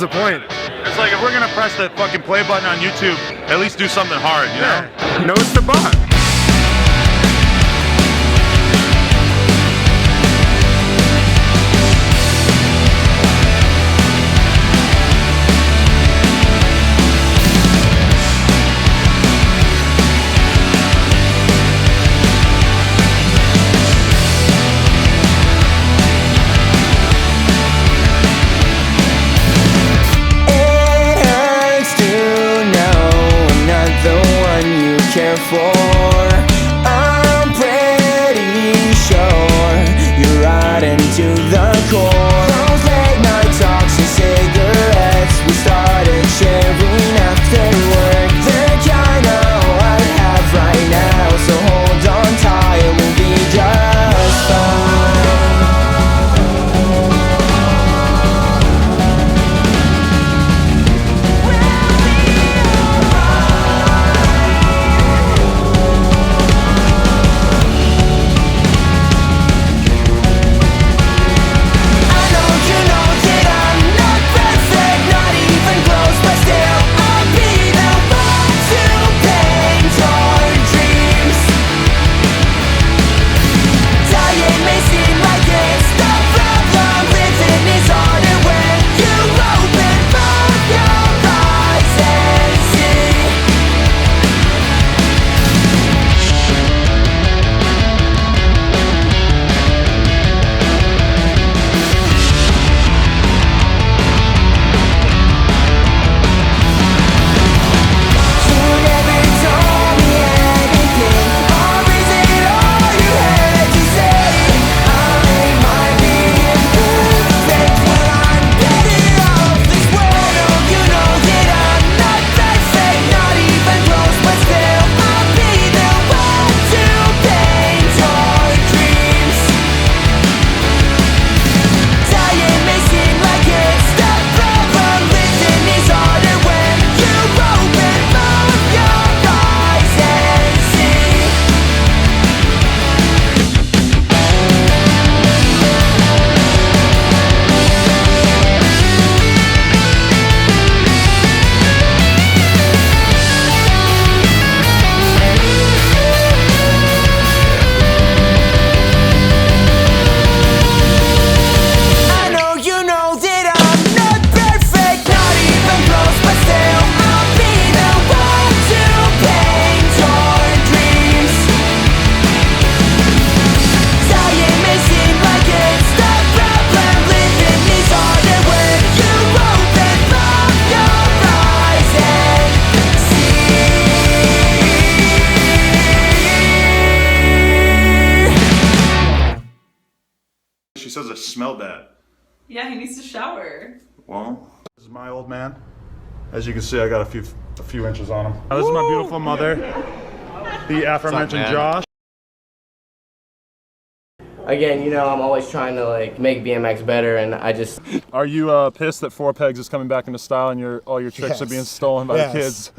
the point? It's like if we're gonna press the fucking play button on YouTube, at least do something hard, you know? Nose to butt. Care for, I'm pretty sure you're right into the core. Those late night talks and cigarettes we started sharing after work, they're kinda all I have right now, so hold on tight and we'll be just fine. She says I smell bad. Yeah, he needs to shower. Well, this is my old man. As you can see, I got a few inches on him. This is my beautiful mother, the aforementioned Josh. Again, you know, I'm always trying to like make BMX better, and I just. Are you pissed that Four Pegs is coming back into style and all your tricks are being stolen by the kids?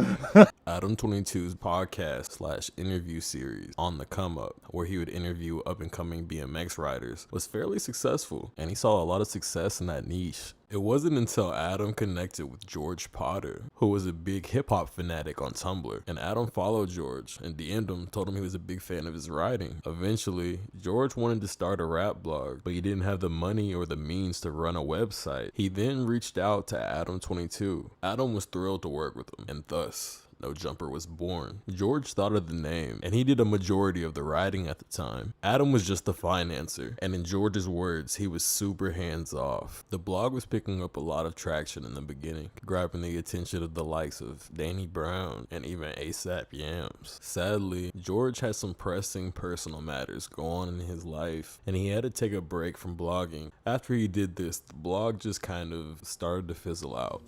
Adam 22's podcast / interview series On the Come Up, where he would interview up and coming BMX riders, was fairly successful, and he saw a lot of success in that niche. It wasn't until Adam connected with George Potter, who was a big hip-hop fanatic on Tumblr, and Adam followed George and DM'd him, told him he was a big fan of his writing. Eventually, George wanted to start a rap blog, but he didn't have the money or the means to run a website. He then reached out to Adam 22. Adam was thrilled to work with him, and thus, No Jumper was born. George thought of the name, and he did a majority of the writing at the time. Adam was just the financer, and in George's words, he was super hands-off. The blog was picking up a lot of traction in the beginning, grabbing the attention of the likes of Danny Brown and even ASAP Yams. Sadly, George had some pressing personal matters go on in his life, and he had to take a break from blogging. After he did this, the blog just kind of started to fizzle out.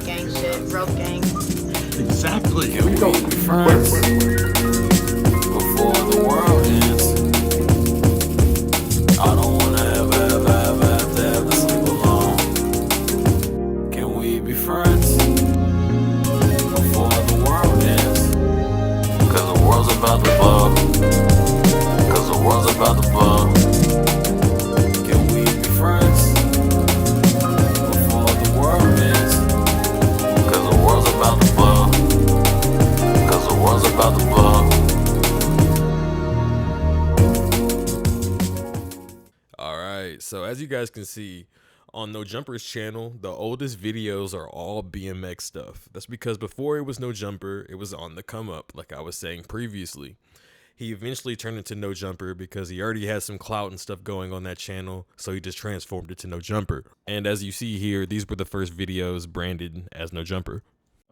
Gang shit, rope gang. Exactly. Here we go. Friends. Before the world ends, I don't wanna ever sleep alone. Can we be friends? Before the world ends, 'cause the world's about to blow. 'Cause the world's about to blow. right, so as you guys can see, on No Jumper's channel, the oldest videos are all BMX stuff. That's because before it was No Jumper, it was on the come up, like I was saying previously. He eventually turned into No Jumper because he already had some clout and stuff going on that channel, so he just transformed it to No Jumper. And as you see here, these were the first videos branded as No Jumper.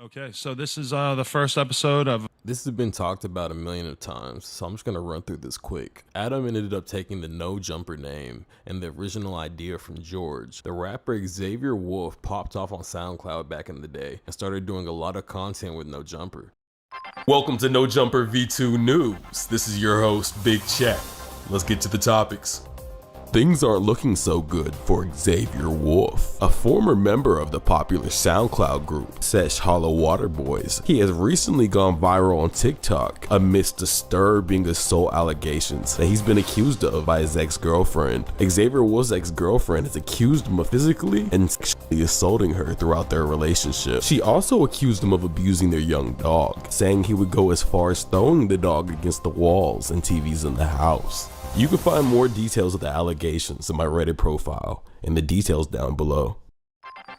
Okay, so this is the first episode of... This has been talked about a million of times, so I'm just going to run through this quick. Adam ended up taking the No Jumper name and the original idea from George. The rapper Xavier Wulf popped off on SoundCloud back in the day and started doing a lot of content with No Jumper. Welcome to No Jumper V2 News. This is your host, Big Chat. Let's get to the topics. Things aren't looking so good for Xavier Wulf, a former member of the popular SoundCloud group Sesh Hollow Water Boys. He has recently gone viral on TikTok amidst disturbing assault allegations that he's been accused of by his ex-girlfriend. Xavier Wulf's ex-girlfriend has accused him of physically and sexually assaulting her throughout their relationship. She also accused him of abusing their young dog, saying he would go as far as throwing the dog against the walls and TVs in the house. You can find more details of the allegations in my Reddit profile and the details down below.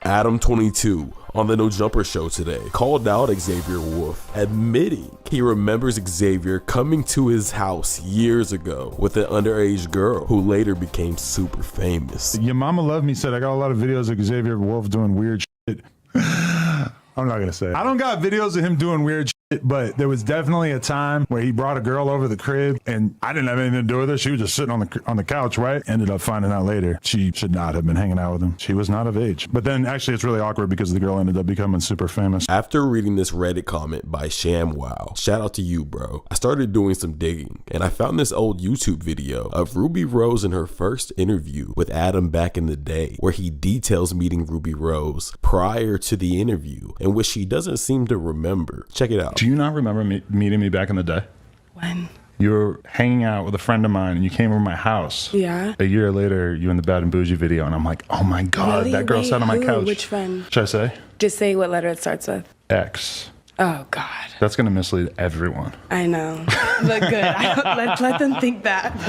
Adam22 on the No Jumper show today called out Xavier Wulf, admitting he remembers Xavier coming to his house years ago with an underage girl who later became super famous. Your Mama Love Me said I got a lot of videos of Xavier Wulf doing weird shit. I'm not gonna say it. I don't got videos of him doing weird shit, but there was definitely a time where he brought a girl over the crib and I didn't have anything to do with her. She was just sitting on the couch, right? Ended up finding out later she should not have been hanging out with him. She was not of age. But then actually it's really awkward because the girl ended up becoming super famous. After reading this Reddit comment by ShamWow, shout out to you, bro, I started doing some digging and I found this old YouTube video of Ruby Rose in her first interview with Adam back in the day, where he details meeting Ruby Rose prior to the interview, in which she doesn't seem to remember. Check it out. Do you not remember meeting me back in the day? When? You were hanging out with a friend of mine and you came over to my house. Yeah. A year later, you in the Bad and Bougie video, and I'm like, oh my God, Really? that girl Wait, sat on my who? couch. Which friend? Should I say? Just say what letter it starts with. X. Oh, God. That's going to mislead everyone. I know. But good. Let them think that.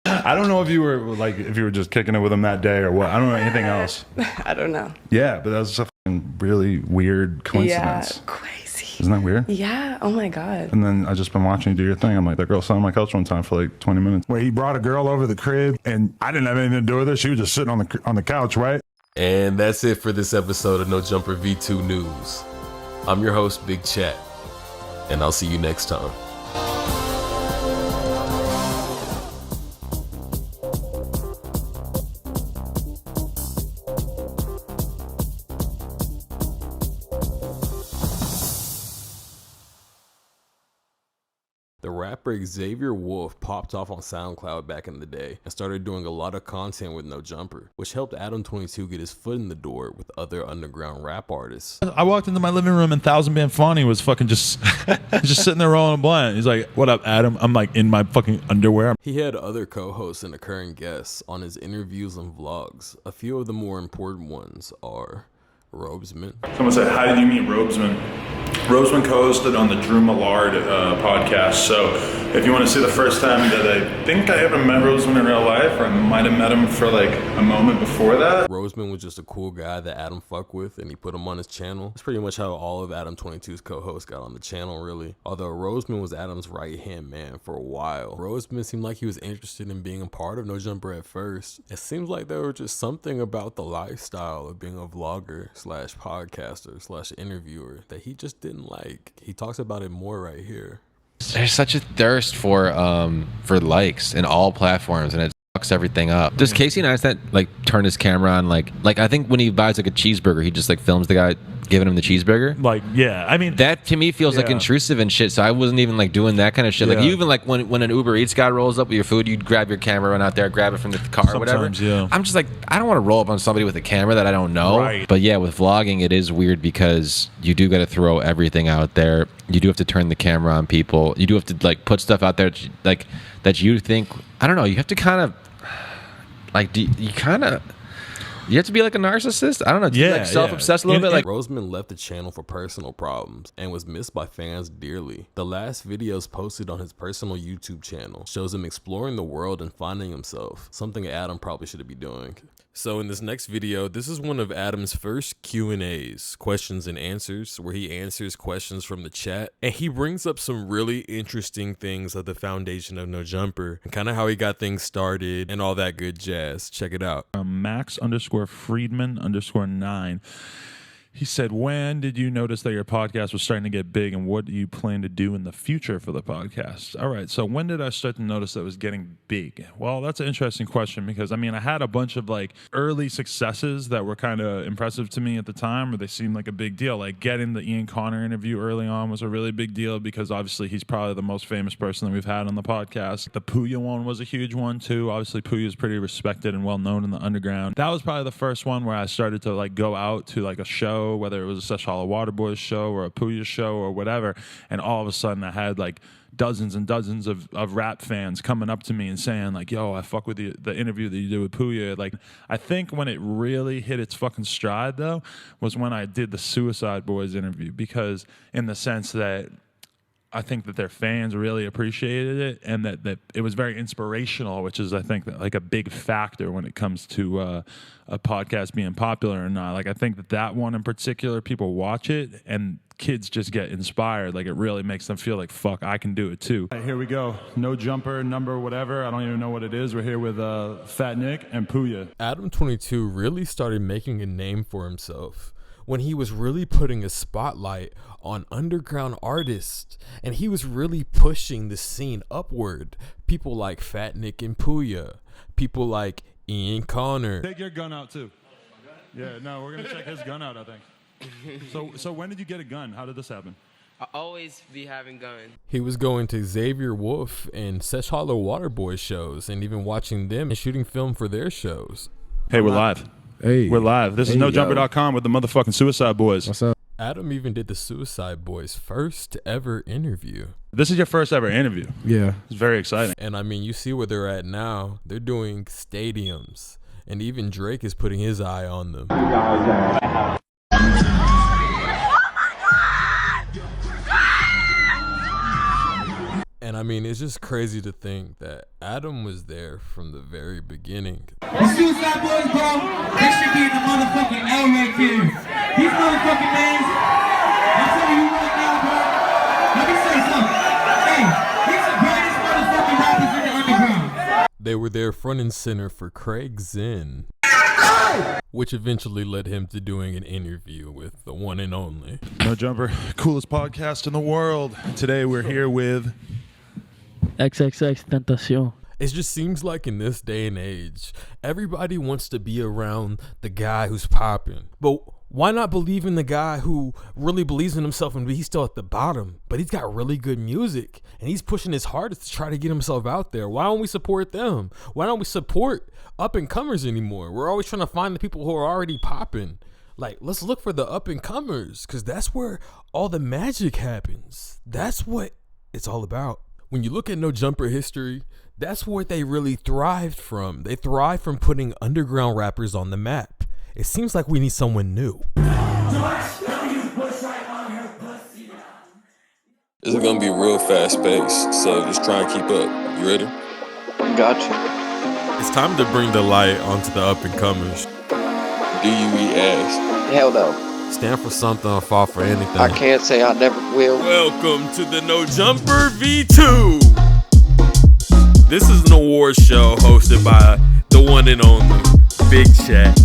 I don't know if you were just kicking it with him that day or what. I don't know anything else. I don't know. Yeah, but that was a fucking really weird coincidence. Yeah, crazy. Isn't that weird? Yeah, oh my God. And then I just been watching you do your thing. I'm like, that girl sat on my couch one time for like 20 minutes. Where he brought a girl over the crib and I didn't have anything to do with her. She was just sitting on the couch, right? And that's it for this episode of No Jumper V2 News. I'm your host, Big Chat, and I'll see you next time. The rapper Xavier Wulf popped off on SoundCloud back in the day and started doing a lot of content with No Jumper, which helped Adam22 get his foot in the door with other underground rap artists. I walked into my living room and Thousand Band Fawny was fucking just sitting there rolling a blunt. He's like, "What up, Adam?" I'm like in my fucking underwear. He had other co-hosts and recurring guests on his interviews and vlogs. A few of the more important ones are Robesman. Someone said, how did you meet Robesman? Robesman co-hosted on the Drew Millard podcast. So if you want to see the first time that I think I ever met Robesman in real life, or I might have met him for like a moment before that. Robesman was just a cool guy that Adam fucked with, and he put him on his channel. That's pretty much how all of Adam22's co-hosts got on the channel, really. Although Robesman was Adam's right-hand man for a while. Robesman seemed like he was interested in being a part of No Jumper at first. It seems like there was just something about the lifestyle of being a vlogger slash podcaster slash interviewer that he just didn't like. He talks about it more right here. There's such a thirst for likes in all platforms, and it fucks everything up. Does Casey Neistat like turn his camera on like I think when he buys like a cheeseburger, he just like films the guy giving him the cheeseburger? Like, yeah, I mean, that to me feels like intrusive and shit. So I wasn't even like doing that kind of shit. Like you even like when an Uber Eats guy rolls up with your food, you'd grab your camera, run out there, grab it from the car or whatever. Yeah. I'm just like, I don't want to roll up on somebody with a camera that I don't know. Right. But yeah, with vlogging, it is weird because you do got to throw everything out there. You do have to turn the camera on people. You do have to like put stuff out there like that you think, I don't know, you have to kind of like, you kind of You have to be like a narcissist. I don't know. To be, Yeah, like self-obsessed a little bit. Like Roseman left the channel for personal problems and was missed by fans dearly. The last videos posted on his personal YouTube channel shows him exploring the world and finding himself, something Adam probably should be doing. So in this next video, this is one of Adam's first Q&As, questions and answers, where he answers questions from the chat, and he brings up some really interesting things of the foundation of No Jumper, and kind of how he got things started and all that good jazz. Check it out. Max_Friedman_9. He said, when did you notice that your podcast was starting to get big, and what do you plan to do in the future for the podcast? All right, so when did I start to notice that it was getting big? Well, that's an interesting question because, I mean, I had a bunch of like early successes that were kind of impressive to me at the time, or they seemed like a big deal. Like getting the Ian Connor interview early on was a really big deal because obviously he's probably the most famous person that we've had on the podcast. The Puya one was a huge one too. Obviously, Puya is pretty respected and well known in the underground. That was probably the first one where I started to like go out to like a show, whether it was a Sesh Hollow Waterboys show or a Puya show or whatever, and all of a sudden I had like dozens and dozens of rap fans coming up to me and saying like, yo, I fuck with the interview that you did with Puya. Like, I think when it really hit its fucking stride though was when I did the Suicide Boys interview, because in the sense that I think that their fans really appreciated it, and that it was very inspirational, which is, I think, like a big factor when it comes to a podcast being popular or not. Like, I think that one in particular, people watch it and kids just get inspired. Like, it really makes them feel like, fuck, I can do it too. All right, here we go. No Jumper, number whatever. I don't even know what it is. We're here with Fat Nick and Puya. Adam 22 really started making a name for himself when he was really putting a spotlight on underground artists, and he was really pushing the scene upward. People like Fat Nick and Puya, people like Ian Connor. Take your gun out too. Yeah, no, we're gonna check his gun out, I think. So when did you get a gun? How did this happen? I always be having guns. He was going to Xavier Wulf and Sesh Hollow Waterboy shows and even watching them and shooting film for their shows. Hey, we're live. Hey. We're live. This is NoJumper.com with the motherfucking Suicide Boys. What's up? Adam even did the Suicide Boys' first ever interview. This is your first ever interview. Yeah. It's very exciting. And I mean, you see where they're at now. They're doing stadiums, and even Drake is putting his eye on them. And I mean, it's just crazy to think that Adam was there from the very beginning. The Suicide Boys, bro, they should be in the motherfucking L-Ray kids. These motherfucking names, I'm telling you right now, bro. Let me say something. Hey, these are the brightest motherfucking rappers in the underground. They were there front and center for Craig Zinn, which eventually led him to doing an interview with the one and only No Jumper, coolest podcast in the world. Today we're here with XXX Tentacion. It just seems like in this day and age, everybody wants to be around the guy who's popping. But why not believe in the guy who really believes in himself and he's still at the bottom, but he's got really good music and he's pushing his hardest to try to get himself out there? Why don't we support them? Why don't we support up and comers anymore? We're always trying to find the people who are already popping. Like, let's look for the up and comers, because that's where all the magic happens. That's what it's all about. When you look at No Jumper history, that's what they really thrived from. They thrived from putting underground rappers on the map. It seems like we need someone new. This is going to be real fast paced, so just try and keep up. You ready? Gotcha. It's time to bring the light onto the up and comers. DUES. Hell no. Stand for something or fall for anything. I can't say I never will. Welcome to the No Jumper V2. This is an award show hosted by the one and only Big Chat.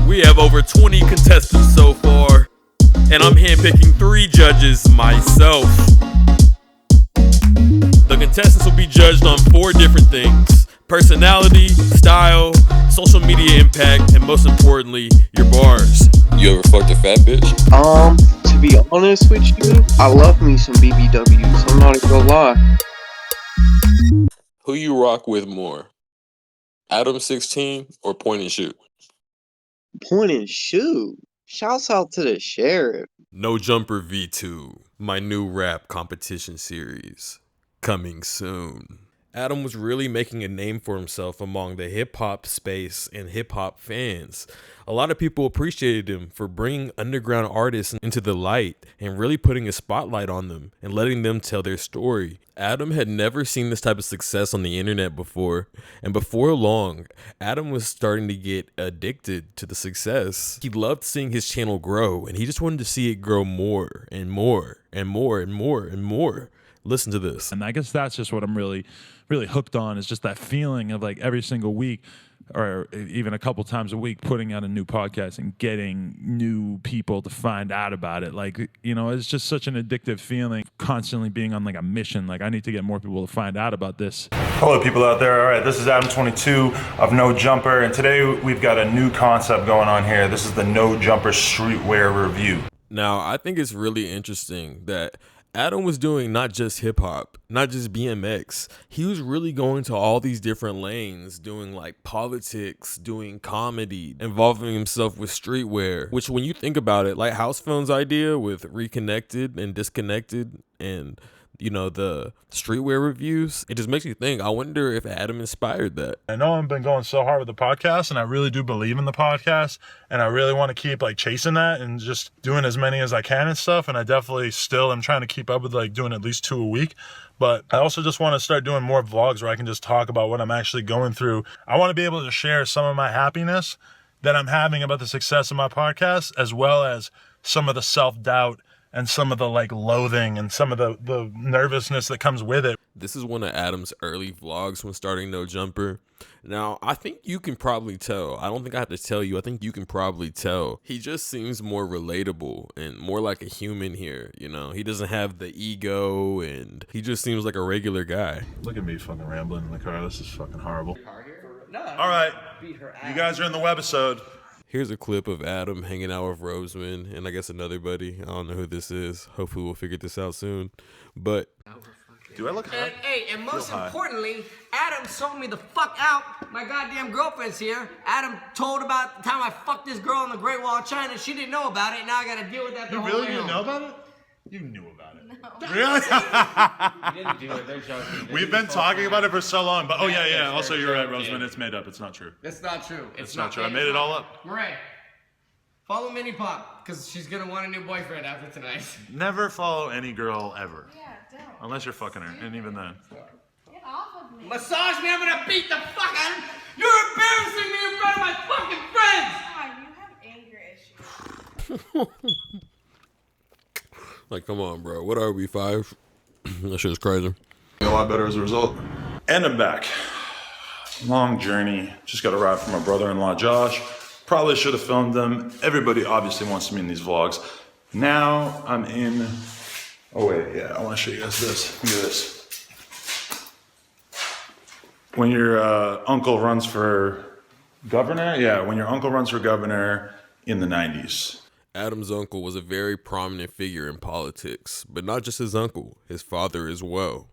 We have over 20 contestants so far, and I'm handpicking 3 judges myself. The contestants will be judged on 4 different things: personality, style, social media impact, and most importantly, your bars. You ever fucked a fat bitch? To be honest with you, I love me some BBWs. I'm not even gonna lie. Who you rock with more? Adam 16 or Point and Shoot? Point and shoot. Shouts out to the sheriff. No Jumper V2, my new rap competition series, coming soon. Adam was really making a name for himself among the hip-hop space and hip-hop fans. A lot of people appreciated him for bringing underground artists into the light and really putting a spotlight on them and letting them tell their story. Adam had never seen this type of success on the internet before, and before long, Adam was starting to get addicted to the success. He loved seeing his channel grow, and he just wanted to see it grow more and more and more and more and more. Listen to this. And I guess that's just what I'm really hooked on, is just that feeling of like every single week or even a couple times a week putting out a new podcast and getting new people to find out about it. Like, you know, it's just such an addictive feeling, constantly being on like a mission. Like, I need to get more people to find out about this. Hello, people out there. All right, this is Adam22 of No Jumper, and today we've got a new concept going on here. This is the No Jumper Streetwear Review. Now, I think it's really interesting that Adam was doing not just hip hop, not just BMX. He was really going to all these different lanes, doing like politics, doing comedy, involving himself with streetwear, which when you think about it, like House Phone's idea with Reconnected and Disconnected and, you know, the streetwear reviews, it just makes you think, I wonder if Adam inspired that. I know I've been going so hard with the podcast, and I really do believe in the podcast, and I really want to keep like chasing that and just doing as many as I can and stuff. And I definitely still am trying to keep up with like doing at least 2 a week. But I also just want to start doing more vlogs where I can just talk about what I'm actually going through. I want to be able to share some of my happiness that I'm having about the success of my podcast, as well as some of the self-doubt and some of the like loathing and some of the nervousness that comes with it. This is one of Adam's early vlogs when starting No Jumper. Now, I think you can probably tell. I don't think I have to tell you. I think you can probably tell. He just seems more relatable and more like a human here, you know? He doesn't have the ego, and he just seems like a regular guy. Look at me fucking rambling in the car. This is fucking horrible. All right, you guys are in the webisode. Here's a clip of Adam hanging out with Roseman and I guess another buddy. I don't know who this is. Hopefully we'll figure this out soon. But do I look high? And most importantly, Adam sold me the fuck out. My goddamn girlfriend's here. Adam told about the time I fucked this girl on the Great Wall of China. She didn't know about it. Now I gotta deal with that the whole way really didn't home. know about it? You knew about it. No. Really? You didn't do it. They're joking. We've been talking about it for so long, but yeah. Also, you're right, Roseman. It's made up. It's not true. It's not true. It's not true. I made it all up. Murray, follow Minnie Pop, because she's gonna want a new boyfriend after tonight. Never follow any girl ever. Yeah, don't. Unless you're fucking her, and even then. Get off of me. Massage me, I'm gonna beat the fuck out of you. You're embarrassing me in front of my fucking friends! God, you have anger issues. like, come on, bro. What are we, 5? That shit's crazy. A lot better as a result. And I'm back. Long journey. Just got a ride from my brother-in-law, Josh. Probably should have filmed them. Everybody obviously wants me in these vlogs. Now I'm in... Oh, wait, yeah, I want to show you guys this. Look at this. When your uncle runs for governor? Yeah, when your uncle runs for governor in the 90s. Adam's uncle was a very prominent figure in politics, but not just his uncle, his father as well.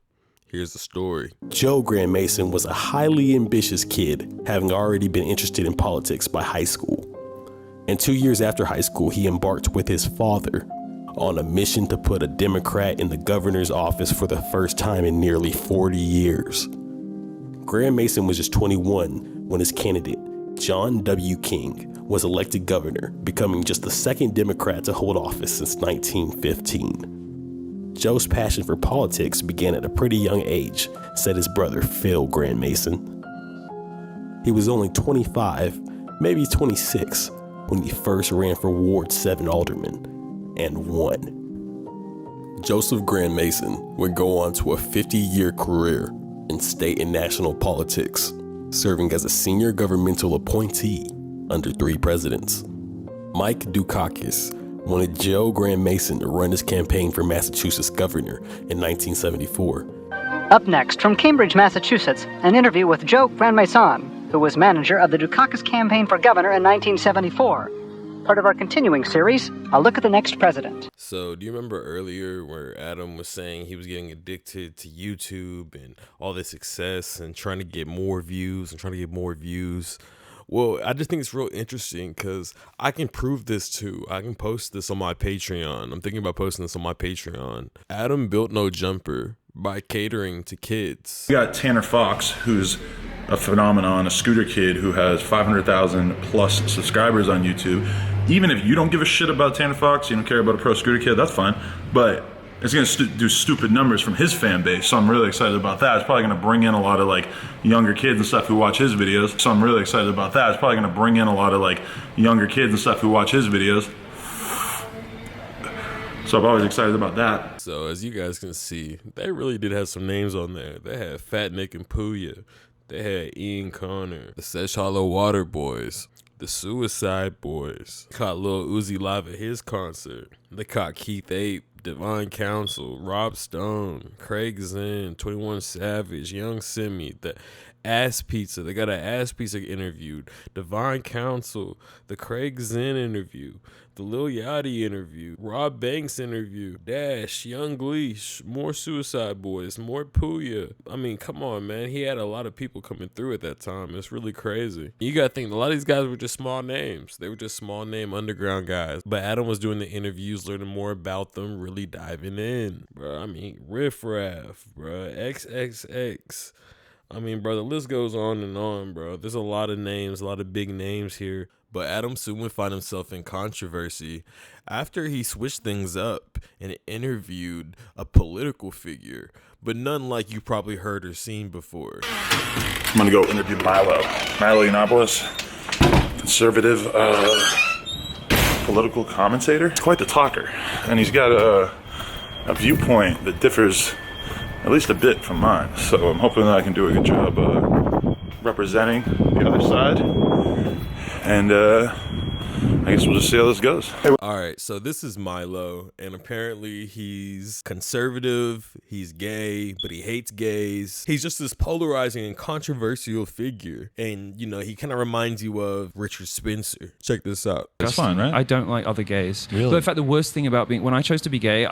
Here's the story. Joe Graham Mason was a highly ambitious kid, having already been interested in politics by high school. And 2 years after high school, he embarked with his father on a mission to put a Democrat in the governor's office for the first time in nearly 40 years. Graham Mason was just 21 when his candidate, John W. King, was elected governor, becoming just the second Democrat to hold office since 1915. Joe's passion for politics began at a pretty young age, said his brother Phil Graham Mason. He was only 25, maybe 26, when he first ran for Ward 7 alderman, and won. Joseph Graham Mason would go on to a 50-year career in state and national politics, serving as a senior governmental appointee under 3 presidents. Mike Dukakis wanted Joe Graham Mason to run his campaign for Massachusetts governor in 1974. Up next, from Cambridge, Massachusetts, an interview with Joe Graham Mason, who was manager of the Dukakis campaign for governor in 1974. Part of our continuing series, a look at the next president. So, do you remember earlier where Adam was saying he was getting addicted to YouTube and all this success and trying to get more views? Well, I just think it's real interesting because I can prove this too. I can post this on my Patreon. I'm thinking about posting this on my Patreon. Adam built No Jumper by catering to kids. We got Tanner Fox, who's a phenomenon, a scooter kid who has 500,000 plus subscribers on YouTube. Even if you don't give a shit about Tanner Fox, you don't care about a pro scooter kid, that's fine. But it's going to do stupid numbers from his fan base, so I'm really excited about that. It's probably going to bring in a lot of like younger kids and stuff who watch his videos. So I'm really excited about that. It's probably going to bring in a lot of like younger kids and stuff who watch his videos. So I'm always excited about that. So as you guys can see, they really did have some names on there. They had Fat Nick and Puya. They had Ian Connor, the Sesh Hollow Water Boys, the Suicide Boys. They caught Lil Uzi live at his concert. They caught Keith Ape, Divine Council, Rob Stone, Craig Zinn, 21 Savage, Young Simi, the Ass Pizza. They got an Ass Pizza interviewed. Divine Council, the Craig Zinn interview, the Lil Yachty interview, Rob Banks interview, Dash, Young Leash, more Suicide Boys, more Puya. I mean, come on, man. He had a lot of people coming through at that time. It's really crazy. You gotta think, a lot of these guys were just small names. They were just small name underground guys. But Adam was doing the interviews, learning more about them, really diving in. Bro, I mean, Riff Raff, bro, XXX. I mean, bro, the list goes on, bro. There's a lot of names, a lot of big names here. But Adam soon would find himself in controversy after he switched things up and interviewed a political figure, but none like you probably heard or seen before. I'm going to go interview Milo Yiannopoulos, conservative political commentator. Quite the talker. And he's got a viewpoint that differs at least a bit from mine. So I'm hoping that I can do a good job representing the other side. And I guess we'll just see how this goes. All right, so this is Milo, and apparently he's conservative, he's gay, but he hates gays. He's just this polarizing and controversial figure. And, you know, he kind of reminds you of Richard Spencer. Check this out. That's fine, right? I don't like other gays. Really? But in fact, the worst thing about when I chose to be gay,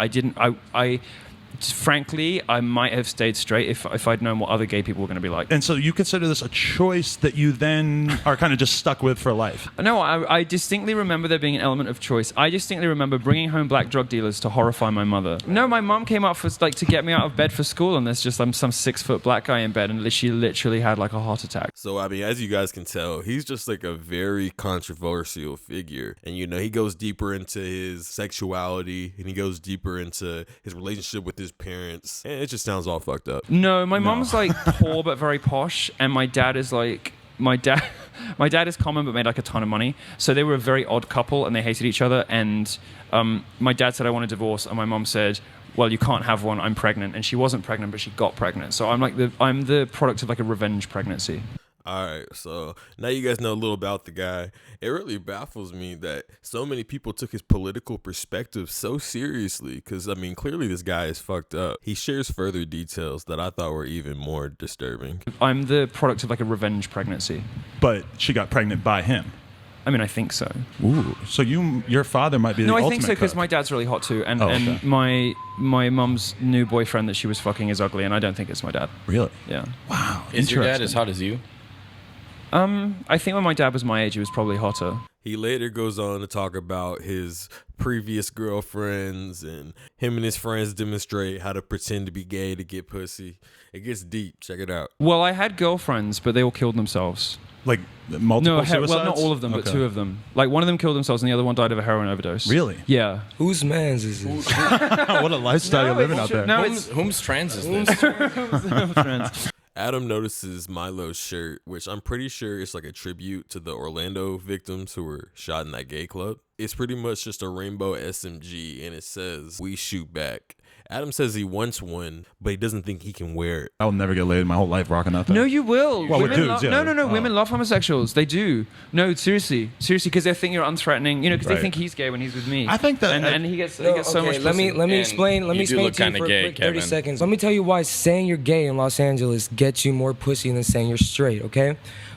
frankly, I might have stayed straight if I'd known what other gay people were going to be like. And so you consider this a choice that you then are kind of just stuck with for life? No, I distinctly remember there being an element of choice. I distinctly remember bringing home black drug dealers to horrify my mother. No, my mom came up to get me out of bed for school, and there's just some 6-foot black guy in bed, and she literally had like a heart attack. So, I mean, as you guys can tell, he's just like a very controversial figure. And, you know, he goes deeper into his sexuality, and he goes deeper into his relationship with his parents, and it just sounds all fucked up. No, my mom's like poor but very posh, and my dad is like my dad is common but made like a ton of money. So they were a very odd couple, and they hated each other. And my dad said, I want a divorce, and my mom said, well, you can't have one, I'm pregnant. And she wasn't pregnant, but she got pregnant. So I'm the product of like a revenge pregnancy. All right, so now you guys know a little about the guy. It really baffles me that so many people took his political perspective so seriously, because, I mean, clearly this guy is fucked up. He shares further details that I thought were even more disturbing. I'm the product of like a revenge pregnancy. But she got pregnant by him. I mean, I think so. Ooh, so your father might be the ultimate No, I think so, because cook. my dad's really hot too, and okay. my mum's new boyfriend that she was fucking is ugly, and I don't think it's my dad. Really? Yeah. Wow. Is your dad as hot as you? I think when my dad was my age, he was probably hotter. He later goes on to talk about his previous girlfriends, and him and his friends demonstrate how to pretend to be gay to get pussy. It gets deep. Check it out. Well, I had girlfriends, but they all killed themselves. Like multiple suicides? Well, not all of them, but 2 of them. Like one of them killed themselves, and the other one died of a heroin overdose. Really? Yeah. Whose man's is this? What a lifestyle you're living out there. No, whom's trans is this? Adam notices Milo's shirt, which I'm pretty sure is like a tribute to the Orlando victims who were shot in that gay club. It's pretty much just a rainbow SMG, and it says, "We shoot back." Adam says he wants one, but he doesn't think he can wear it. I'll never get laid in my whole life rocking that thing. No, you will. Well, we're dudes, yeah. No. Women love homosexuals. They do. No, seriously, because they think you're unthreatening. You know, because they think he's gay when he's with me. I think that, and he gets so much. Let me explain. Let me explain to you for a quick 30 seconds. Let me tell you why saying you're gay in Los Angeles gets you more pussy than saying you're straight. Okay.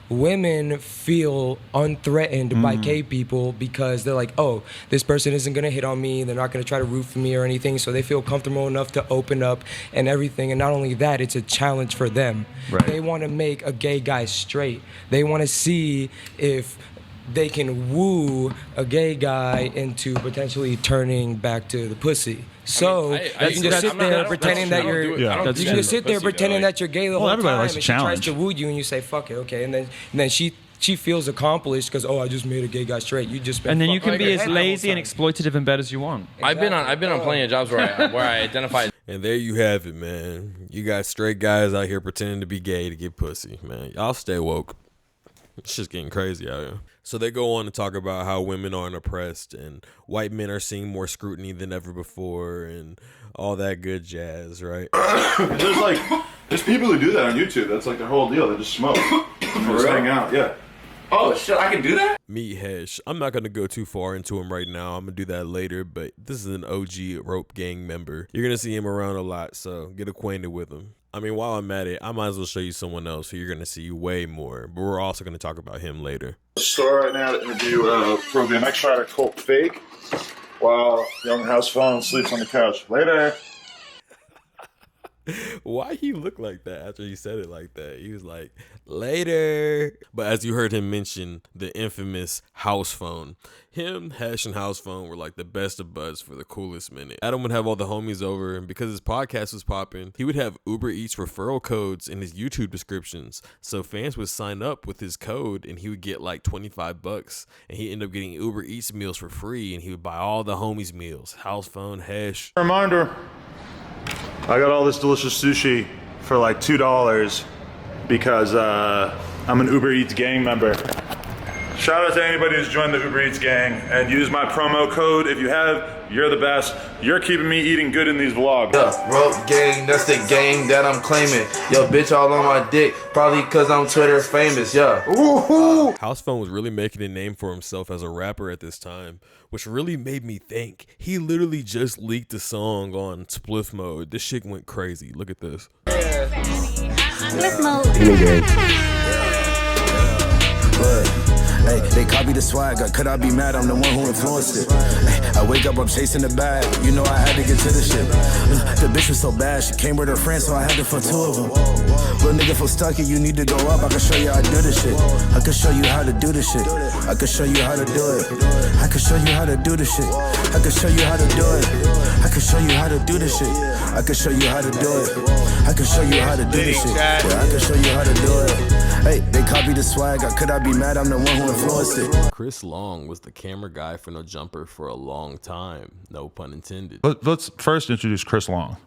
Women feel unthreatened by gay people because they're like, oh, this person isn't going to hit on me. They're not going to try to root for me or anything. So they feel comfortable enough to open up and everything. And not only that, it's a challenge for them. Right. They want to make a gay guy straight. They want to see if they can woo a gay guy into potentially turning back to the pussy. So you can just sit there pretending that you're. You can just sit there pretending that you're gay the whole time, and she tries to woo you, and you say fuck it, okay, and then she feels accomplished because I just made a gay guy straight. You just and then you can be as lazy and exploitative in bed as you want. Exactly. I've been on plenty of jobs where I identify. And there you have it, man. You got straight guys out here pretending to be gay to get pussy, man. Y'all stay woke. It's just getting crazy out here. So they go on to talk about how women aren't oppressed and white men are seeing more scrutiny than ever before and all that good jazz, right? There's people who do that on YouTube. That's like their whole deal. They just smoke. They just hang out. Yeah. Oh shit, I can do that? Meet Hesh. I'm not going to go too far into him right now. I'm going to do that later, but this is an OG Rope Gang member. You're going to see him around a lot, so get acquainted with him. I mean, while I'm at it, I might as well show you someone else who you're going to see way more, but we're also going to talk about him later. Store right now to interview pro BMX rider Colt Fake while young house phone sleeps on the couch. Later. Why he look like that after he said it like that? He was like, later. But as you heard him mention, the infamous house phone. Him, Hesh, and house phone were like the best of buds for the coolest minute. Adam would have all the homies over, and because his podcast was popping, he would have Uber Eats referral codes in his YouTube descriptions. So fans would sign up with his code, and he would get like $25, and he'd end up getting Uber Eats meals for free, and he would buy all the homies meals. House phone, Hesh. Reminder. I got all this delicious sushi for like $2 because I'm an Uber Eats gang member. Shout out to anybody who's joined the Uber Eats gang and use my promo code. If you have, you're the best. You're keeping me eating good in these vlogs. Yeah, Rope Gang, that's the gang that I'm claiming. Yo, bitch all on my dick, probably cause I'm Twitter famous, yeah. Woohoo! House Phone was really making a name for himself as a rapper at this time, which really made me think. He literally just leaked a song on Spliff Mode. This shit went crazy. Look at this. Spliff Mode. Hey, they copy the swag. Could I be mad? I'm the one who influenced it. Hey, I wake up, I'm chasing the bag. You know I had to get to the shit. The bitch was so bad, she came with her friends, so I had to fuck two of them. Little nigga feel stuck and you need to go up. I can show you how to do this shit. I can show you how to do this shit. I can show you how to do it. I can show you how to do this shit. I can show you how to do it. I can show you how to do this shit. I can show you how to do it. I can show you how to do this shit. Yeah, I can show you how to do it. Hey, they copy the swag. Could I be mad? I'm the one who influenced it. Chris Long was the camera guy for No Jumper for a long time. No pun intended. Let's first introduce Chris Long.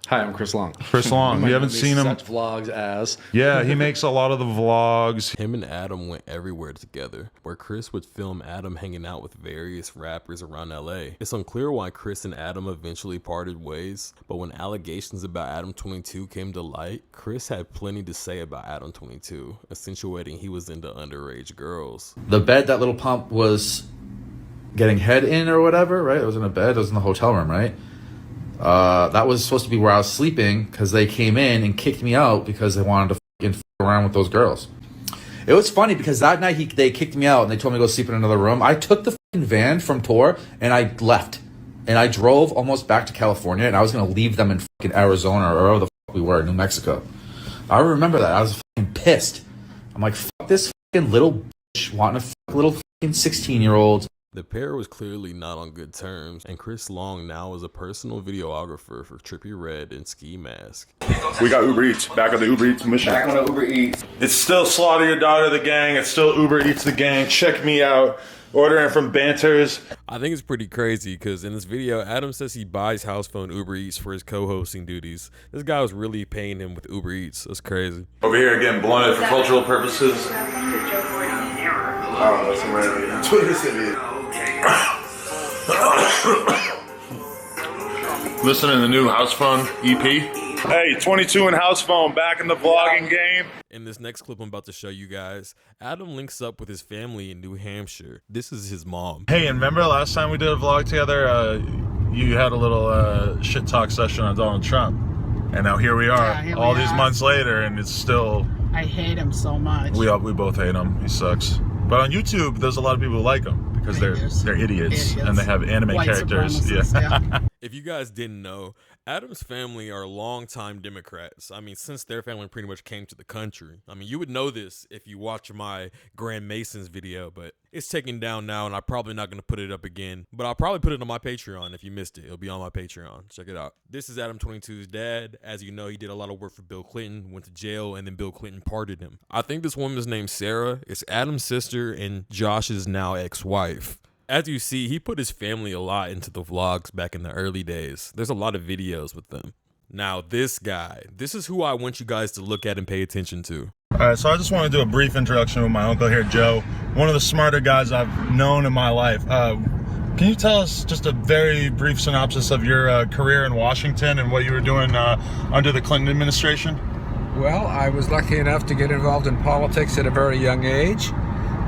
Hi, I'm Chris Long. Chris Long. You haven't seen him. Such vlogs as. Yeah, he makes a lot of the vlogs. Him and Adam went everywhere together, where Chris would film Adam hanging out with various rappers around LA. It's unclear why Chris and Adam eventually parted ways, but when allegations about Adam 22 came to light, Chris had plenty to say about Adam 22, accentuating he was into underage girls. The bed that Little Pump was getting head in or whatever, right? It was in a bed. It was in the hotel room, right? That was supposed to be where I was sleeping because they came in and kicked me out because they wanted to f around with those girls. It was funny because that night they kicked me out and they told me to go sleep in another room. I took the van from tour and I left. And I drove almost back to California and I was going to leave them in Arizona or wherever the we were, New Mexico. I remember that. I was pissed. I'm like, fuck this little bitch wanting to fuck little 16-year-olds. The pair was clearly not on good terms, and Chris Long now is a personal videographer for Trippie Redd and Ski Mask. We got Uber Eats, back on the Uber Eats mission. Back on the Uber Eats. It's still Slaughter Your Daughter the gang, it's still Uber Eats the gang, check me out. Ordering from Banters. I think it's pretty crazy because in this video, Adam says he buys house phone Uber Eats for his co-hosting duties. This guy was really paying him with Uber Eats. That's crazy. Over here getting blunted for cultural purposes. Twitter said it. Listen to the new house phone EP. Hey, 22 and house phone back in the vlogging game. In this next clip I'm about to show you guys, Adam links up with his family in New Hampshire. This is his mom. Hey, and remember last time we did a vlog together, you had a little shit talk session on Donald Trump. And now here we are, all these months later, and it's still... I hate him so much. We both hate him. He sucks. But on YouTube, there's a lot of people who like him because they're idiots and they have anime White characters. supremacists, yeah. If you guys didn't know, Adam's family are longtime Democrats. I mean, since their family pretty much came to the country. I mean, you would know this if you watch my Grand Masons video, but it's taken down now, and I'm probably not going to put it up again. But I'll probably put it on my Patreon if you missed it. It'll be on my Patreon. Check it out. This is Adam 22's dad. As you know, he did a lot of work for Bill Clinton, went to jail, and then Bill Clinton pardoned him. I think this woman's named Sarah. It's Adam's sister and Josh's now ex-wife. As you see, he put his family a lot into the vlogs back in the early days. There's a lot of videos with them. Now, this guy, this is who I want you guys to look at and pay attention to. All right, so I just want to do a brief introduction with my uncle here, Joe. One of the smarter guys I've known in my life. Can you tell us just a very brief synopsis of your career in Washington and what you were doing under the Clinton administration? Well, I was lucky enough to get involved in politics at a very young age.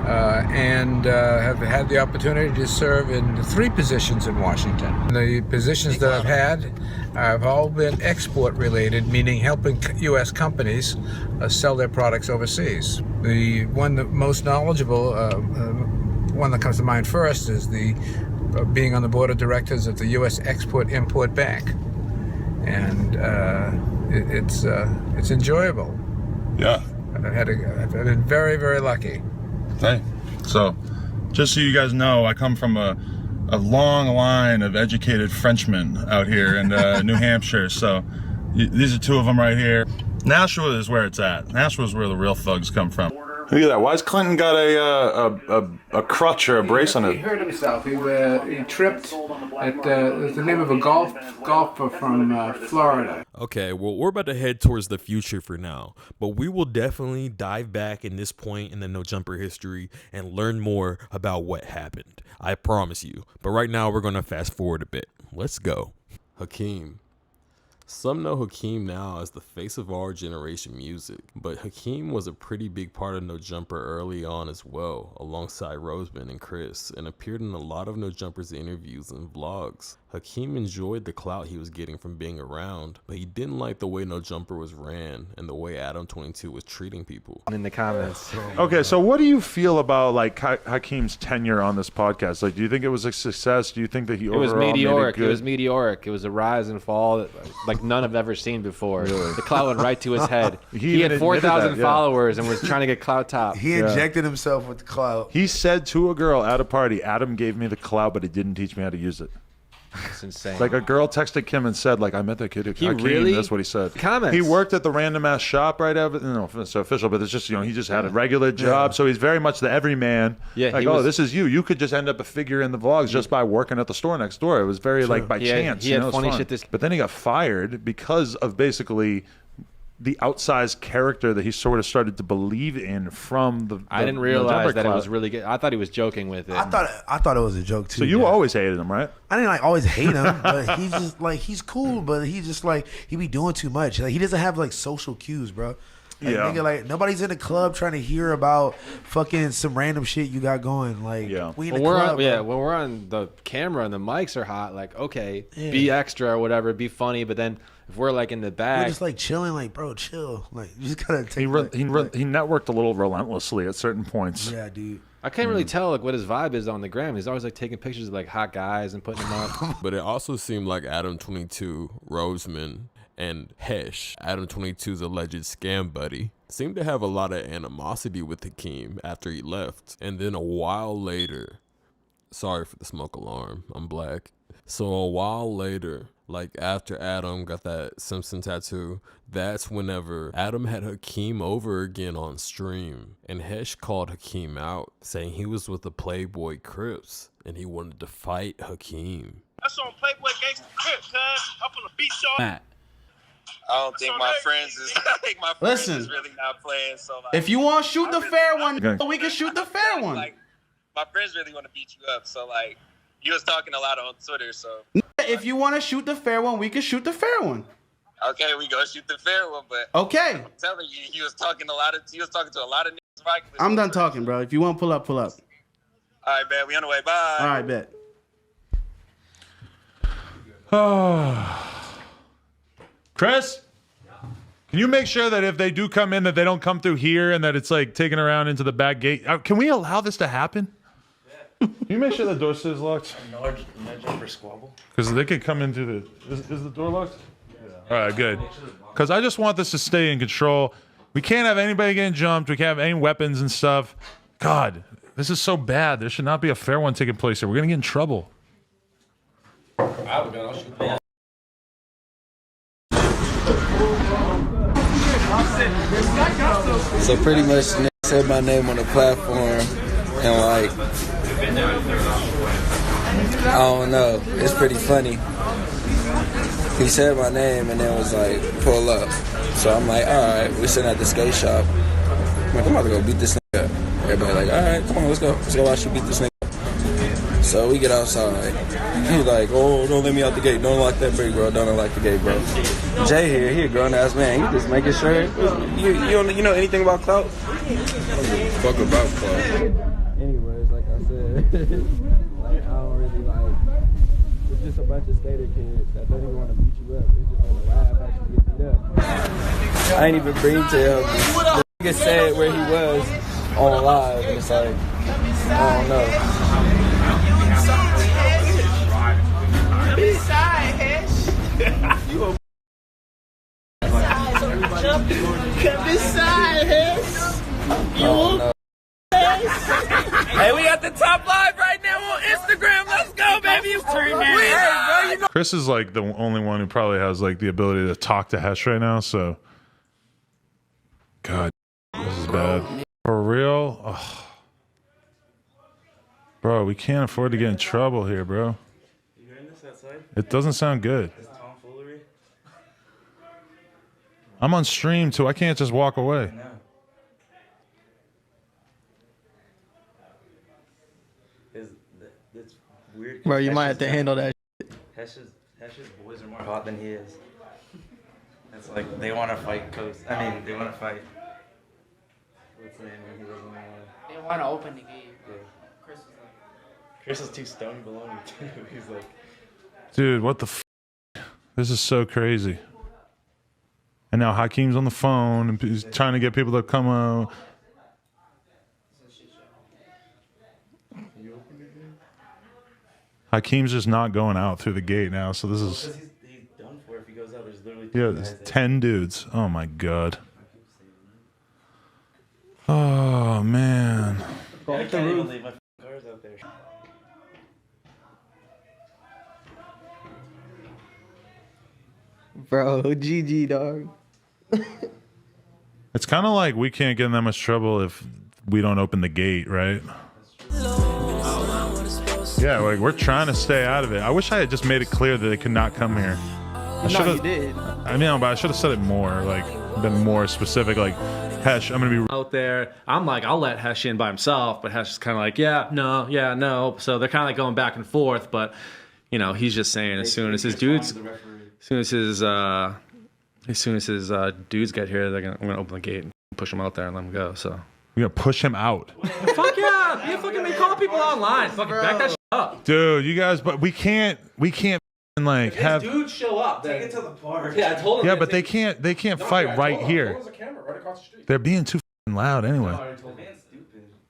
And have had the opportunity to serve in 3 positions in Washington. The positions that I've had have all been export related, meaning helping U.S. companies sell their products overseas. The one that most knowledgeable, one that comes to mind first is the being on the board of directors of the U.S. Export-Import Bank. And it's enjoyable. Yeah. I've been very, very lucky. Hey, so just so you guys know, I come from a long line of educated Frenchmen out here in New Hampshire. So these are 2 of them right here. Nashua is where it's at. Nashua is where the real thugs come from. Look at that. Why's Clinton got a crutch or a brace on it? He hurt himself. He tripped at the name of a golfer from Florida. Okay, well, we're about to head towards the future for now, but we will definitely dive back in this point in the No Jumper history and learn more about what happened. I promise you. But right now, we're going to fast forward a bit. Let's go. Hakeem. Some know Hakeem now as the face of our generation music, but Hakeem was a pretty big part of No Jumper early on as well, alongside Roseman and Chris, and appeared in a lot of No Jumper's interviews and vlogs. Hakeem enjoyed the clout he was getting from being around, but he didn't like the way No Jumper was ran and the way Adam 22 was treating people. In the comments. Okay, so what do you feel about like Hakeem's tenure on this podcast? Like, do you think it was a success? Do you think that he overall made it good? It was meteoric. It was a rise and fall that, like none have ever seen before. Really? The clout went right to his head. He had 4,000 followers and was trying to get clout top. He injected himself with the clout. He said to a girl at a party, "Adam gave me the clout, but he didn't teach me how to use it." It's insane. Like a girl texted Kim and said, like, I met that kid who Hakeem, really? That's what he said. Comments. He worked at the random ass shop right after, no, it's official, but it's just, you know, he just had a regular job. So he's very much the everyman. Yeah, like, this is you. You could just end up a figure in the vlogs just by working at the store next door. It was very like by chance. He had funny shit. But then he got fired because of basically the outsized character that he sort of started to believe in from the I didn't realize that it was really good. I thought he was joking with it. I thought it was a joke too. So you always hated him, right? I didn't like always hate him, but he's just like he's cool, but he just like he be doing too much. Like he doesn't have like social cues, bro. Like, nigga, like nobody's in the club trying to hear about fucking some random shit you got going. Like we in the club. When we're on the camera and the mics are hot, like okay, be extra or whatever, be funny, but then if we're like in the back, we're just like chilling, like bro, chill. Like you just gotta take. He networked a little relentlessly at certain points. Yeah, dude. I can't really tell like what his vibe is on the gram. He's always like taking pictures of like hot guys and putting them up. But it also seemed like Adam 22, Roseman, and Hesh, Adam 22's alleged scam buddy, seemed to have a lot of animosity with Hakeem after he left. And then a while later, sorry for the smoke alarm, I'm black. So a while later, like after Adam got that Simpson tattoo, that's whenever Adam had Hakeem over again on stream. And Hesh called Hakeem out, saying he was with the Playboy Crips and he wanted to fight Hakeem. That's on Playboy Gangsta Crips, cuz. I'm gonna beat y'all. Matt. I don't think my friends is Listen, really not playing. So like, if you want to shoot the fair one, we can shoot the fair one. Like, my friends really want to beat you up. So like, you was talking a lot on Twitter. So if you want to shoot the fair one, we can shoot the fair one. Okay, we go shoot the fair one. But okay, I'm telling you, he was talking to a lot of niggas. I'm done talking, bro. If you want, pull up. All right, man. We on the way. Bye. All right, bet. Chris, can you make sure that if they do come in that they don't come through here and that it's like taken around into the back gate? Can we allow this to happen? Yeah. Can you make sure the door is locked? No jumper squabble. Because they could come into the... Is the door locked? All right, good. Because I just want this to stay in control. We can't have anybody getting jumped. We can't have any weapons and stuff. God, this is so bad. There should not be a fair one taking place here. We're going to get in trouble. I have a gun. I'll shoot them. So pretty much Nick said my name on the platform and like, I don't know, it's pretty funny. He said my name and then was like, pull up. So I'm like, all right, we're sitting at the skate shop. I'm like, I'm about to go beat this nigga up. Everybody like, all right, come on, let's go. Let's go watch you beat this nigga up. So we get outside. He's like, oh, don't let me out the gate. Don't lock that brick, bro. Don't unlock the gate, bro. Jay here, he a grown-ass man. He just making sure. You know anything about clout? Fuck about clout. Anyways, like I said, like, I don't really like, it's just a bunch of skater kids that don't even want to beat you up. They just want to laugh after you get beat up. I ain't even bring to him. The nigga said where he was on live, and it's like, I don't know. Beside Hesh. You a come beside Hesh. You a Hey, we got the top live right now on Instagram. Let's go, baby. Chris is like the only one who probably has like the ability to talk to Hesh right now. So, God, this is bad. For real? Ugh. Bro, we can't afford to get in trouble here, bro. You hearing this outside? It doesn't sound good. It's tomfoolery. I'm on stream too. I can't just walk away. No. It's weird. Bro, you might have to handle that shit. Hesh's boys are more hot than he is. It's like they want to fight Coast. I mean, they want to fight. What's the name when he doesn't want to? They want to open the gate. Yeah. Chris is like. Chris is too stoned baloney too. He's like, Dude, what the f? This is so crazy. And now Hakeem's on the phone and he's trying to get people to come out. Hakeem's just not going out through the gate now, so this is... he's done for if he goes out. There's literally Yeah, there's 10 dudes. Oh my God. Oh man. I can't even leave my cars out there. Bro, GG, dog. It's kind of like we can't get in that much trouble if we don't open the gate, right? Yeah, like we're trying to stay out of it. I wish I had just made it clear that they could not come here. No, you did. I mean, but I should have said it more, like been more specific. Like, Hesh, I'm gonna be out there. I'm like, I'll let Hesh in by himself, but Hesh is kind of like, yeah, no. So they're kind of like going back and forth, but you know, he's just saying as soon as his dudes, as soon as his dudes get here, I'm gonna open the gate and push him out there and let him go. So we're gonna push him out. Fuck yeah! You fucking call people online. Fucking back that shit up. Dude, you guys, but we can't like have dudes show up. Take it to the park. Yeah, I told him. Yeah, but they can't fight right here. There's a camera right across the street. They're being too loud anyway.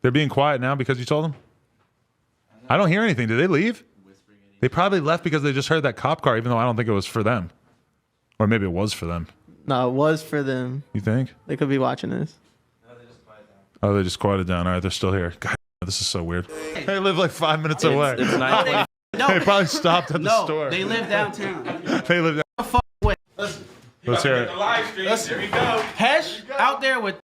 They're being quiet now because you told them? I don't hear anything. Did they leave? They probably left because they just heard that cop car, even though I don't think it was for them. Or maybe it was for them. No, it was for them. You think? They could be watching this. Oh, they just quieted down. All right, they're still here. God, this is so weird. They live like 5 minutes away. It's 9:20. They probably stopped at the store. They live downtown. They live down. Let's hear it. Listen, here we go. Hesh out there with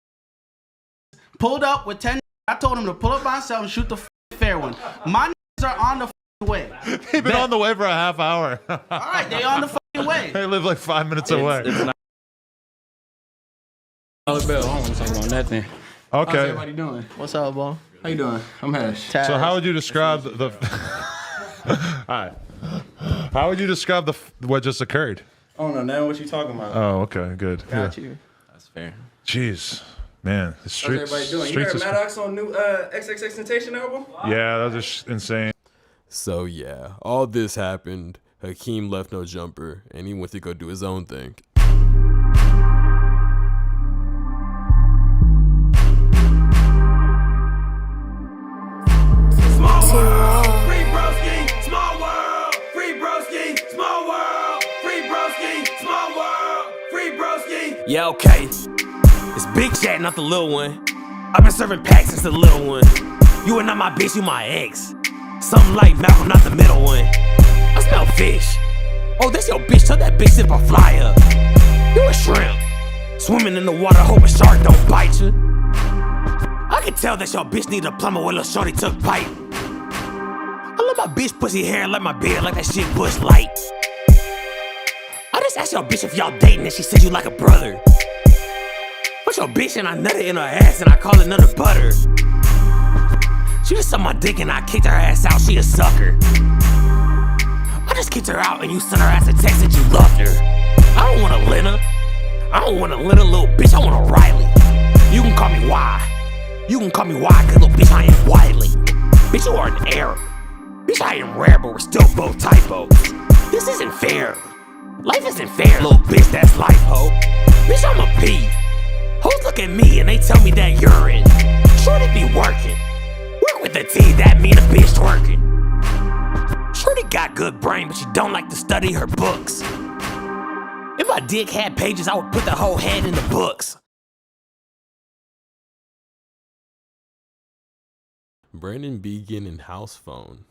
pulled up with 10. I told him to pull up by himself and shoot the fair one. My niggas are on the way. They've been on the way for a half hour. All right, they on the way. They live like 5 minutes away. Bill, I want to talk about nothing. Okay. How's everybody doing? What's up, bro? How you doing? I'm Hesh. So how would you describe the? All right. How would you describe what just occurred? I don't know now what you talking about. Oh, okay, good. Got Yeah. you. That's fair. Jeez, man, the How's streets. everybody doing? You Streets heard is, Maddox on new XXXTentacion album? yeah, that was insane. So yeah, all this happened. Hakeem left no jumper, and he went to go do his own thing. Free broski, small world. Free broski, small world. Free broski, small world. Yeah, okay. It's Big Chat, not the little one. I've been serving packs since the little one. You are not my bitch, you my ex. Something like Malcolm, not the middle one. I smell fish. Oh, that's your bitch, tell that bitch sip a fly up. You a shrimp. Swimming in the water, hope a shark don't bite you. I can tell that your bitch need a plumber when little shorty took pipe. I love my bitch pussy hair and like my beard like that shit Bush Light. I just asked your bitch if y'all dating and she said you like a brother. What's your bitch and I nutted in her ass and I call it none of butter. She just sucked my dick and I kicked her ass out, she a sucker. I just kicked her out and you sent her ass a text that you loved her. I don't want a Lena. I don't want a little bitch, I want a Riley. You can call me Y. You can call me Y, cause little bitch I am Wiley. Bitch, you are an error. Bitch, I am rare, but we're still both typos. This isn't fair. Life isn't fair, little bitch, that's life, ho. Bitch, I'm a P. Hoes look at me and they tell me that urine. Shorty be working. Work with the T, that mean a bitch twerking. Shorty got good brain, but she don't like to study her books. If my dick had pages, I would put the whole head in the books. Brandon Began and House Phone.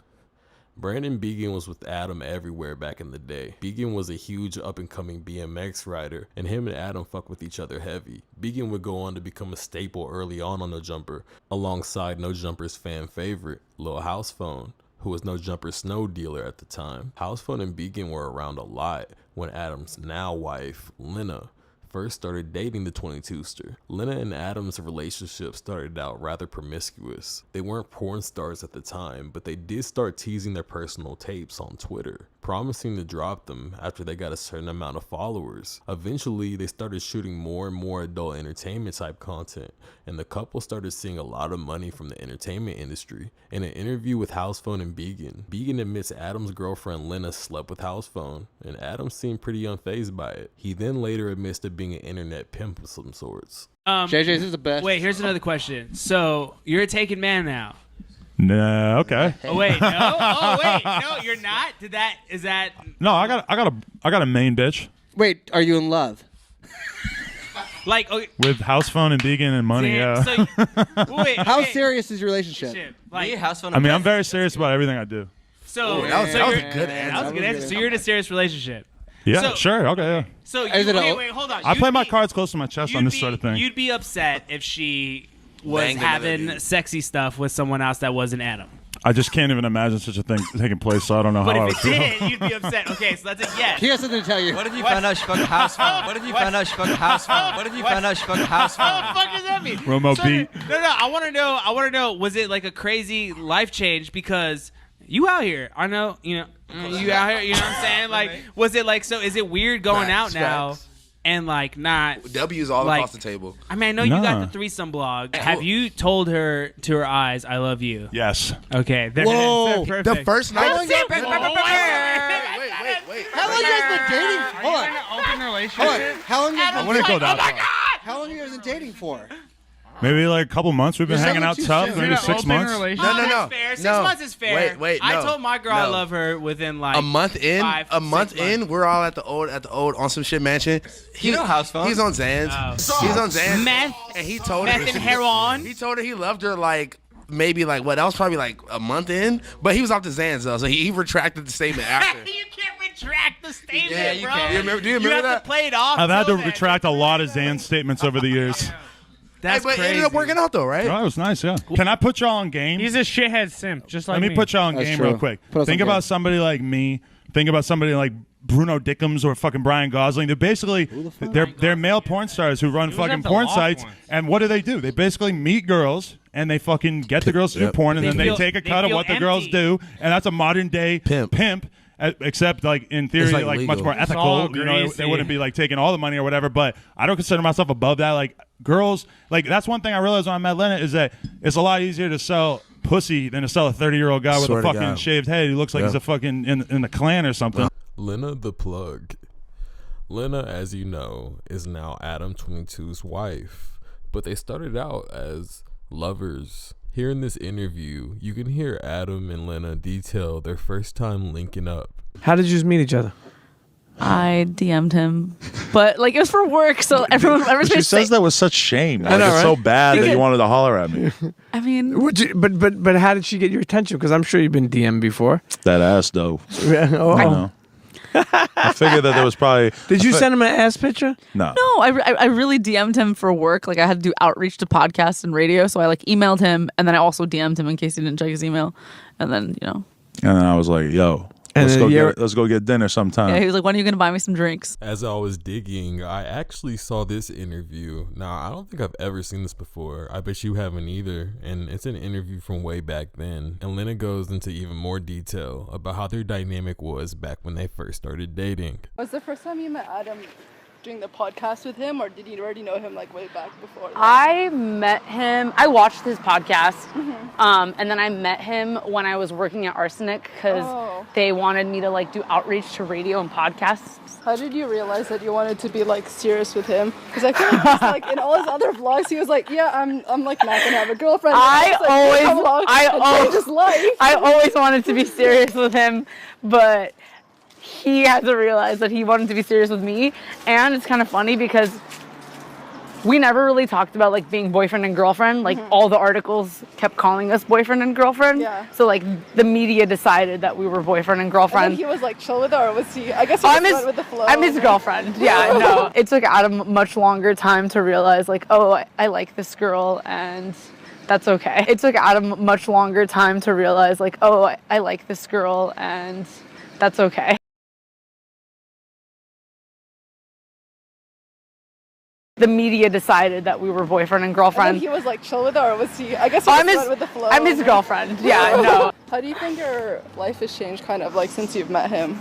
Brandon Began was with Adam everywhere back in the day. Began was a huge up-and-coming BMX rider, and him and Adam fuck with each other heavy. Began would go on to become a staple early on No Jumper, alongside No Jumper's fan favorite, Lil House Phone, who was No Jumper's snow dealer at the time. House Phone and Began were around a lot when Adam's now wife, Lena, first started dating the 22ster. Lena and Adam's relationship started out rather promiscuous. They weren't porn stars at the time, but they did start teasing their personal tapes on Twitter, promising to drop them after they got a certain amount of followers. Eventually, they started shooting more and more adult entertainment type content, and the couple started seeing a lot of money from the entertainment industry. In an interview with House Phone and Began admits Adam's girlfriend Lena slept with House Phone, and Adam seemed pretty unfazed by it. He then later admits to being an internet pimp of some sorts. JJ, this is the best. Wait, here's another question. So you're a taken man now? Nah, okay. Oh wait, no. Oh wait, no, you're not. Is that? No, I got a main bitch Wait, are you in love? Like, okay. with House Phone and Began and money. Damn, Yeah. so, wait, How okay. serious is your relationship? Like, I mean, I'm very serious about everything I do. So Ooh, that was a you're- good answer. That was a good answer. So you're in a serious relationship. Yeah, So- sure. Okay, yeah. So you, Is it wait, hold on. I play my cards close to my chest on you'd this be- sort of thing. You'd be upset if she was Banged another having dude. sexy stuff with someone else that wasn't Adam. I just can't even imagine such a thing taking place, so I don't know But how I would if it feel. did, you'd be upset. Okay, so that's a yes. He has something to tell you. What if you found out she fucked a house phone? What if you found out she fucked a house phone? What if you found out she fucked a house phone? What the fuck does that mean? Romo beat. No, I want to know. Was it like a crazy life change because you out here? I know, you out here. You know what I'm saying? Like, was it like so? Is it weird going out now and like not W's all like, across the table. I mean, I know you got the threesome blog. Have you told her to her eyes, "I love you"? Yes. Okay. There Whoa. it is. Perfect. The first night. How long you guys been dating? Hold on. Open relationship. Hold on. How long you guys I been wouldn't go dating? that far. How long you guys been dating for? Maybe like a couple months. We've been You're hanging out sounding tough. too Maybe soon. 6 months. No. That's fair. 6 months is fair. Wait, I no. told my girl I No. love her within like A month in, 5, a month 6 months. in, we're all at the old on some shit mansion. You know House Phone? He's on Zans. Oh. He's on Zans. Meth. And he told her. Meth and heroin. He told her he loved her like maybe like what? That was probably like a month in, but he was off the Zans though, so he retracted the statement after. You can't retract the statement, Yeah, you bro. can. Do you remember have that? to play it off. I've had to so that- retract a lot of Zan statements over the years. That's but it crazy. ended up working out though, right? Oh, it was nice, yeah. Can I put y'all on game? He's a shithead simp, just like Let me put y'all on That's game true. real quick. Put us Think on about game. somebody like me. Think about somebody like Bruno Dickens or fucking Brian Gosling. They're basically they're male porn stars who run fucking at the porn Loft sites. once. And what do? They basically meet girls and they fucking get the girls to do porn, and They then feel- they take a they cut of feel what the girls empty. do, and that's a modern day pimp. Except like in theory, like like legal. much more It's ethical. all You know, greasy. they wouldn't be like taking all the money or whatever. But I don't consider myself above that. Like girls, like that's one thing I realized when I met Lena is that it's a lot easier to sell pussy than to sell a 30-year-old guy with Swear a to fucking God. shaved head who looks like he's a fucking in the Klan or something. Lena the Plug. Lena, as you know, is now Adam 22's wife, but they started out as lovers. Here in this interview, you can hear Adam and Lena detail their first time linking up. How did you just meet each other? I DM'd him, but like it was for work, so everyone's She says that with such shame. Like, know, it's so right? bad that you wanted to holler at me. I mean, but how did she get your attention? Because I'm sure you've been DM'd before. That ass though. Oh. You know. I figured that there was probably. Did you send him an ass picture? No. No, I really DM'd him for work. Like I had to do outreach to podcasts and radio, so I like emailed him, and then I also DM'd him in case he didn't check his email, and then And then I was like, "Yo, And let's go get dinner sometime." yeah, he was like, "When are you gonna buy me some drinks?" As I was digging, I actually saw this interview. Now, I don't think I've ever seen this before. I bet you haven't either. And it's an interview from way back then. And Lena goes into even more detail about how their dynamic was back when they first started dating. Was the first time you met Adam doing the podcast with him, or did you already know him like way back before? I met him. I watched his podcast, and then I met him when I was working at Arsenic because they wanted me to like do outreach to radio and podcasts. How did you realize that you wanted to be like serious with him? Because I feel like, he's, like in all his other vlogs, he was like, "Yeah, I'm like not gonna have a girlfriend." I always wanted to be serious with him, but he had to realize that he wanted to be serious with me. And it's kind of funny because we never really talked about like being boyfriend and girlfriend. Like all the articles kept calling us boyfriend and girlfriend. Yeah. So like the media decided that we were boyfriend and girlfriend. And then he was like chill with her, or was he? I guess he just went with the flow. I'm his girlfriend. Yeah, no. It took Adam much longer time to realize like, oh, I like this girl and that's okay. It took Adam much longer time to realize like, oh, I like this girl and that's okay. The media decided that we were boyfriend and girlfriend. And then he was like chill with her, or was he? I guess he just went with the flow. I'm his girlfriend. Yeah, no. How do you think your life has changed kind of like since you've met him?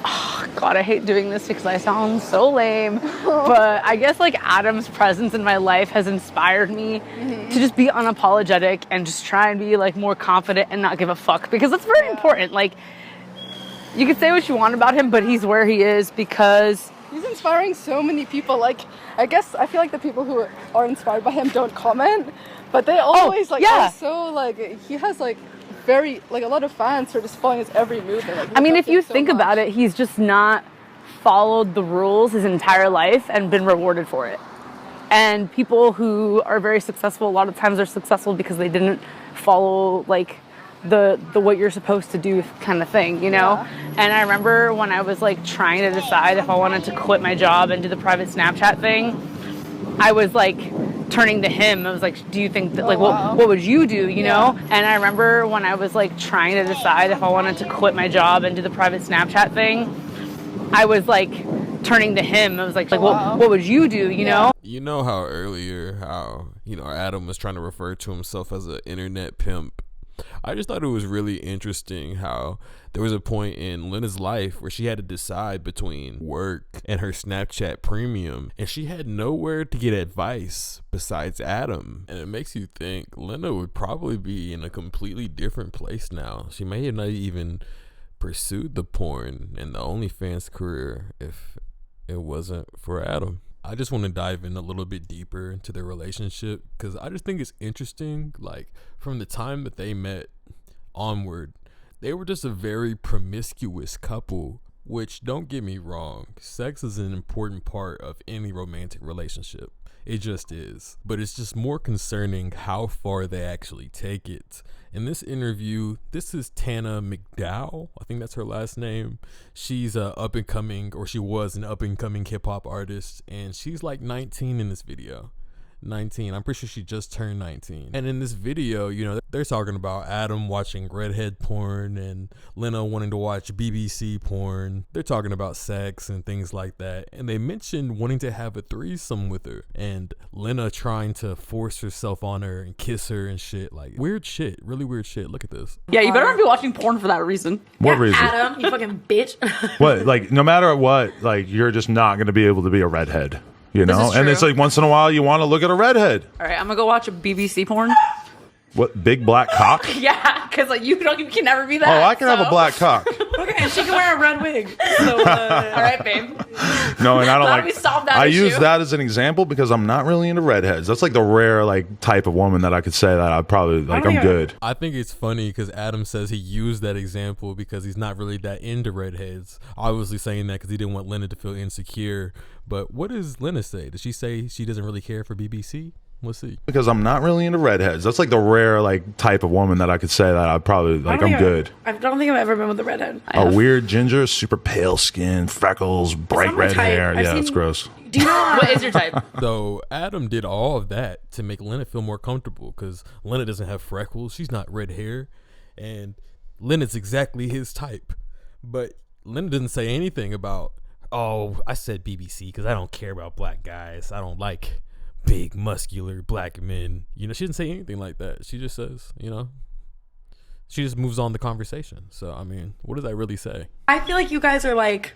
Oh, God, I hate doing this because I sound so lame. But I guess like Adam's presence in my life has inspired me to just be unapologetic and just try and be like more confident and not give a fuck, because that's very important. Like, you can say what you want about him, but he's where he is because he's inspiring so many people. Like, I guess I feel like the people who are inspired by him don't comment, but they always are so like, he has like very like a lot of fans who are just following his every move. And, like, I mean, if you think about it, he's just not followed the rules his entire life and been rewarded for it. And people who are very successful, a lot of times are successful because they didn't follow like the what you're supposed to do kind of thing, you know? Yeah. And I remember when I was like trying to decide if I wanted to quit my job and do the private Snapchat thing, I was like turning to him. I was like, do you think that like what would you do, you know? And I remember when I was like trying to decide if I wanted to quit my job and do the private Snapchat thing, I was like turning to him. I was like what would you do, you know? You know how earlier Adam was trying to refer to himself as an internet pimp. I just thought it was really interesting how there was a point in Lena's life where she had to decide between work and her Snapchat premium, and she had nowhere to get advice besides Adam. And it makes you think Lena would probably be in a completely different place now. She may have not even pursued the porn and the OnlyFans career if it wasn't for Adam. I just want to dive in a little bit deeper into their relationship because I just think it's interesting. Like, from the time that they met onward, they were just a very promiscuous couple, which, don't get me wrong, sex is an important part of any romantic relationship. It just is. But it's just more concerning how far they actually take it. In this interview, this is Tana McDowell. I think that's her last name. She's she was an up-and-coming hip-hop artist, and she's like 19 in this video. 19. I'm pretty sure she just turned 19. And in this video, they're talking about Adam watching redhead porn and Lena wanting to watch BBC porn. They're talking about sex and things like that. And they mentioned wanting to have a threesome with her and Lena trying to force herself on her and kiss her and shit. Like, weird shit. Really weird shit. Look at this. Yeah, you better not be watching porn for that reason. What reason? Adam, you fucking bitch. What? Like, no matter what, like, you're just not going to be able to be a redhead. You know, This is and true. it's like once in a while you want to look at a redhead. All right, I'm gonna go watch a BBC porn. What, big black cock? Yeah, because like you can never be that. Oh, I can have a black cock. Okay, And she can wear a red wig. So, all right, babe. No, and I don't Glad like. we solved that I issue. use that as an example because I'm not really into redheads. That's like the rare like type of woman that I could say that I'd probably like. I'm good. I think it's funny because Adam says he used that example because he's not really that into redheads. Obviously saying that because he didn't want Lena to feel insecure. But what does Lena say? Does she say she doesn't really care for BBC? Let's see. Because I'm not really into redheads. That's like the rare like type of woman that I could say that I'd probably like. I'm good. I don't think I've ever been with a redhead. A weird ginger, super pale skin, freckles, bright not my red type. hair. I've Yeah, seen- it's gross. Do you know what is your type? So Adam did all of that to make Lena feel more comfortable because Lena doesn't have freckles. She's not red hair. And Lena's exactly his type. But Lena didn't say anything about, oh, I said BBC because I don't care about black guys. I don't like big, muscular black men. You know, she didn't say anything like that. She just says, you know, she just moves on the conversation. So, I mean, what does that really say? I feel like you guys are like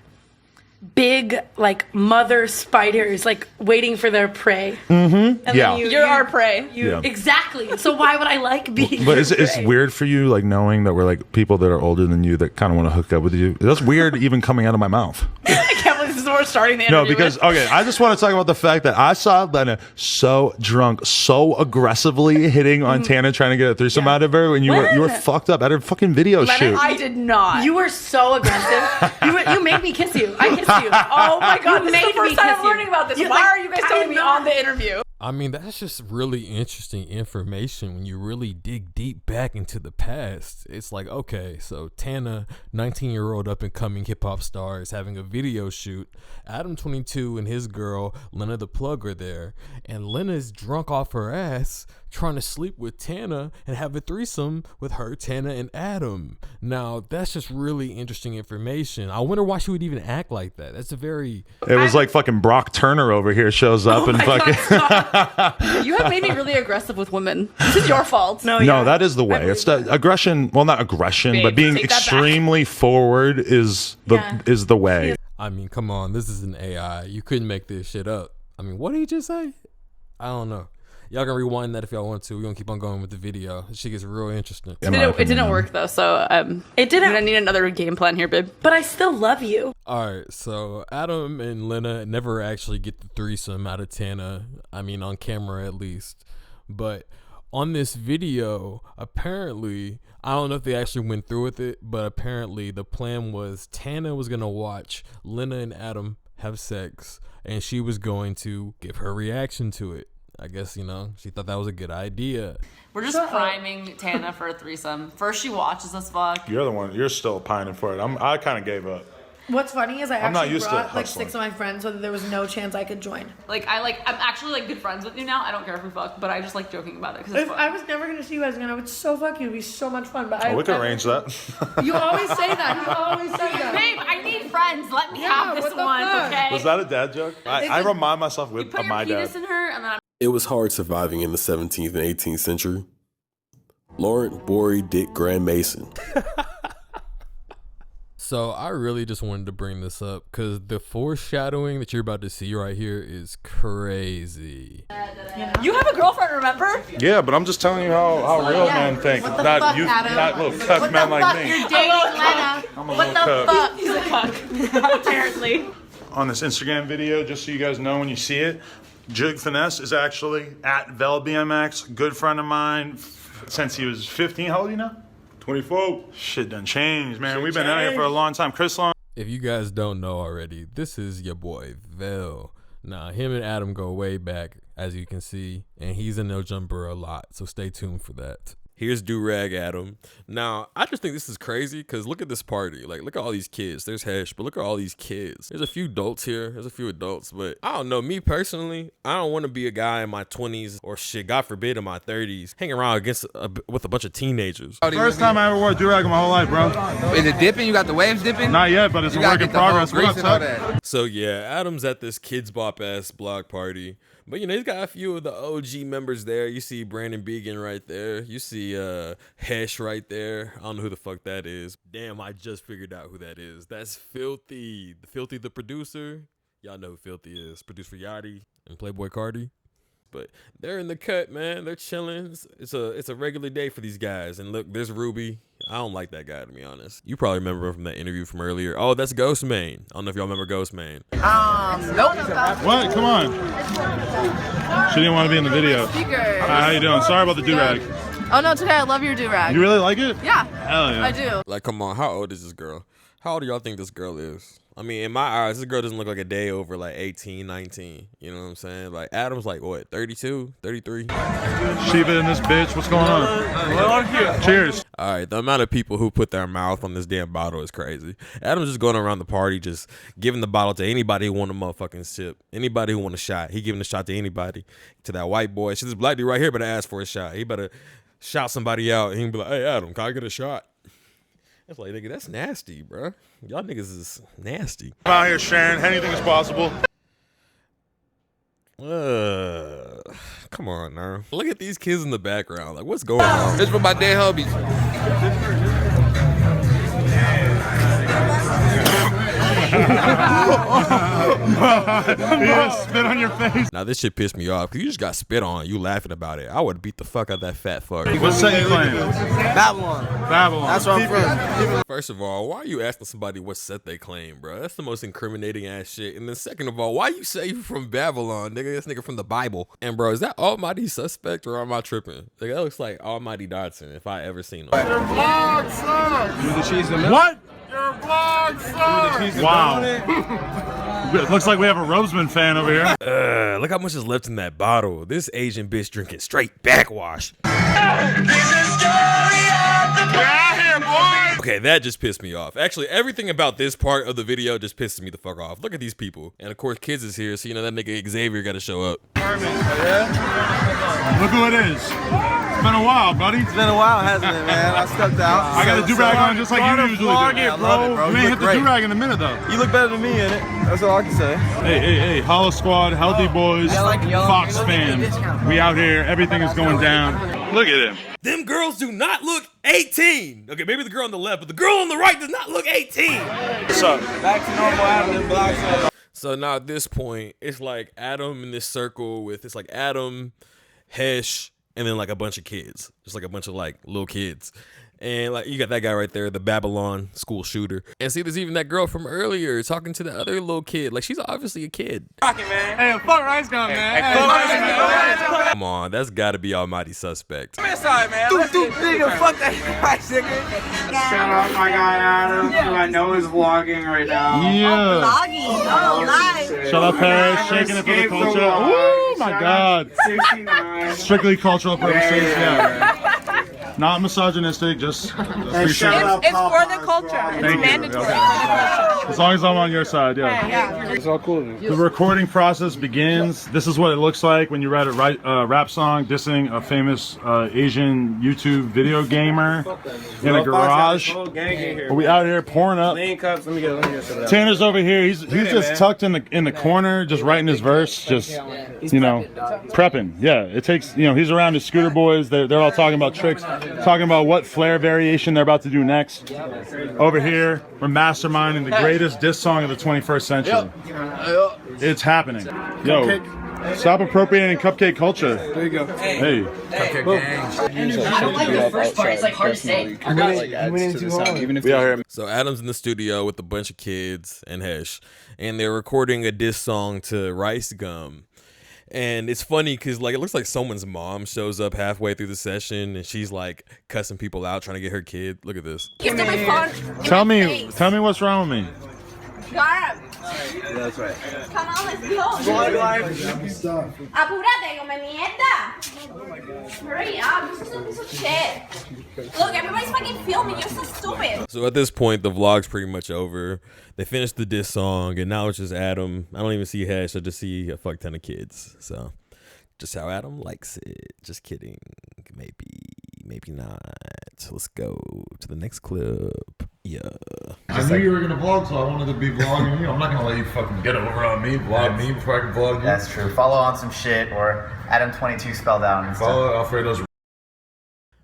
big, like mother spiders, like waiting for their prey. Mm-hmm. And Yeah. then you're our prey. Yeah. Exactly. So why would I like being? But your it's prey? weird for you, like knowing that we're like people that are older than you that kind of want to hook up with you. That's weird, even coming out of my mouth. I can't believe this is what we're starting the No, interview because with. okay, I just want to talk about the fact that I saw Lena so drunk, so aggressively hitting on Tana, trying to get a threesome out of her, and you were When? fucked up at her fucking video shoot. I did not. You were so aggressive. you made me kiss you. I kissed you. Oh my god, this is the first time I'm learning about this. Why are you guys telling me on the interview? I mean, that's just really interesting information when you really dig deep back into the past. It's like, okay, so Tana, 19-year-old up-and-coming hip-hop star, is having a video shoot. Adam, 22, and his girl, Lena the Plug, are there. And Lena's drunk off her ass trying to sleep with Tana and have a threesome with her, Tana, and Adam. Now, that's just really interesting information. I wonder why she would even act like that. That's a very... It was like fucking Brock Turner over here shows up and fucking... You have made me really aggressive with women. This is your fault. No, that is the way. It's the aggression. Well, not aggression, Babe, but being take that back. extremely forward is the way. I mean, come on, this is an AI. You couldn't make this shit up. I mean, what did he just say? I don't know. Y'all can rewind that if y'all want to. We're gonna keep on going with the video. This shit gets real interesting. It didn't work though, so it didn't. I need another game plan here, babe. But I still love you. All right, so Adam and Lena never actually get the threesome out of Tana. I mean, on camera at least. But on this video, apparently, I don't know if they actually went through with it, but apparently the plan was Tana was gonna watch Lena and Adam have sex, and she was going to give her reaction to it. I guess, you know, she thought that was a good idea. We're just priming Tana for a threesome. First she watches us fuck. You're the one. You're still pining for it. I kind of gave up. What's funny is I'm not used to brought like hustling. 6 of my friends so that there was no chance I could join. I'm actually like good friends with you now. I don't care if we fuck, but I just like joking about it because it's If fun. I was never gonna see you guys again, I would so fuck you. It'd be so much fun. But We can arrange that. You always say that. You always say that. Babe, I need friends. Let me Yeah, have this what the one, fuck? okay? Was that a dad joke? I remind myself with Put your my penis dad. in her, and then It was hard surviving in the 17th and 18th century. Laurent Bory Dick Grand Mason. So I really just wanted to bring this up because the foreshadowing that you're about to see right here is crazy. You have a girlfriend, remember? Yeah, but I'm just telling you how real men think. What the Not fuck, you, Adam? not little cuck men like me. You're dating Lena. I'm a What little the cuck. fuck? He's a cuck, apparently. On this Instagram video, just so you guys know when you see it, Jig Finesse is actually at VelBMX, good friend of mine since he was 15. How old are you now? 24. Shit done changed, man. We've been out here for a long time. Chris Long. If you guys don't know already, this is your boy Vel. Now, him and Adam go way back, as you can see, and he's a No Jumper a lot, so stay tuned for that. Here's Do-Rag Adam. Now, I just think this is crazy because look at this party. Like, look at all these kids. There's Hesh, but look at all these kids. There's a few adults here. There's a few adults, but I don't know. Me personally, I don't want to be a guy in my 20s or shit, God forbid, in my 30s, hanging around with a bunch of teenagers. First time I ever wore a do-rag in my whole life, bro. Is it dipping? You got the waves dipping? Not yet, but it's a work in progress. What up, Tuck? So yeah, Adam's at this Kids Bop ass block party. But you know, he's got a few of the OG members there. You see Brandon Began right there. You see Hesh right there. I don't know who the fuck that is. Damn, I just figured out who that is. That's Filthy. Filthy the producer. Y'all know who Filthy is. Produced for Yachty and Playboy Cardi. but they're in the cut, man. They're chilling. It's a regular day for these guys. And look, there's Ruby. I don't like that guy, to be honest. You probably remember him from that interview from earlier. Oh, that's Ghost Main. I don't know if y'all remember Ghost Main. Nope. What? Come on. She didn't want to be in the video. Speaker. Hi, how you doing? Sorry about the do-rag. Oh no, today I love your do-rag. You really like it? Yeah. Hell yeah. I do. Like, come on. How old is this girl? How old do y'all think this girl is? I mean, in my eyes, this girl doesn't look like a day over like 18, 19. You know what I'm saying? Like, Adam's like, what, 32, 33? Shiva in this bitch. What's going on? Cheers. All right, the amount of people who put their mouth on this damn bottle is crazy. Adam's just going around the party, just giving the bottle to anybody who want a motherfucking sip. Anybody who want a shot. He giving a shot to anybody. To that white boy. Shit, this black dude right here better ask for a shot. He better shout somebody out. He can be like, hey, Adam, can I get a shot? It's like, nigga, that's nasty, bro. Y'all niggas is nasty. I'm out here sharing anything is possible. Come on now. Look at these kids in the background. Like, what's going on? This for my dead hubbies. You just spit on your face. Now this shit pissed me off because you just got spit on. You laughing about it. I would beat the fuck out of that fat fuck. What set you claim? Babylon. Babylon. That's where I'm from. First of all, why are you asking somebody what set they claim, bro? That's the most incriminating ass shit. And then second of all, why you say you from Babylon, nigga? This nigga from the Bible. And bro, is that Almighty Suspect or am I tripping? Like, that looks like Almighty Dodson if I ever seen him. Your vlog sucks. Do the cheese and milk? What? Your vlog sucks. Wow. It looks like we have a Roseman fan over here. Look how much is left in that bottle. This Asian bitch drinking straight backwash. Okay, that just pissed me off. Actually, everything about this part of the video just pisses me the fuck off. Look at these people. And of course, Kids is here, so you know that nigga Xavier got to show up. Look who it is. It's been a while, buddy. It's been a while, hasn't it, man? I stepped out. I got a do-rag on just like you usually do. I love it, bro. You ain't hit the do-rag in a minute, though. You look better than me in it. That's all I can say. Hey, Hollow Squad, Healthy Boys, Fox fam. We out here. Everything is going down. Look at him. Them girls do not look 18. Okay, maybe the girl on the left, but the girl on the right does not look 18. What's up? Back to normal Adam and Black. So now at this point, it's like Adam in this circle with, it's like Adam, Hesh, and then like a bunch of kids. Just like a bunch of like little kids. And like you got that guy right there, the Babylon school shooter. And see, there's even that girl from earlier talking to the other little kid. Like she's obviously a kid. Rockin', man. Hey, fuck Rice Gum, man. Come on, that's gotta be Almighty Suspect. I'm sorry, man. Nigga, fuck that Rice, nigga. Shout out my guy Adam, who I know is vlogging right now. Yeah. Oh, live. Shout out Paris, shaking it for the culture. Oh my God. 69. Strictly cultural purposes, yeah. Not misogynistic, just appreciate it. It's for the culture. It's Thank you. mandatory Okay. for the culture. As long as I'm on your side, yeah. Yeah. It's all cool. The recording process begins. This is what it looks like when you write a rap song dissing a famous Asian YouTube video gamer in a garage. Are we out here pouring up? Tanner's over here. He's just tucked in the corner, just writing his verse, just prepping. Yeah, it takes he's around his scooter boys. They're all talking about tricks, talking about what flare variation they're about to do next. Over here, we're masterminding the greatest diss song of the 21st century. It's happening. Yo, stop appropriating cupcake culture. There you go. Hey. Cupcake gang. I don't like the first part. It's like hard to say. We out here. So Adam's in the studio with a bunch of kids and Hesh, and they're recording a diss song to Rice Gum. And it's funny because like it looks like someone's mom shows up halfway through the session and she's like cussing people out trying to get her kid. Look at this. Give me my phone. Tell me what's wrong with me. Garb. Yeah, that's right. Come on, let's go. Apúrate, come mierda. Hurry up, you're such a piece of shit. Look, everybody's fucking filming, you're so stupid. So at this point, the vlog's pretty much over. They finished the diss song, and now it's just Adam. I don't even see Hesh. I just see a fuck ton of kids. So just how Adam likes it. Just kidding. Maybe not. Let's go to the next clip. Yeah. I knew you were gonna vlog, so I wanted to be vlogging you. I'm not gonna let you fucking get over on me, vlog me before I can vlog you. That's true. Follow on some shit or Adam22 spelled out and follow Alfredo's.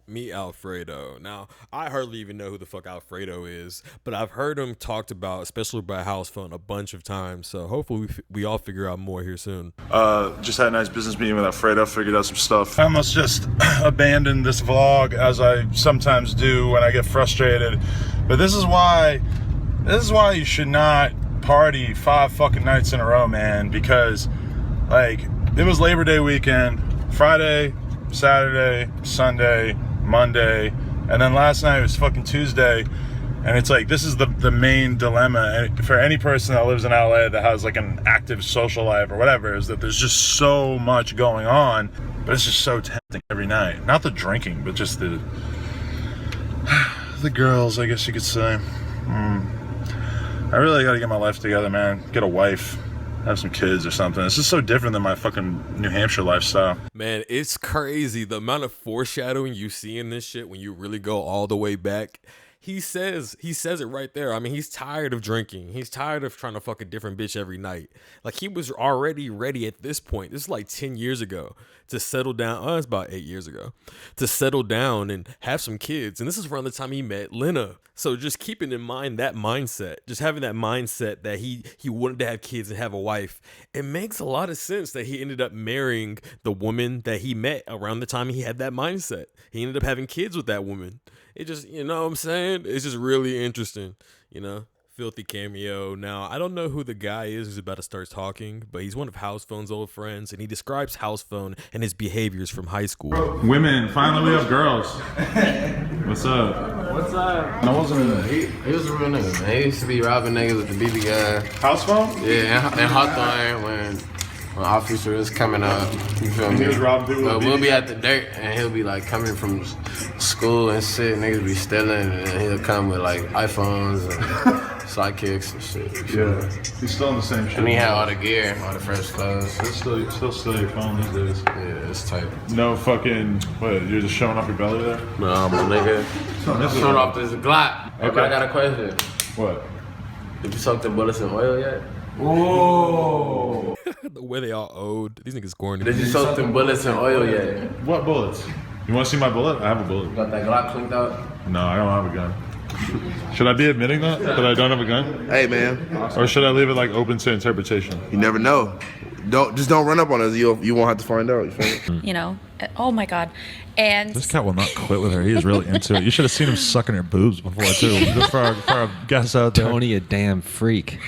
Meet Alfredo. Now, I hardly even know who the fuck Alfredo is, but I've heard him talked about, especially by house phone, a bunch of times. So hopefully we all figure out more here soon. Just had a nice business meeting with Alfredo, figured out some stuff. I almost just abandoned this vlog, as I sometimes do when I get frustrated. But this is why you should not party 5 fucking nights in a row, man, because like it was Labor Day weekend, Friday, Saturday, Sunday, Monday, and then last night was fucking Tuesday. And it's like, this is the main dilemma for any person that lives in LA that has like an active social life or whatever, is that there's just so much going on, but it's just so tempting every night. Not the drinking, but just the girls, I guess you could say. I really gotta get my life together, man. Get a wife, have some kids or something. It's just so different than my fucking New Hampshire lifestyle. Man, it's crazy the amount of foreshadowing you see in this shit when you really go all the way back. He says it right there. I mean, he's tired of drinking. He's tired of trying to fuck a different bitch every night. Like, he was already ready at this point. This is like 10 years ago to settle down. Oh, it's about 8 years ago to settle down and have some kids. And this is around the time he met Lena. So just keeping in mind that mindset, just having that mindset that he wanted to have kids and have a wife, it makes a lot of sense that he ended up marrying the woman that he met around the time he had that mindset. He ended up having kids with that woman. It just, you know what I'm saying? It's just really interesting, you know? Filthy cameo. Now, I don't know who the guy is who's about to start talking, but he's one of House Phone's old friends, and he describes House Phone and his behaviors from high school. Women, finally we have girls. What's up? What's up? No, wasn't he was a real nigga, man. He used to be robbing niggas with the BB gun. House Phone? Yeah, and Hawthorne when officer is coming up, you feel me? But we'll be at the dirt, and he'll be like coming from school and shit. Niggas be stealing, and he'll come with like iPhones and sidekicks and shit. Yeah, he's still in the same shit. And he had all the gear, all the fresh clothes. It's still steal your phone these days. Yeah, it's tight. No fucking, what, you're just showing off your belly there? No, my nigga. Showing off this Glock. Okay. But I got a question. What? Did you soak the bullets in oil yet? Whoa! The way they all owed. These niggas corny. Did you soak them bullets in oil yet? What bullets? You want to see my bullet? I have a bullet. You got that Glock clinked out? No, I don't have a gun. Should I be admitting that I don't have a gun? Hey, man. Or should I leave it like open to interpretation? You never know. Don't run up on us. You won't have to find out. You feel me? You know, oh my God. And this cat will not quit with her. He is really into it. You should have seen him sucking her boobs before too. Just for our guests out there. Tony, a damn freak.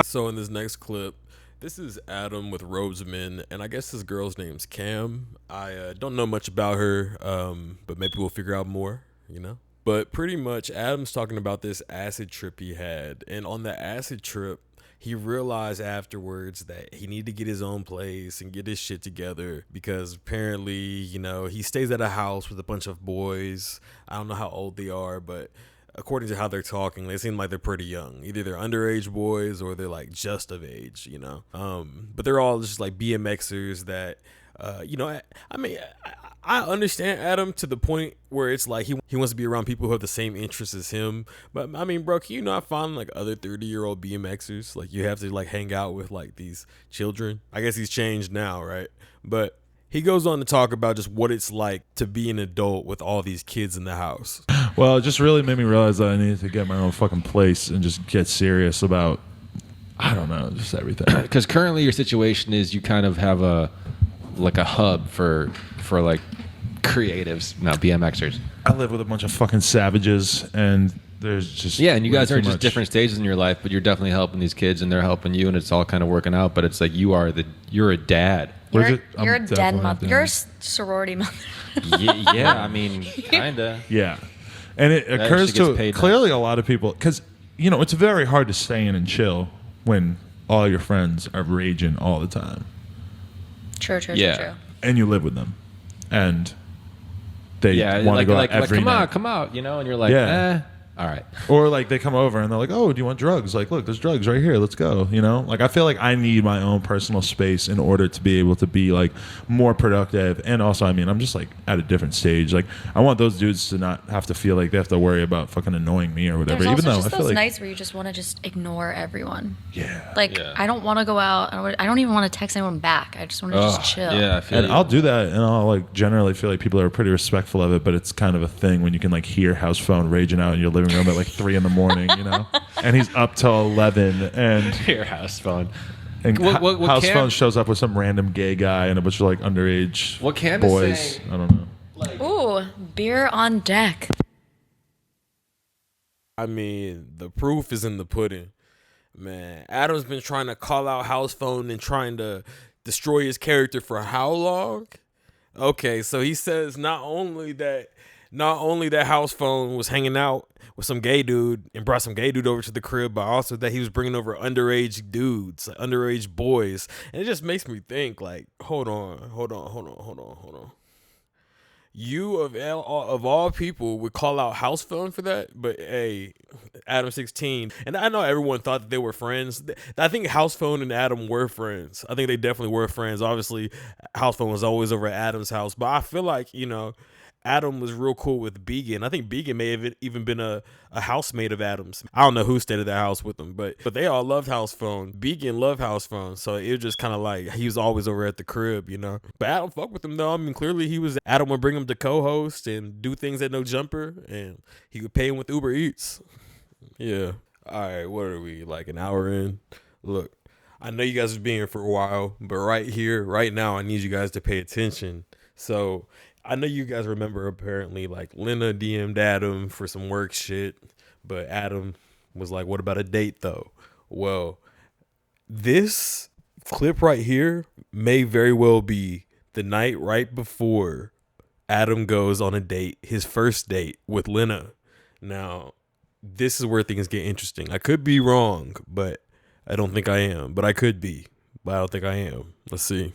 So in this next clip, this is Adam with Roseman, and I guess his girl's name's Cam. I don't know much about her, but maybe we'll figure out more, you know? But pretty much Adam's talking about this acid trip he had, and on the acid trip, he realized afterwards that he needed to get his own place and get his shit together because apparently, you know, he stays at a house with a bunch of boys. I don't know how old they are, but according to how they're talking, they seem like they're pretty young. Either they're underage boys or they're like just of age, you know. But they're all just like BMXers that, you know, I mean, I understand Adam to the point where it's like he wants to be around people who have the same interests as him. But I mean, bro, can you not find like other 30-year-old BMXers? Like you have to like hang out with like these children. I guess he's changed now, right? But he goes on to talk about just what it's like to be an adult with all these kids in the house. Well, it just really made me realize that I needed to get my own fucking place and just get serious about, I don't know, just everything. Because currently your situation is you kind of have a hub for like creatives, not BMXers. I live with a bunch of fucking savages, and there's just and you guys are just much. different stages in your life, but you're definitely helping these kids, and they're helping you, and it's all kind of working out. But it's like you're a dad. You're a dead mother. You're a sorority mother. Yeah, I mean, kinda. Yeah, and it occurs to clearly a lot of people because you know it's very hard to stay in and chill when all your friends are raging all the time. True. And you live with them, and they want to go out every night. Come out, you know, and you're like, All right. Or like they come over and they're like, "Oh, do you want drugs?" Like, look, there's drugs right here. Let's go. You know, like I feel like I need my own personal space in order to be able to be like more productive. And also, I mean, I'm just like at a different stage. Like I want those dudes to not have to feel like they have to worry about fucking annoying me or whatever. There's Even also though just I feel those like nights where you just want to just ignore everyone. Yeah. Like I don't want to go out. I don't even want to text anyone back. I just want to just chill. Yeah, I feel and I'll do that, and I'll like generally feel like people are pretty respectful of it. But it's kind of a thing when you can like hear House Phone raging out in your living room at like 3 a.m, you know, and he's up till 11, and Hear House Phone. And What House Cam- Phone shows up with some random gay guy and a bunch of like underage What Cam is boys. saying- I don't know. Ooh, beer on deck. I mean, the proof is in the pudding. Man, Adam's been trying to call out House Phone and trying to destroy his character for how long? Okay, so he says not only that House Phone was hanging out with some gay dude and brought some gay dude over to the crib, but also that he was bringing over underage dudes, like underage boys. And it just makes me think, like, hold on. You of all people would call out House Phone for that, but hey, Adam 16, and I know everyone thought that they were friends. I think House Phone and Adam were friends. I think they definitely were friends. Obviously, House Phone was always over at Adam's house, but I feel like, you know, Adam was real cool with Began. I think Began may have even been a housemate of Adam's. I don't know who stayed at the house with him, but they all loved House Phone. Began loved House Phone, so it was just kind of like he was always over at the crib, you know. But Adam fucked with him though. I mean, clearly Adam would bring him to co-host and do things at No Jumper, and he would pay him with Uber Eats. Yeah. All right, what are we, like an hour in? Look, I know you guys have been here for a while, but right here, right now, I need you guys to pay attention. So I know you guys remember apparently like Lena DM'd Adam for some work shit, but Adam was like, what about a date though? Well, this clip right here may very well be the night right before Adam goes on a date, his first date with Lena. Now, this is where things get interesting. I could be wrong, but I don't think I am. But I could be, but I don't think I am. Let's see.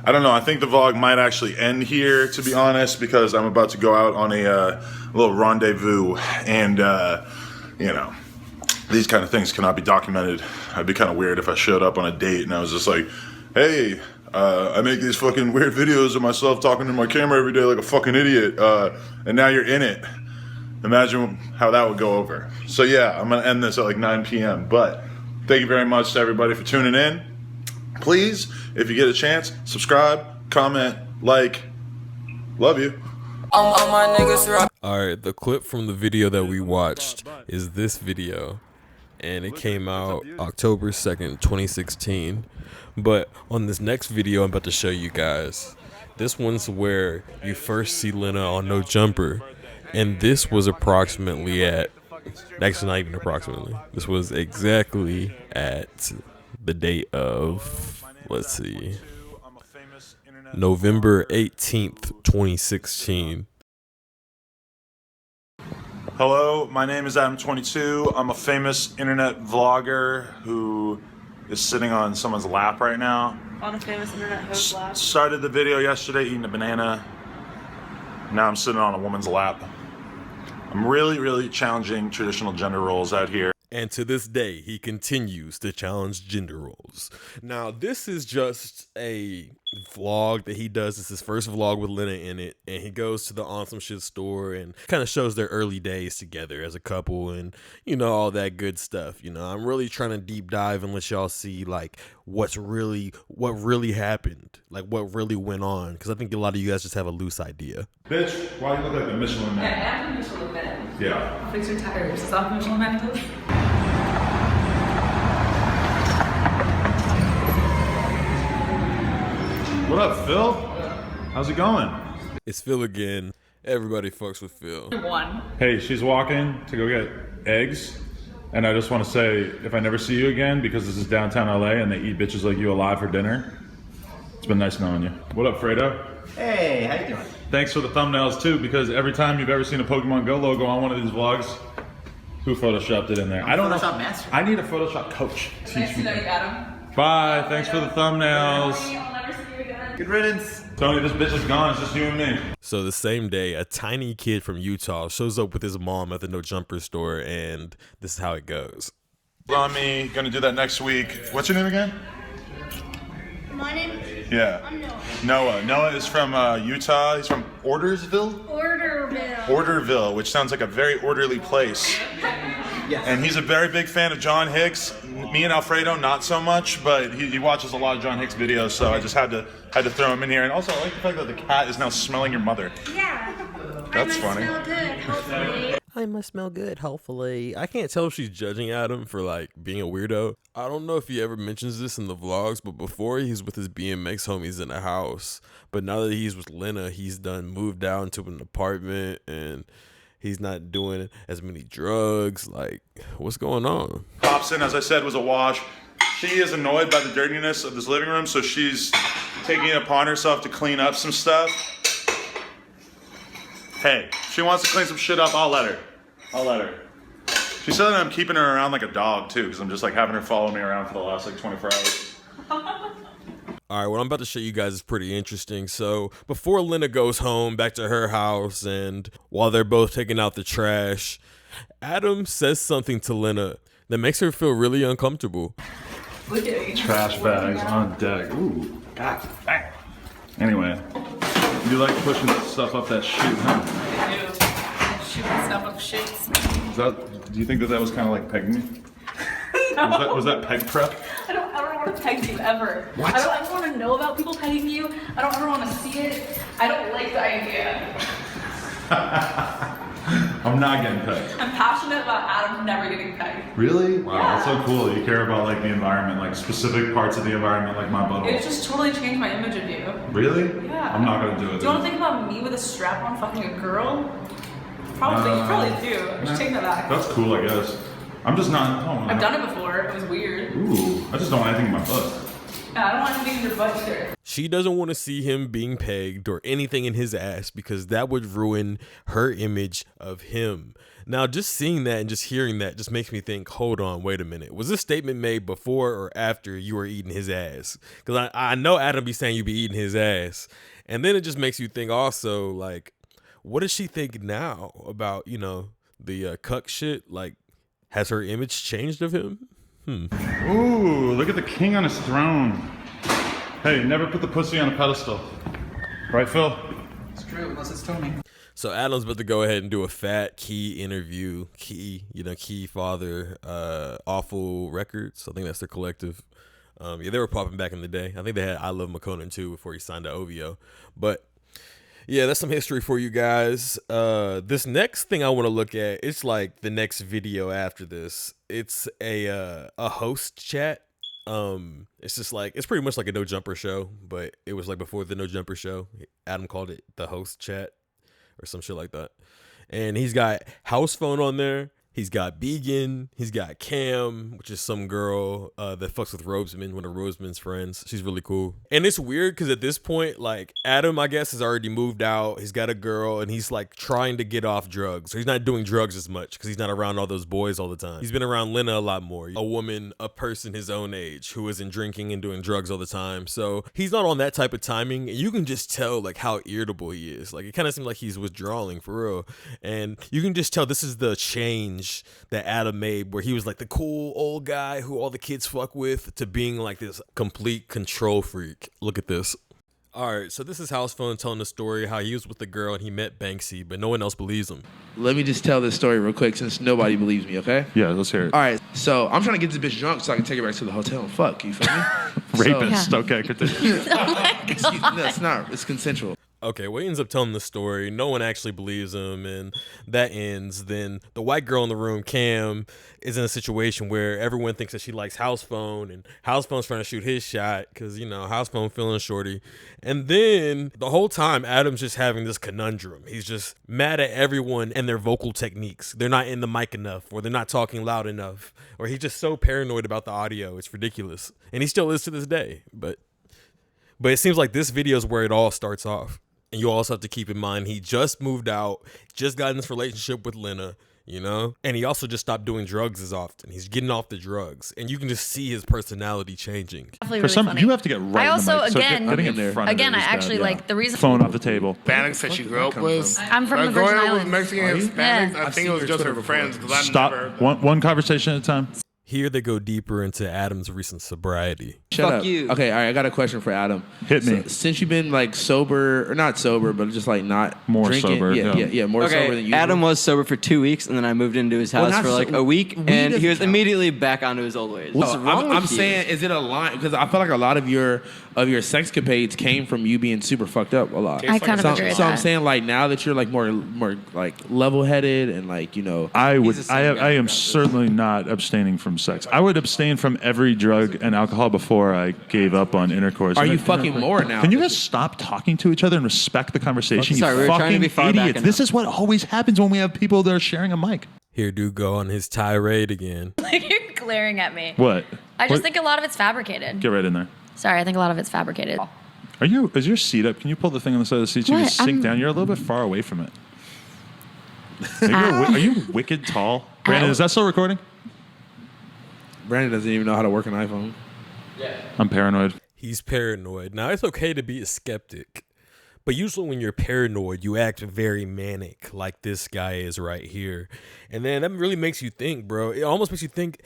I don't know. I think the vlog might actually end here, to be honest, because I'm about to go out on a little rendezvous, and you know, these kind of things cannot be documented. It'd be kind of weird if I showed up on a date and I was just like, "Hey, I make these fucking weird videos of myself talking to my camera every day like a fucking idiot, and now you're in it." Imagine how that would go over. So yeah, I'm gonna end this at like 9 p.m. But thank you very much to everybody for tuning in. Please, if you get a chance, subscribe, comment, like. Love you. All right, the clip from the video that we watched is this video, and it came out October 2nd, 2016. But on this next video I'm about to show you guys, this one's where you first see Lena on No Jumper, and this was approximately at, actually not even approximately, this was exactly at the date of, let's see, November 18th, 2016. Hello, my name is Adam22. I'm a famous internet vlogger who is sitting on someone's lap right now. On a famous internet host lap. Started the video yesterday eating a banana. Now I'm sitting on a woman's lap. I'm really challenging traditional gender roles out here. And to this day, he continues to challenge gender roles. Now, this is just a vlog that he does. It's his first vlog with Lena in it. And he goes to the On Some Shit store and kind of shows their early days together as a couple and, you know, all that good stuff. You know, I'm really trying to deep dive and let y'all see, like, what really happened. Like, what really went on. Because I think a lot of you guys just have a loose idea. Bitch, why do you look like the Michelin Man? Yeah, I'm Michelin Man. Yeah. Fix your tires. Is that what Michelin Man does? What up, Phil? How's it going? It's Phil again. Everybody fucks with Phil. One. Hey, she's walking to go get eggs. And I just want to say, if I never see you again, because this is downtown LA and they eat bitches like you alive for dinner, it's been nice knowing you. What up, Fredo? Hey, how you doing? Thanks for the thumbnails too, because every time you've ever seen a Pokemon Go logo on one of these vlogs, who photoshopped it in there? I don't know. Photoshop master. I need a Photoshop coach. Nice to know you, Adam. Bye. Thanks for the thumbnails. I'll never see you again. Good riddance. Tony, this bitch is gone. It's just you and me. So the same day, a tiny kid from Utah shows up with his mom at the No Jumper store, and this is how it goes. On me, gonna do that next week. What's your name again? My name? Yeah. I'm Noah. Noah. Noah is from Utah. He's from Ordersville? Orderville, which sounds like a very orderly place. Yes. And he's a very big fan of John Hicks. Me and Alfredo, not so much, but he watches a lot of John Hicks videos, so I just had to throw him in here. And also, I like the fact that the cat is now smelling your mother. Yeah. That's funny. Smell good, hopefully. I must smell good, hopefully. I can't tell if she's judging Adam for like being a weirdo. I don't know if he ever mentions this in the vlogs, but before he's with his BMX homies in a house. But now that he's with Lena, he's moved down to an apartment and he's not doing as many drugs. Like, what's going on? Hobson, as I said, was a wash. She is annoyed by the dirtiness of this living room, so she's taking it upon herself to clean up some stuff. Hey, if she wants to clean some shit up, I'll let her. She said that I'm keeping her around like a dog, too, because I'm just like having her follow me around for the last like 24 hours. All right, what I'm about to show you guys is pretty interesting. So before Lena goes home back to her house and while they're both taking out the trash, Adam says something to Lena that makes her feel really uncomfortable. Look at me. Trash bags on deck. Ooh. God. Anyway, you like pushing stuff up that chute, huh? I do. Shooting stuff up shits. Do you think that was kind of like pegging me? No. Was that peg prep? I don't want to peg you ever. What? I don't want to know about people pegging you. I don't ever want to see it. I don't like the idea. I'm not getting pegged. I'm passionate about Adam never getting pegged. Really? Wow, Yeah. that's so cool. You care about like the environment, like specific parts of the environment, like my butthole. It just totally changed my image of you. Really? Yeah. I'm not gonna do it. Do you want to think about me with a strap on fucking a girl? Probably. You probably do. Just take that back. That's cool, I guess. I'm just not. I've done it before. It was weird. Ooh, I just don't want anything in my butt. Yeah, I don't want anything in your butt either. She doesn't want to see him being pegged or anything in his ass because that would ruin her image of him. Now, just seeing that and just hearing that just makes me think, hold on, wait a minute. Was this statement made before or after you were eating his ass? Because I know Adam be saying you be eating his ass. And then it just makes you think also, like, what does she think now about, you know, the cuck shit? Like, has her image changed of him? Ooh, look at the king on his throne. Hey, never put the pussy on a pedestal. Right, Phil? It's true, unless it's Tony. So Adam's about to go ahead and do a fat Key interview. Key father, Awful Records. I think that's their collective. Yeah, they were popping back in the day. I think they had I Love McConan too before he signed to OVO. But yeah, that's some history for you guys. This next thing I want to look at, it's like the next video after this. It's a host chat. It's just like, it's pretty much like a No Jumper show, but it was like before the No Jumper show. Adam called it the host chat or some shit like that. And he's got House Phone on there. He's got Began. He's got Cam, which is some girl that fucks with Robesman, one of Roseman's friends. She's really cool. And it's weird because at this point, like, Adam, I guess, has already moved out. He's got a girl, and he's, like, trying to get off drugs. So he's not doing drugs as much because he's not around all those boys all the time. He's been around Lena a lot more. A woman, a person his own age who isn't drinking and doing drugs all the time. So he's not on that type of timing. And you can just tell, like, how irritable he is. Like, it kind of seems like he's withdrawing for real. And you can just tell this is the change that Adam made, where he was like the cool old guy who all the kids fuck with to being like this complete control freak. Look at this. All right, so this is House Phone telling the story how he was with the girl and he met Banksy, but no one else believes him. Let me just tell this story real quick since nobody believes me, okay? Yeah, let's hear it. All right, so I'm trying to get this bitch drunk so I can take her back to the hotel and fuck, you feel me? Rapist, okay, continue. Excuse me, no, it's not. It's consensual. Okay, well, he ends up telling the story. No one actually believes him, and that ends. Then the white girl in the room, Cam, is in a situation where everyone thinks that she likes House Phone, and House Phone's trying to shoot his shot because, you know, House Phone feeling shorty. And then the whole time, Adam's just having this conundrum. He's just mad at everyone and their vocal techniques. They're not in the mic enough, or they're not talking loud enough, or he's just so paranoid about the audio. It's ridiculous. And he still is to this day. But it seems like this video is where it all starts off. And you also have to keep in mind, he just moved out, just got in this relationship with Lena. you know? And he also just stopped doing drugs as often. He's getting off the drugs, and you can just see his personality changing. Definitely really funny. You have to get right. I also, in the mic. again, getting in front of it I is actually bad, like the reason. Phone off the table. Hispanics that she grew up with. I'm from the Virgin growing up Islands. with Mexican and Hispanics, I think it was just her friends because I've Stop. never heard One conversation at a time. Here they go deeper into Adam's recent sobriety. Shut up. You. Okay, all right. I got a question for Adam. Hit me. Since you've been like sober, or not sober, but just like not more drinking, sober. Yeah, more sober than usual. Adam was sober for 2 weeks, and then I moved into his house for like a week, and he was immediately back onto his old ways. What's wrong with I'm you? saying, is it a line? Because I feel like a lot of your sexcapades came from you being super fucked up a lot. I kind of agree with that. I'm saying like now that you're like more like level headed and like I am certainly not abstaining from sex. I would abstain from every drug and alcohol before I gave up on intercourse. Are you fucking more now? Can you guys stop talking to each other and respect the conversation? Sorry, you we were trying to fucking be far back idiots. This is what always happens when we have people that are sharing a mic. Here dude go on his tirade again. Like you're glaring at me. What? I just think a lot of it's fabricated. Get right in there. Sorry, I think a lot of it's fabricated. Is your seat up? Can you pull the thing on the side of the seat so you can sink down? You're a little bit far away from it. Are you wicked tall? Brandon, is that still recording? Brandon doesn't even know how to work an iPhone. Yeah. I'm paranoid. He's paranoid. Now, it's okay to be a skeptic, but usually when you're paranoid, you act very manic, like this guy is right here. And then that really makes you think, bro. It almost makes you think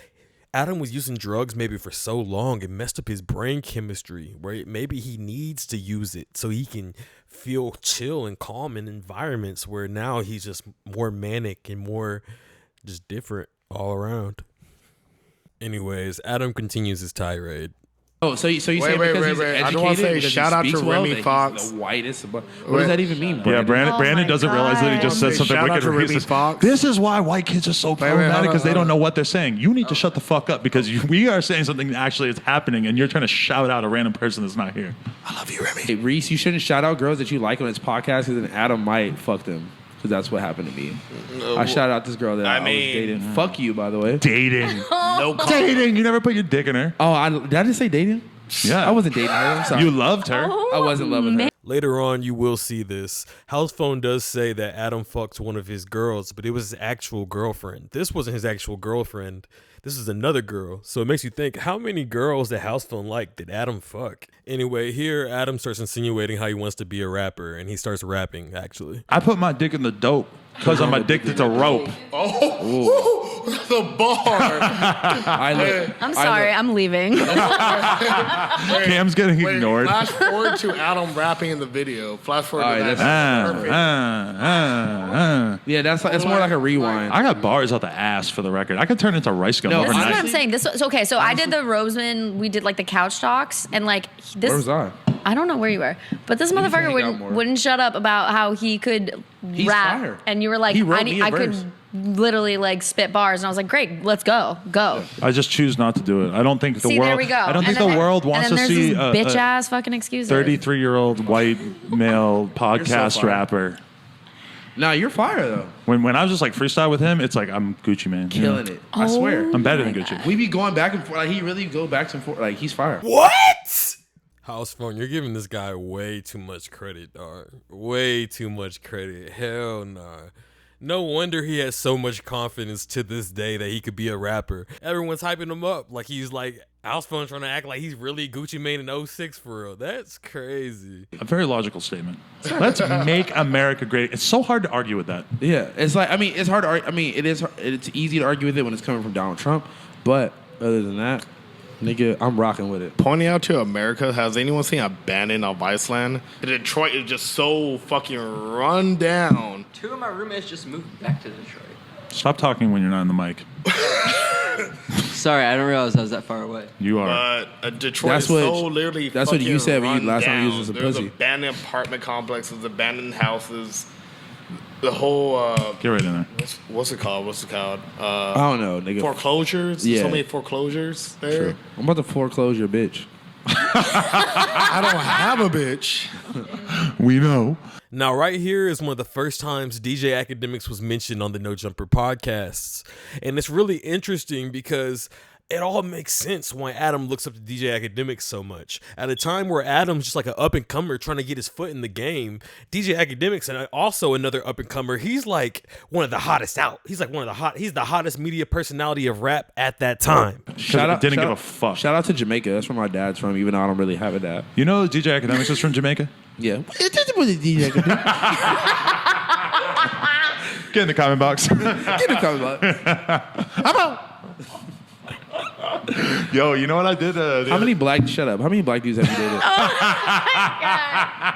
Adam was using drugs maybe for so long, it messed up his brain chemistry, where maybe he needs to use it so he can feel chill and calm in environments where now he's just more manic and more just different all around. Anyways, Adam continues his tirade. Oh, so you say because he's educated? I just want to say because shout out he to speaks well, Remy that Fox. He's the whitest. What does that even mean, Brandon? Yeah, Brandon doesn't realize that he just said something Shout out wicked. to Remy racist. Fox. This is why white kids are so problematic because they don't know what they're saying. You need to shut the fuck up because we are saying something that actually is happening and you're trying to shout out a random person that's not here. I love you, Remy. Hey, Reese, you shouldn't shout out girls that you like on this podcast because then Adam might fuck them. Because that's what happened to me. I shouted out this girl that I was dating. Fuck you, by the way. Dating. No dating. You never put your dick in her. Oh, did I just say dating? Yeah. I wasn't dating her. I'm sorry. You loved her. I wasn't loving her. Later on, you will see this. House Phone does say that Adam fucked one of his girls, but it was his actual girlfriend. This wasn't his actual girlfriend. This is another girl. So it makes you think, how many girls that House Phone like did Adam fuck? Anyway, here Adam starts insinuating how he wants to be a rapper, and he starts rapping, actually. I put my dick in the dope because I'm addicted to rope. Oh, the bar. I'm sorry, I'm leaving. Cam's getting ignored. Flash forward to Adam rapping in the video. Flash forward to that. Yeah, that's more like a rewind. I got bars out the ass for the record. I could turn into rice gum This is overnight. what I'm saying. This was, okay, so I did the Roseman. We did like the couch talks, and like this. Where was I? I don't know where you were, but this motherfucker wouldn't shut up about how he could rap, fire. and you were like, He wrote me a I verse. could literally like spit bars, and I was like, great, let's go. I just choose not to do it. I don't think the See, world. there we go. I don't think And the then- world wants and to then see there's a these bitch ass fucking excuses. 33-year-old white male podcast fire. rapper. No, you're fire though. When I was just like freestyle with him, it's like I'm Gucci man. you know? Killing it. I swear. I'm better than Gucci. We be going back and forth. Like he really go back and forth. Like he's fire. What? House Phone, you're giving this guy way too much credit, dog. Way too much credit. Hell nah. No wonder he has so much confidence to this day that he could be a rapper. Everyone's hyping him up like he's like House Phone trying to act like he's really Gucci Mane in 06 for real. That's crazy. A very logical statement. Let's make America great. It's so hard to argue with that. Yeah, it's like it's hard to argue. I mean, it's easy to argue with it when it's coming from Donald Trump, but other than that, nigga, I'm rocking with it. Pointing out to America, has anyone seen Abandoned on Viceland? Detroit is just so fucking run down. 2 of my roommates just moved back to Detroit. Stop talking when you're not in the mic. Sorry, I didn't realize I was that far away. You are. But Detroit That's is what- so literally that's what you fucking said when you run last time you down. used as a There's pussy. abandoned apartment complexes, abandoned houses. The whole Get right in there. what's it called? I don't know, nigga. Foreclosures. Yeah. So many foreclosures there. True. I'm about to foreclose your bitch. I don't have a bitch. We know. Now, right here is one of the first times DJ Academics was mentioned on the No Jumper podcasts. And it's really interesting because it all makes sense why Adam looks up to DJ Academics so much. At a time where Adam's just like an up-and-comer trying to get his foot in the game, DJ Academics, and also another up-and-comer, he's like one of the hottest out. He's like he's the hottest media personality of rap at that time. Didn't give a fuck. Shout out to Jamaica. That's where my dad's from, even though I don't really have a dad. You know DJ Academics is from Jamaica? Yeah. Get in the comment box. Get in the comment box. I'm out. Yo, you know what I did? How many black dudes have you dated? Oh my God.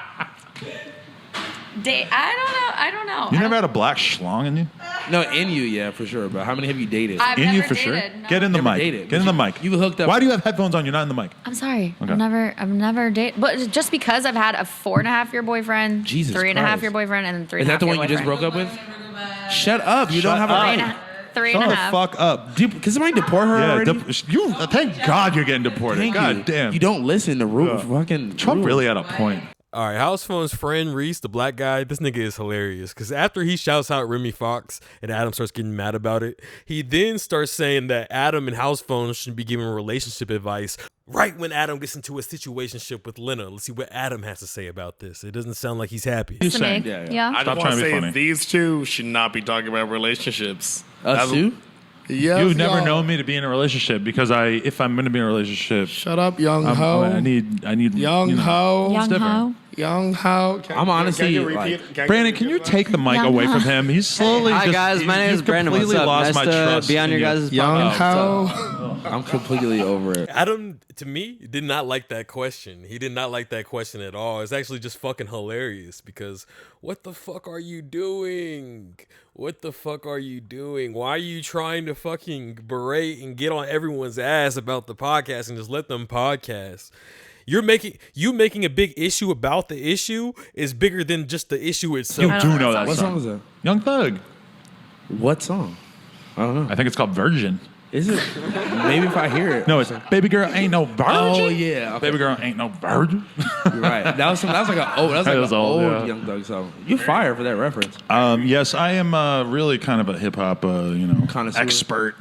I don't know. You never had a black schlong in you? No, in you, yeah, for sure. But how many have you dated? I've in never you for dated, sure. no. Get in the Never mic. dated. Get in the mic. You hooked up. Why do you have headphones on? You're not in the mic. I'm sorry. Okay. I've never dated. But just because I've had a 4.5-year boyfriend, Jesus 3.5-year boyfriend, and then 3.5-year Is that the one you boyfriend. just broke up with? Shut up. You don't have a right. 3.5. Shut the fuck up. Can somebody deport her already? Thank God you're getting deported. Thank God you. damn. You don't listen to fucking Trump rules. really had a point. All right, House Phone's friend Reese, the black guy, this nigga is hilarious because after he shouts out Remy Fox and Adam starts getting mad about it, he then starts saying that Adam and House Phone should be giving relationship advice right when Adam gets into a situationship with Lena. Let's see what Adam has to say about this. It doesn't sound like he's happy. Yeah. I just want to say these two should not be talking about relationships. Us two? Yes, You've never y'all. known me to be in a relationship because if I'm going to be in a relationship, shut up, young ho. I need young ho. Young ho. Young ho. I'm honestly can you repeat? Brandon, can you take the mic away from him? He's slowly. Hi guys, my name is Brandon. What's completely up? lost Nice my to trust be on in your you. guys' Young podcast. ho. I'm completely over it. Adam, to me, did not like that question. He did not like that question at all. It's actually just fucking hilarious because what the fuck are you doing? What the fuck are you doing? Why are you trying to fucking berate and get on everyone's ass about the podcast and just let them podcast? You making a big issue about the issue is bigger than just the issue itself. You do know that What song. song is that? Young Thug. What song? I don't know. I think it's called Virgin. Is it? Maybe if I hear it. No, it's Baby Girl Ain't No Virgin. Oh yeah. Okay. Baby Girl Ain't No Virgin. You're right. That was like an old yeah. Young Thug song. You fire for that reference. Yes, I am really kind of a hip hop, Connoisseur. expert.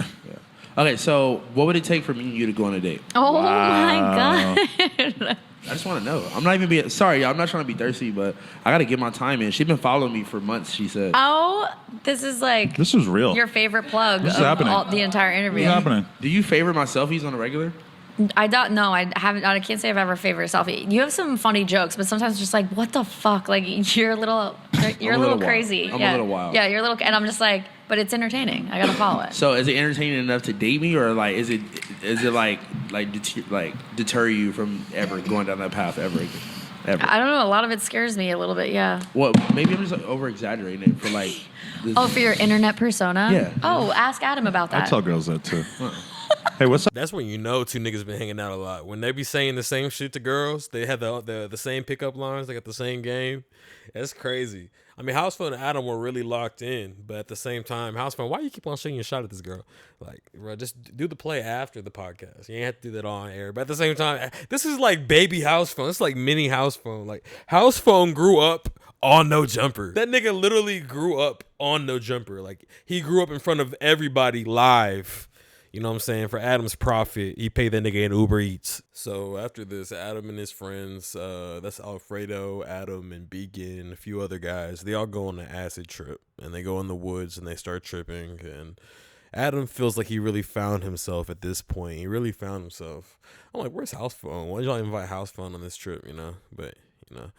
Okay, so what would it take for me and you to go on a date? Oh my God. I just want to know. I'm not even being sorry, y'all. I'm not trying to be thirsty, but I got to get my time in. She's been following me for months. She said. Oh, this is real. Your favorite plug This is of happening. the entire interview. This is happening. Do you favorite my selfies on a regular? I don't know. I haven't. I can't say I've ever favored a selfie. You have some funny jokes, but sometimes it's just like, what the fuck? Like you're a little crazy. I'm yeah. a little wild. Yeah, you're a little, and I'm just like, but it's entertaining. I gotta follow it. So is it entertaining enough to date me, or like is it like deter you from ever going down that path ever? I don't know. A lot of it scares me a little bit. Yeah. Well, maybe I'm just like over exaggerating it for like. Oh, for your internet persona. Yeah. Oh, ask Adam about that. I tell girls that too. Hey, what's up? That's when you know two niggas been hanging out a lot. When they be saying the same shit to girls, they have the same pickup lines, they got the same game. That's crazy. I mean, House Phone and Adam were really locked in, but at the same time, House Phone, why you keep on shooting your shot at this girl? Like, bro, just do the play after the podcast. You ain't have to do that on air. But at the same time, this is like baby House Phone. It's like mini House Phone. Like, House Phone grew up on No Jumper. That nigga literally grew up on No Jumper. Like, he grew up in front of everybody live. You know what I'm saying? For Adam's profit, he paid that nigga in Uber Eats. So after this, Adam and his friends, that's Alfredo, Adam, and Beacon, and a few other guys, they all go on an acid trip. And they go in the woods and they start tripping. And Adam feels like he really found himself at this point. He really found himself. I'm like, where's House Phone? Why did y'all invite House Phone on this trip, you know? But, you know,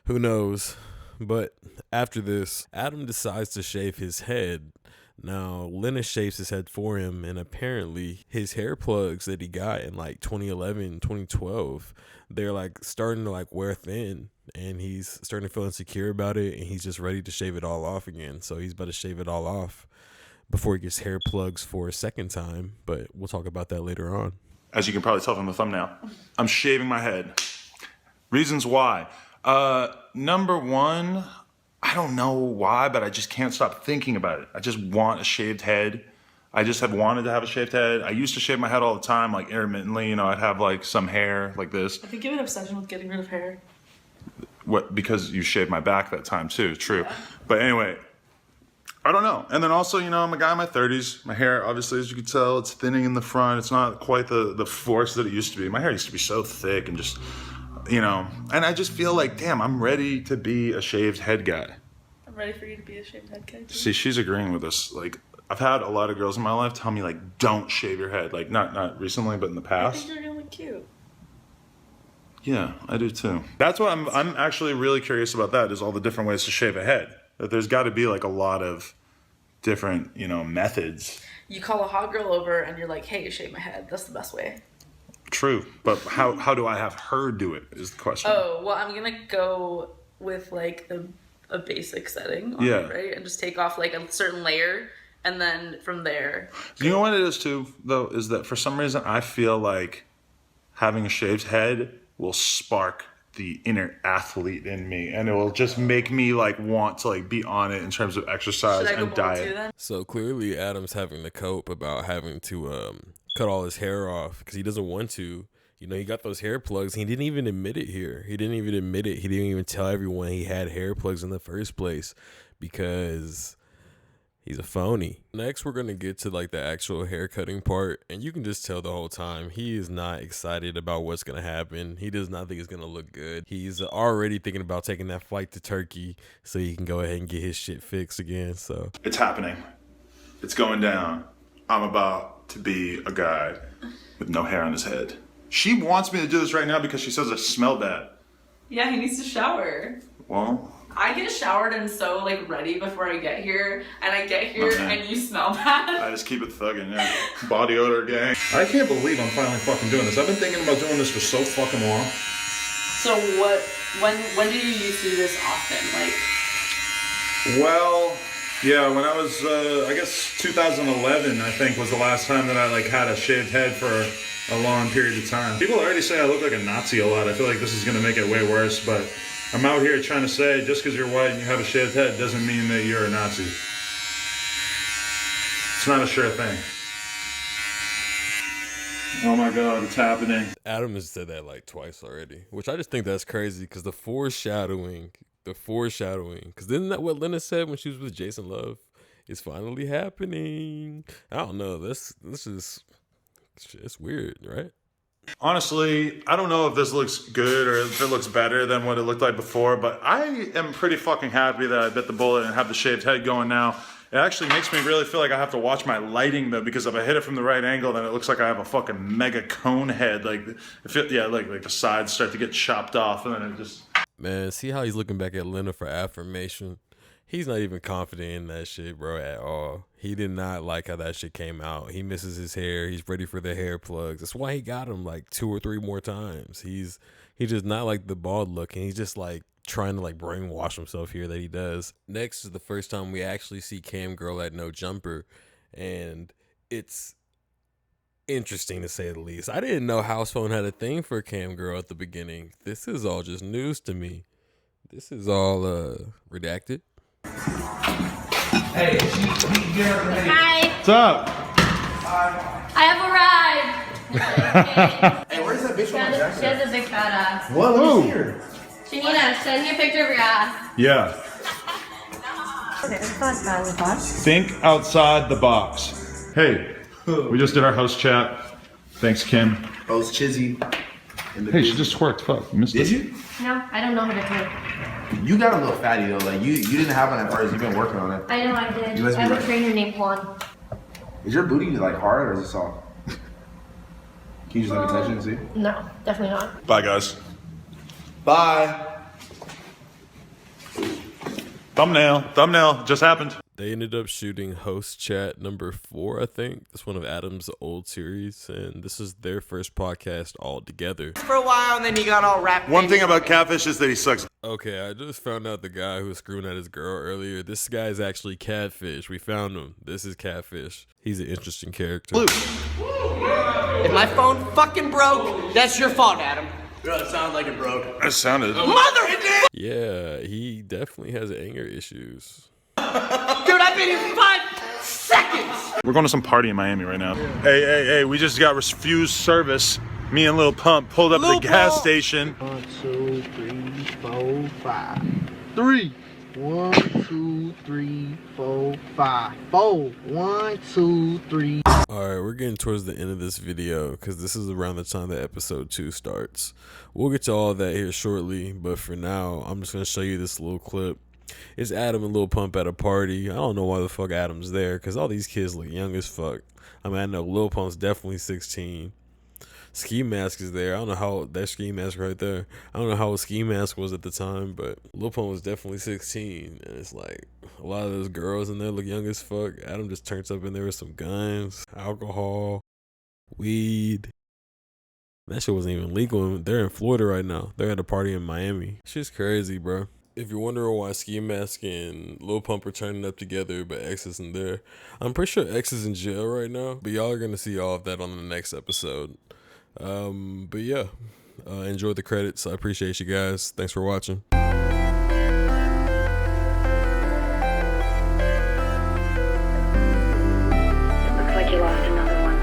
who knows? But after this, Adam decides to shave his head. Now, Lena shaves his head for him, and apparently his hair plugs that he got in like 2011, 2012, they're like starting to like wear thin, and he's starting to feel insecure about it, and he's just ready to shave it all off again. So he's about to shave it all off before he gets hair plugs for a second time, but we'll talk about that later on. As you can probably tell from the thumbnail, I'm shaving my head. Reasons why. Number one, I don't know why, but I just can't stop thinking about it. I just want a shaved head. I just have wanted to have a shaved head. I used to shave my head all the time, like intermittently. You know, I'd have like some hair like this. I think you have an obsession with getting rid of hair. What? Because you shaved my back that time too. True. Yeah. But anyway, I don't know. And then also, you know, I'm a guy in my 30s. My hair, obviously, as you can tell, it's thinning in the front. It's not quite the force that it used to be. My hair used to be so thick and just, you know. And I just feel like, damn, I'm ready to be a shaved head guy. I'm ready for you to be a shaved head guy. See, she's agreeing with us. Like, I've had a lot of girls in my life tell me, like, don't shave your head. Like, not recently, but in the I past. think you're gonna look cute. Yeah, I do too. That's what I'm actually really curious about. That is all the different ways to shave a head. That there's got to be like a lot of different, you know, methods. You call a hot girl over and you're like, hey, shave my head. That's the best way. True, but how do I have her do it is the question. Oh, well, I'm gonna go with like a basic setting on it, right? And just take off like a certain layer, and then from there. You know what it is too, though, is that for some reason I feel like having a shaved head will spark the inner athlete in me, and it will just make me like want to like be on it in terms of exercise and diet. So clearly Adam's having to cope about having to cut all his hair off because he doesn't want to. You know, he got those hair plugs. He didn't even admit it here. He didn't even admit it. He didn't even tell everyone he had hair plugs in the first place because he's a phony. Next, we're going to get to like the actual hair cutting part. And you can just tell the whole time he is not excited about what's going to happen. He does not think it's going to look good. He's already thinking about taking that flight to Turkey so he can go ahead and get his shit fixed again. So it's happening. It's going down. I'm about to be a guy with no hair on his head. She wants me to do this right now because she says I smell bad. Yeah, he needs to shower. Well, I get showered and so like ready before I get here, and I get here and you smell bad. I just keep it thugging, yeah. Body odor gang. I can't believe I'm finally fucking doing this. I've been thinking about doing this for so fucking long. So when do you used to do this often? Like, well, yeah, when I was, I guess 2011, I think, was the last time that I like had a shaved head for a long period of time. People already say I look like a Nazi a lot. I feel like this is gonna make it way worse, but I'm out here trying to say just because you're white and you have a shaved head doesn't mean that you're a Nazi. It's not a sure thing. Oh my God, it's happening. Adam has said that like twice already, which I just think that's crazy because the foreshadowing, because isn't that what Lena said when she was with Jason Love? It's finally happening. I don't know. This is, it's weird, right? Honestly, I don't know if this looks good or if it looks better than what it looked like before, but I am pretty fucking happy that I bit the bullet and have the shaved head going now. It actually makes me really feel like I have to watch my lighting though, because if I hit it from the right angle, then it looks like I have a fucking mega cone head. Like, like the sides start to get chopped off, and then it just. Man, see how he's looking back at Lena for affirmation. He's not even confident in that shit, bro, at all. He did not like how that shit came out. He misses his hair. He's ready for the hair plugs. That's why he got him like 2 or 3 more times. He does not like the bald look, and he's just like trying to like brainwash himself here that he does. Next is the first time we actually see Cam Girl at No Jumper, and it's interesting to say the least. I didn't know House Phone had a thing for Cam Girl at the beginning. This is all just news to me. This is all redacted. Hey, Hi. What's up? I have arrived. Hey, where's that bitch from Jackson? She has a big fat ass. What? Let me see her. Shanina, send me a picture of your ass. Yeah. Think outside the box. Hey, we just did our host chat. Thanks, Kim. Host Chizzy. Hey, she just twerked. Fuck, you missed it. Did you? No, I don't know how to twerk. You got a little fatty though. Like you didn't have one at first. You've been working on it. I know I did. You must I be have a right. trainer named Juan. Is your booty like hard or is it soft? Can you just look at it and see? No, definitely not. Bye, guys. Bye. Thumbnail just happened. They ended up shooting Host Chat number 4, I think. It's one of Adam's old series, and this is their first podcast all together. For a while, and then he got all wrapped. One thing about Catfish is that he sucks. Okay, I just found out the guy who was screwing at his girl earlier. This guy is actually Catfish. We found him. This is Catfish. He's an interesting character. If my phone fucking broke, that's your fault, Adam. Bro, it sounded like it broke. It sounded. Yeah, he definitely has anger issues. Dude, I've been here 5 seconds. We're going to some party in Miami right now. Hey, we just got refused service. Me and Lil Pump pulled up at the gas station. 1, 2, 3, 4, 5. 3, 1, 2, 3, 4, 5. 4. 1, 2, 3. Alright, we're getting towards the end of this video because this is around the time that episode 2 starts. We'll get to all that here shortly, but for now, I'm just going to show you this little clip. It's Adam and Lil Pump at a party. I don't know why the fuck Adam's there because all these kids look young as fuck. I mean, I know Lil Pump's definitely 16. Ski Mask is there. I don't know how that Ski Mask right there. I don't know how a Ski Mask was at the time, but Lil Pump was definitely 16. And it's like a lot of those girls in there look young as fuck. Adam just turns up in there with some guns, alcohol, weed. That shit wasn't even legal. They're in Florida right now. They're at a party in Miami. Shit's crazy, bro. If you're wondering why Ski Mask and Lil Pump are turning up together, but X isn't there, I'm pretty sure X is in jail right now. But y'all are gonna see all of that on the next episode. But yeah, enjoy the credits. I appreciate you guys. Thanks for watching. Looks like you lost another one.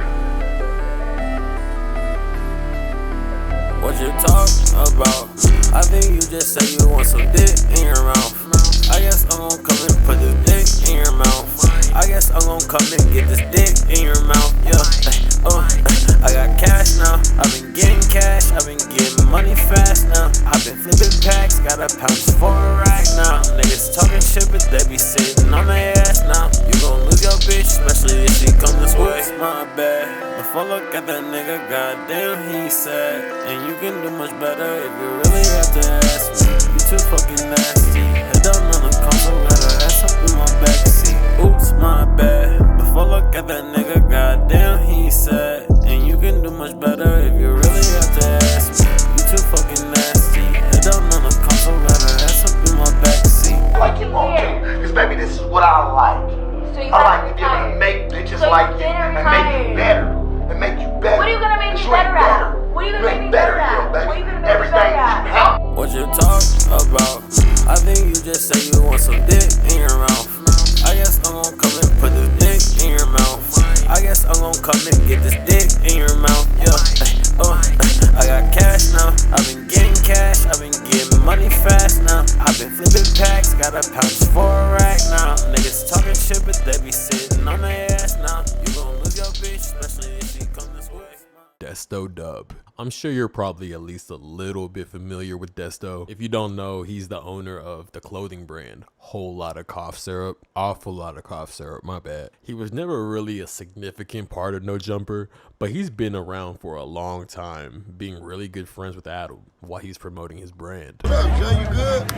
What you talk about? I think you just say you want some dick in your mouth. I guess I'm gonna come and put the dick in your mouth. I guess I'm gonna come and get this dick in your mouth. Yeah, I got cash now. I've been getting cash. I've been getting money fast now. I've been flipping packs. Got a pounce for a rack now. Niggas talking shit, but they be sitting on their ass now. You gon' lose your bitch, especially if she come this way. It's my bad. Before look at that nigga, goddamn, he sad. And you can do much better if you really have to ask me. You too fucking nasty. Head down on the console, got her ass up in my backseat. Oops, my bad. Before look at that nigga, goddamn, he sad. And you can do much better if you really have to ask me. You too fucking nasty. Head down on the console, got her ass up in my backseat. Like you won't do, cause baby, this is what I like. So you I like to be able retired. to make bitches So like you you didn't and make you retire. better. And make you better. What are you gonna make me You better ain't at? What are you gonna make me better at? baby. What are you gonna make me Everything better that you at? have. What you talk about? I think you just say you want some dick in your mouth. I guess I'm gonna come and put this dick in your mouth. I guess I'm gonna come and get this dick in your mouth. Yeah, I got cash now. I've been getting cash. I've been getting money fast now. I've been flipping packs. Got a pounce for a rack now. Niggas talking shit, but they be sitting on their ass now. You gon' lose your bitch, especially if she come this way. Desto Dub. I'm sure you're probably at least a little bit familiar with Desto. If you don't know, he's the owner of the clothing brand Whole Lotta Cough Syrup. Awful lot of cough syrup, my bad. He was never really a significant part of No Jumper, but he's been around for a long time, being really good friends with Adam while he's promoting his brand. What up, Joe? You good?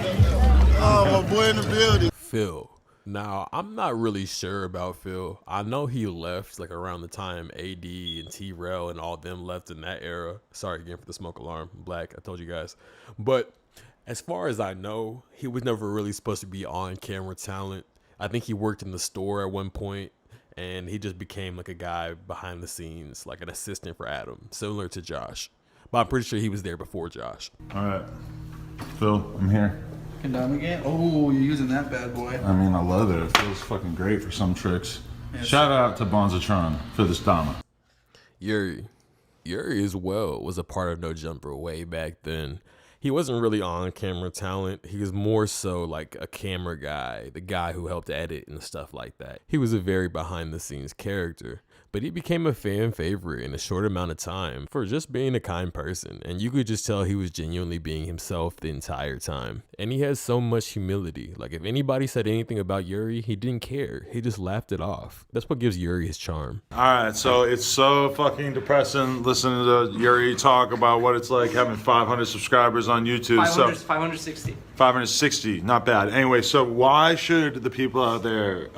Oh, my boy in the building. Phil. Now, I'm not really sure about Phil. I know he left like around the time AD and T-Rail and all them left in that era. Sorry again for the smoke alarm. I'm black, I told you guys. But as far as I know, he was never really supposed to be on-camera talent. I think he worked in the store at one point, and he just became like a guy behind the scenes, like an assistant for Adam, similar to Josh. But I'm pretty sure he was there before Josh. All right, Phil, I'm here. Condom again? Oh, you're using that bad boy. I mean, I love it. It feels fucking great for some tricks. Yes. Shout out to Bonzatron for this Dama. Yuri as well was a part of No Jumper way back then. He wasn't really on camera talent. He was more so like a camera guy, the guy who helped edit and stuff like that. He was a very behind the scenes character, but he became a fan favorite in a short amount of time for just being a kind person. And you could just tell he was genuinely being himself the entire time. And he has so much humility. Like if anybody said anything about Yuri, he didn't care. He just laughed it off. That's what gives Yuri his charm. All right, so it's so fucking depressing listening to Yuri talk about what it's like having 500 subscribers on YouTube. 560. 560, not bad. Anyway, so why should the people out there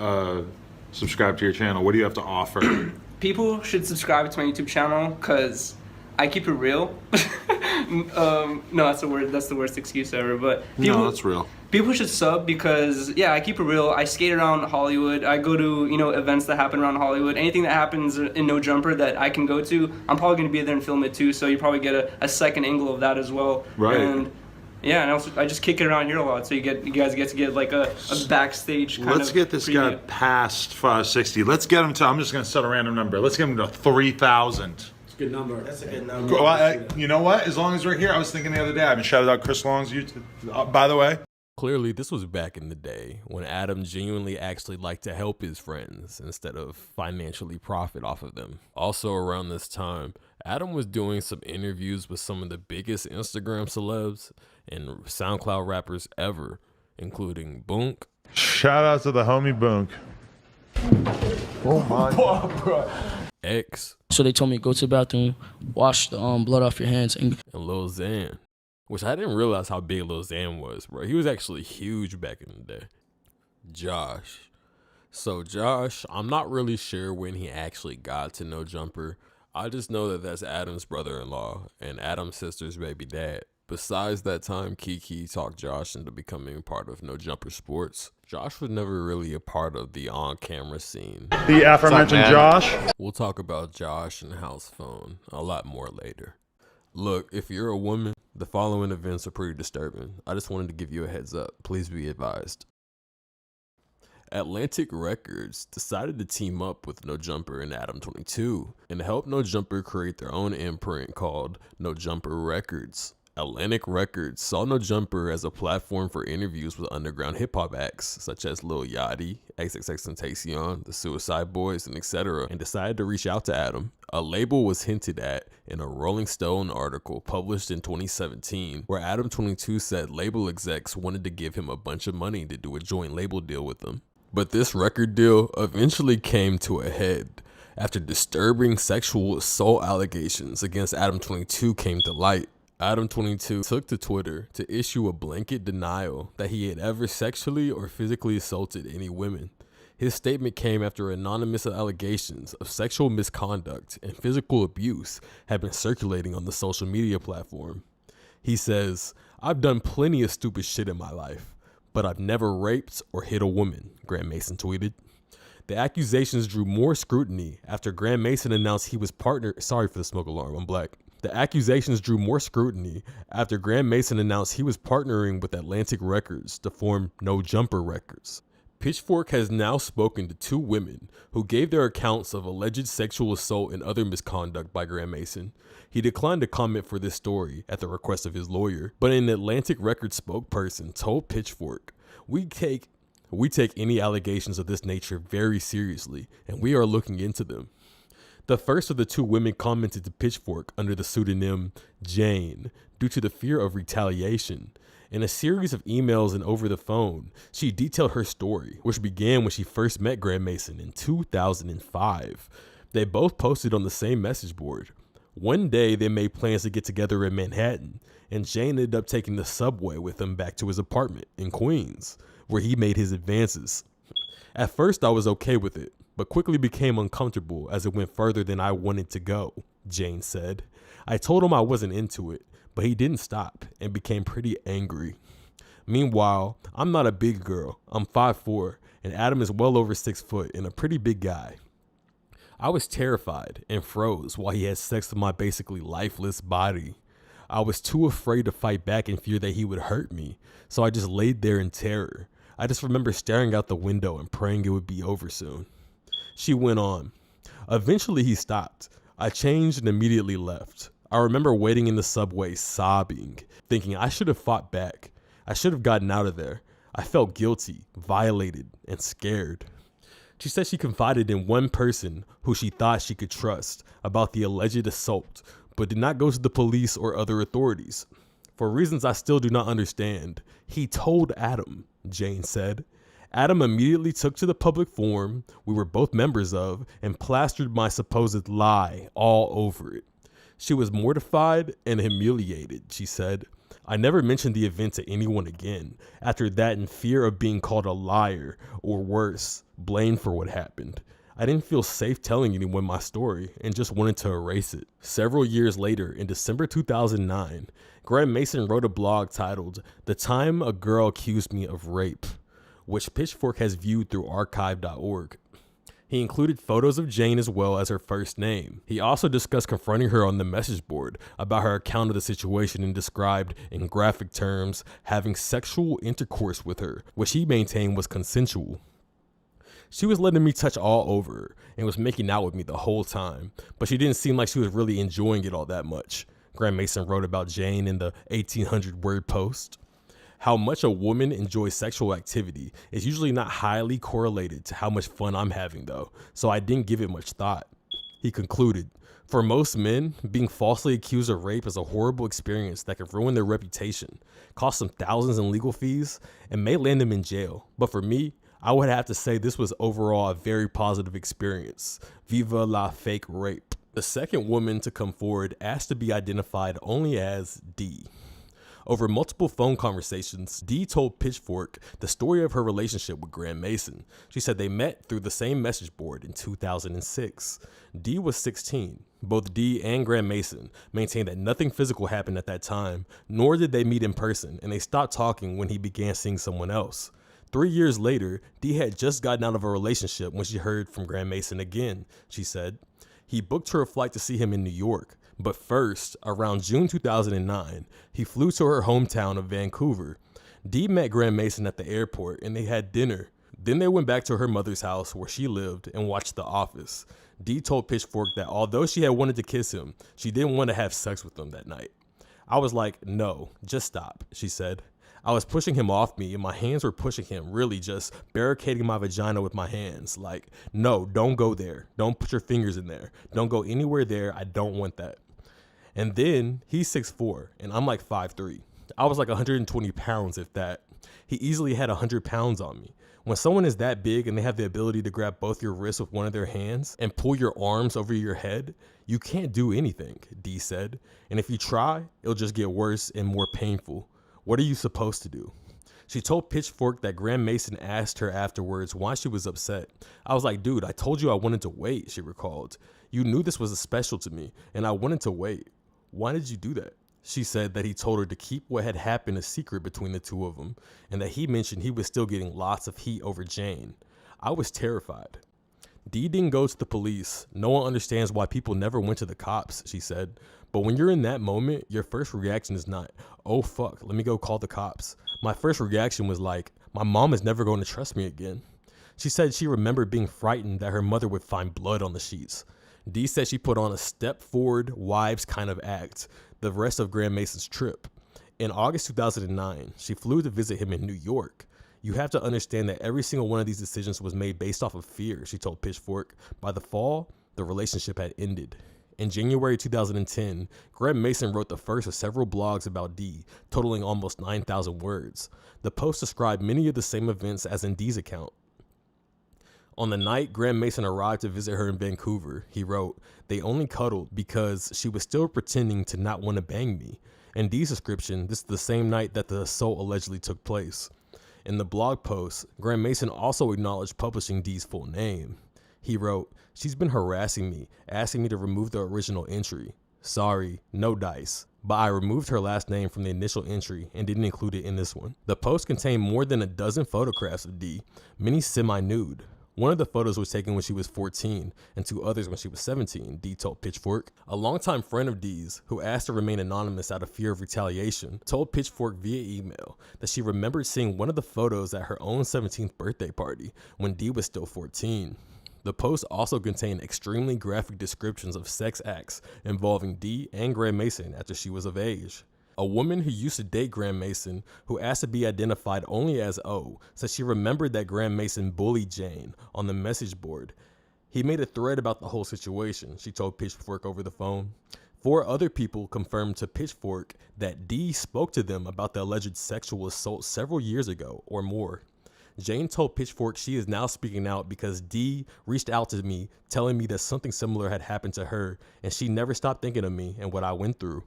subscribe to your channel? What do you have to offer? People should subscribe to my YouTube channel because I keep it real. No, that's the worst excuse ever. But people, no, that's real. People should sub because I keep it real. I skate around Hollywood. I go to events that happen around Hollywood. Anything that happens in No Jumper that I can go to, I'm probably gonna be there and film it too. So you probably get a second angle of that as well. Right. And yeah, and also I just kick it around here a lot, so you guys get to get like a backstage kind of. Let's get this guy past 560. Let's get him to. I'm just gonna set a random number. Let's get him to 3,000. It's a good number. That's a good number. Well, you know what? As long as we're here, I was thinking the other day. I haven't shouted out Chris Long's YouTube, by the way. Clearly, this was back in the day when Adam genuinely actually liked to help his friends instead of financially profit off of them. Also around this time, Adam was doing some interviews with some of the biggest Instagram celebs and SoundCloud rappers ever, including Boonk. Shout out to the homie Boonk. Oh my God. X. So they told me go to the bathroom, wash the blood off your hands, and Lil Xan. Which I didn't realize how big Lil Xan was, bro. He was actually huge back in the day. Josh. So Josh, I'm not really sure when he actually got to No Jumper. I just know that that's Adam's brother-in-law and Adam's sister's baby dad. Besides that time, Kiki talked Josh into becoming part of No Jumper Sports. Josh was never really a part of the on-camera scene. The aforementioned Josh. We'll talk about Josh and House Phone a lot more later. Look, if you're a woman, the following events are pretty disturbing. I just wanted to give you a heads up. Please be advised. Atlantic Records decided to team up with No Jumper and Adam 22 and help No Jumper create their own imprint called No Jumper Records. Atlantic Records saw No Jumper as a platform for interviews with underground hip-hop acts such as Lil Yachty, XXXTentacion, the Suicide Boys, and etc., and decided to reach out to Adam. A label was hinted at in a Rolling Stone article published in 2017 where Adam 22 said label execs wanted to give him a bunch of money to do a joint label deal with them. But this record deal eventually came to a head after disturbing sexual assault allegations against Adam 22 came to light. Adam 22 took to Twitter to issue a blanket denial that he had ever sexually or physically assaulted any women. His statement came after anonymous allegations of sexual misconduct and physical abuse had been circulating on the social media platform. He says, "I've done plenty of stupid shit in my life, but I've never raped or hit a woman," Graham Mason tweeted. The accusations drew more scrutiny after Graham Mason announced he was sorry for the smoke alarm, I'm black. The accusations drew more scrutiny after Graham Mason announced he was partnering with Atlantic Records to form No Jumper Records. Pitchfork has now spoken to 2 women who gave their accounts of alleged sexual assault and other misconduct by Graham Mason. He declined to comment for this story at the request of his lawyer, but an Atlantic Records spokesperson told Pitchfork, We take any allegations of this nature very seriously, and we are looking into them." The first of the 2 women commented to Pitchfork under the pseudonym Jane due to the fear of retaliation. In a series of emails and over the phone, she detailed her story, which began when she first met Graham Mason in 2005. They both posted on the same message board. One day, they made plans to get together in Manhattan, and Jane ended up taking the subway with him back to his apartment in Queens, where he made his advances. At first, I was okay with it, but quickly became uncomfortable as it went further than I wanted to go, Jane said. I told him I wasn't into it, but he didn't stop and became pretty angry. Meanwhile, I'm not a big girl. I'm 5'4", and Adam is well over 6 foot and a pretty big guy. I was terrified and froze while he had sex with my basically lifeless body. I was too afraid to fight back in fear that he would hurt me, so I just laid there in terror. I just remember staring out the window and praying it would be over soon. She went on. Eventually he stopped. I changed and immediately left. I remember waiting in the subway sobbing, thinking I should have fought back. I should have gotten out of there. I felt guilty, violated, and scared. She said she confided in one person who she thought she could trust about the alleged assault, but did not go to the police or other authorities. For reasons I still do not understand, he told Adam, Jane said. Adam immediately took to the public forum we were both members of and plastered my supposed lie all over it. She was mortified and humiliated, she said. I never mentioned the event to anyone again. After that, in fear of being called a liar or worse, blamed for what happened. I didn't feel safe telling anyone my story and just wanted to erase it. Several years later, in December 2009, Graham Mason wrote a blog titled "The Time a Girl Accused Me of Rape," which Pitchfork has viewed through archive.org. He included photos of Jane as well as her first name. He also discussed confronting her on the message board about her account of the situation and described, in graphic terms, having sexual intercourse with her, which he maintained was consensual. She was letting me touch all over her and was making out with me the whole time, but she didn't seem like she was really enjoying it all that much, Graham Mason wrote about Jane in the 1,800-word post. How much a woman enjoys sexual activity is usually not highly correlated to how much fun I'm having, though, so I didn't give it much thought. He concluded, for most men, being falsely accused of rape is a horrible experience that can ruin their reputation, cost them thousands in legal fees, and may land them in jail. But for me, I would have to say this was overall a very positive experience. Viva la fake rape. The second woman to come forward asked to be identified only as D. Over multiple phone conversations, Dee told Pitchfork the story of her relationship with Graham Mason. She said they met through the same message board in 2006. Dee was 16. Both Dee and Graham Mason maintained that nothing physical happened at that time, nor did they meet in person, and they stopped talking when he began seeing someone else. 3 years later, Dee had just gotten out of a relationship when she heard from Graham Mason again, she said. He booked her a flight to see him in New York. But first, around June 2009, he flew to her hometown of Vancouver. Dee met Graham Mason at the airport and they had dinner. Then they went back to her mother's house where she lived and watched The Office. Dee told Pitchfork that although she had wanted to kiss him, she didn't want to have sex with him that night. I was like, no, just stop, she said. I was pushing him off me and my hands were pushing him, really just barricading my vagina with my hands. Like, no, don't go there. Don't put your fingers in there. Don't go anywhere there. I don't want that. And then he's 6'4", and I'm like 5'3". I was like 120 pounds, if that. He easily had 100 pounds on me. When someone is that big and they have the ability to grab both your wrists with one of their hands and pull your arms over your head, you can't do anything, Dee said. And if you try, it'll just get worse and more painful. What are you supposed to do? She told Pitchfork that Graham Mason asked her afterwards why she was upset. I was like, dude, I told you I wanted to wait, she recalled. You knew this was special to me, and I wanted to wait. Why did you do that? She said that he told her to keep what had happened a secret between the two of them, and that he mentioned he was still getting lots of heat over Jane. I was terrified. Dee didn't go to the police. No one understands why people never went to the cops, she said. But when you're in that moment, your first reaction is not, oh fuck, let me go call the cops. My first reaction was like, my mom is never going to trust me again. She said she remembered being frightened that her mother would find blood on the sheets. Dee said she put on a step forward wives kind of act the rest of Graham Mason's trip. In August 2009, she flew to visit him in New York. You have to understand that every single one of these decisions was made based off of fear, she told Pitchfork. By the fall, the relationship had ended. In January 2010, Graham Mason wrote the first of several blogs about Dee, totaling almost 9,000 words. The post described many of the same events as in Dee's account. On the night Graham Mason arrived to visit her in Vancouver, he wrote, they only cuddled because she was still pretending to not want to bang me. In Dee's description, this is the same night that the assault allegedly took place. In the blog post, Graham Mason also acknowledged publishing Dee's full name. He wrote, she's been harassing me, asking me to remove the original entry. Sorry, no dice. But I removed her last name from the initial entry and didn't include it in this one. The post contained more than a dozen photographs of Dee, many semi-nude. One of the photos was taken when she was 14 and two others when she was 17, Dee told Pitchfork. A longtime friend of Dee's, who asked to remain anonymous out of fear of retaliation, told Pitchfork via email that she remembered seeing one of the photos at her own 17th birthday party when Dee was still 14. The post also contained extremely graphic descriptions of sex acts involving Dee and Graham Mason after she was of age. A woman who used to date Graham Mason, who asked to be identified only as O, said she remembered that Graham Mason bullied Jane on the message board. He made a thread about the whole situation, she told Pitchfork over the phone. 4 other people confirmed to Pitchfork that Dee spoke to them about the alleged sexual assault several years ago or more. Jane told Pitchfork she is now speaking out because Dee reached out to me telling me that something similar had happened to her and she never stopped thinking of me and what I went through.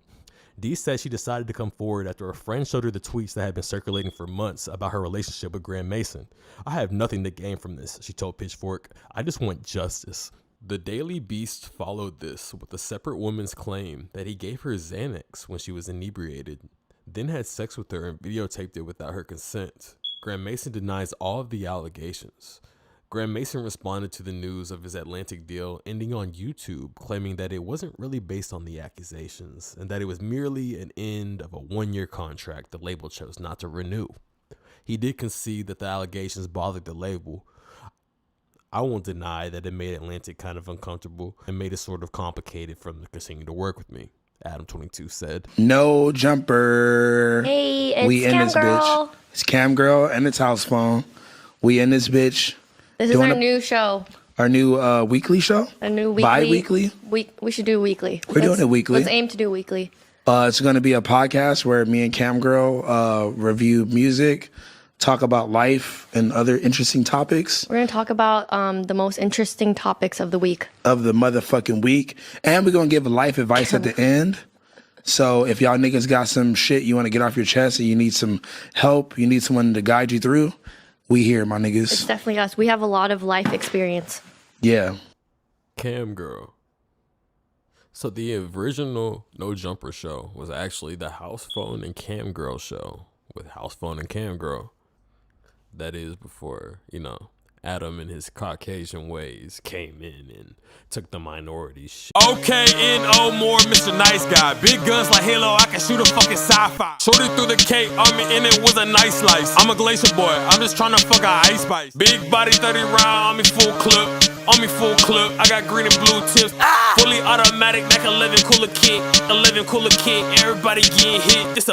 Dee said she decided to come forward after a friend showed her the tweets that had been circulating for months about her relationship with Graham Mason. I have nothing to gain from this, she told Pitchfork. I just want justice. The Daily Beast followed this with a separate woman's claim that he gave her Xanax when she was inebriated, then had sex with her and videotaped it without her consent. Graham Mason denies all of the allegations. Graham Mason responded to the news of his Atlantic deal ending on YouTube, claiming that it wasn't really based on the accusations and that it was merely an end of a 1-year contract the label chose not to renew. He did concede that the allegations bothered the label. I won't deny that it made Atlantic kind of uncomfortable and made it sort of complicated for them to continue to work with me. Adam 22 said. No jumper. Hey, it's we in Cam this Girl. bitch. It's Cam Girl and it's House Phone. We in this bitch. This is our new show. Our new weekly show? A new weekly. Bi-weekly? We should do weekly. We're doing it weekly. Let's aim to do weekly. It's going to be a podcast where me and Cam Girl review music, talk about life and other interesting topics. We're going to talk about the most interesting topics of the week. Of the motherfucking week. And we're going to give life advice at the end. So if y'all niggas got some shit you want to get off your chest and you need some help, you need someone to guide you through, we here, my niggas. It's definitely us. We have a lot of life experience. Yeah. Cam Girl. So the original No Jumper show was actually the House Phone and Cam Girl show with House Phone and Cam Girl. That is before, Adam and his Caucasian ways came in and took the minority shit. Okay, N.O. Moore, Mr. Nice Guy. Big guns like Halo, I can shoot a fucking sci-fi. Shorty through the cake, and it was a nice slice. I'm a glacier boy, I'm just trying to fuck a ice spice. Big body, 30 round, full clip. I got green and blue tips. Fully automatic, Mac 11 cooler kit. Everybody getting hit.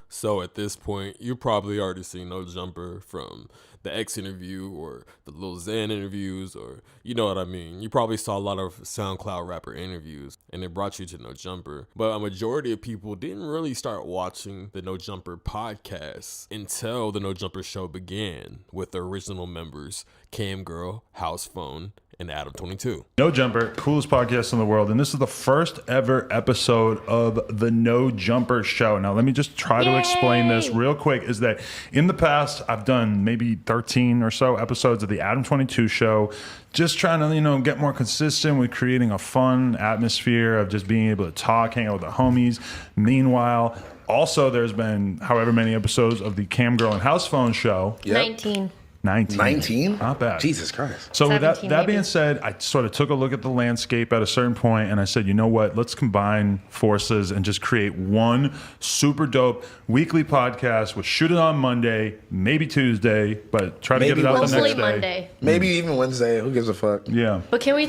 So at this point, you probably already seen No Jumper from the X interview or the Lil Xan interviews, or you know what I mean. You probably saw a lot of SoundCloud rapper interviews and it brought you to No Jumper. But a majority of people didn't really start watching the No Jumper podcast until the No Jumper show began with the original members, Cam Girl, House Phone, and Adam 22. No Jumper, coolest podcast in the world. And this is the first ever episode of the No Jumper show. Now, let me just try to explain this real quick. Is that in the past, I've done maybe 13 or so episodes of the Adam 22 show, just trying to, get more consistent with creating a fun atmosphere of just being able to talk, hang out with the homies. Meanwhile, also, there's been however many episodes of the Cam Girl and House Phone show. Yep. 19. 19? Not bad. Jesus Christ. So with that maybe. being said, I sort of took a look at the landscape at a certain point and I said, you know what, let's combine forces and just create one super dope weekly podcast. We'll shoot it on Monday, maybe Tuesday, but try to get it out the next day. Monday. Maybe even Wednesday. Who gives a fuck? Yeah. But can you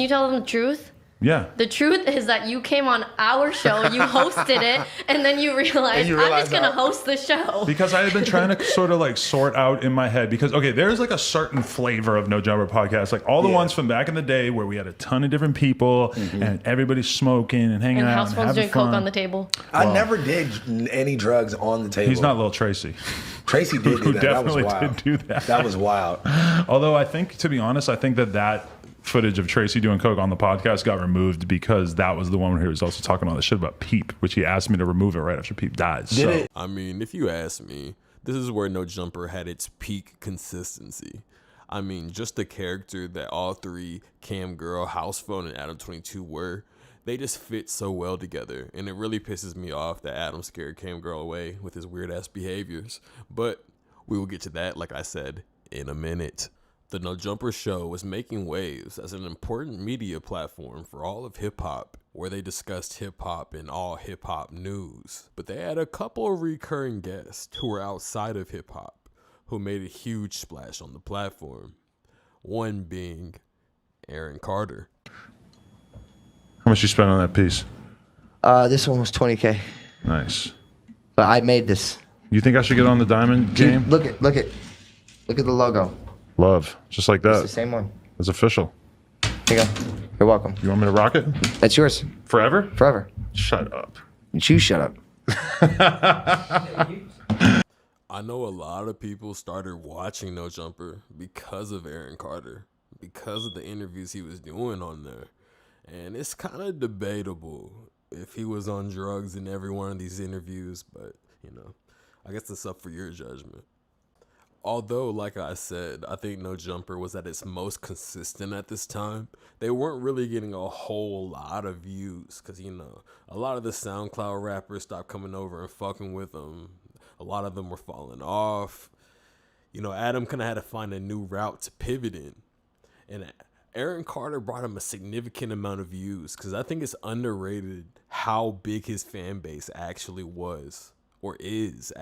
tell them the truth? Yeah. The truth is that you came on our show, you hosted it, and then you realized I'm just going to host the show. Because I had been trying to sort of sort out in my head, because, okay, there's a certain flavor of No Jumper podcast, like all the ones from back in the day where we had a ton of different people and everybody's smoking and hanging and out. House Phone's doing coke on the table. I never did any drugs on the table. He's not Lil Tracy. Tracy did do that. Definitely that was wild. did do that. That was wild. Although I think, to be honest, that footage of Tracy doing coke on the podcast got removed because that was the one where he was also talking all the shit about Peep, which he asked me to remove it right after Peep died. Did it? I mean, if you ask me, this is where No Jumper had its peak consistency. I mean, just the character that all three, Cam Girl, House Phone, and Adam 22 were, they just fit so well together. And it really pisses me off that Adam scared Cam Girl away with his weird ass behaviors. But we will get to that, like I said, in a minute. The No Jumper show was making waves as an important media platform for all of hip-hop, where they discussed hip-hop and all hip-hop news. But they had a couple of recurring guests who were outside of hip-hop, who made a huge splash on the platform. One being Aaron Carter. How much you spent on that piece? This one was $20K. Nice. But I made this. You think I should get on the diamond game? Look at the logo. Love, just like that. It's the same one. It's official. Here you go. You're welcome. You want me to rock it? That's yours. Forever? Forever. Shut up. You shut up. I know a lot of people started watching No Jumper because of Aaron Carter, because of the interviews he was doing on there. And it's kind of debatable if he was on drugs in every one of these interviews, but, I guess it's up for your judgment. Although, like I said, I think No Jumper was at its most consistent at this time. They weren't really getting a whole lot of views because, a lot of the SoundCloud rappers stopped coming over and fucking with them. A lot of them were falling off. Adam kind of had to find a new route to pivot in. And Aaron Carter brought him a significant amount of views because I think it's underrated how big his fan base actually was or is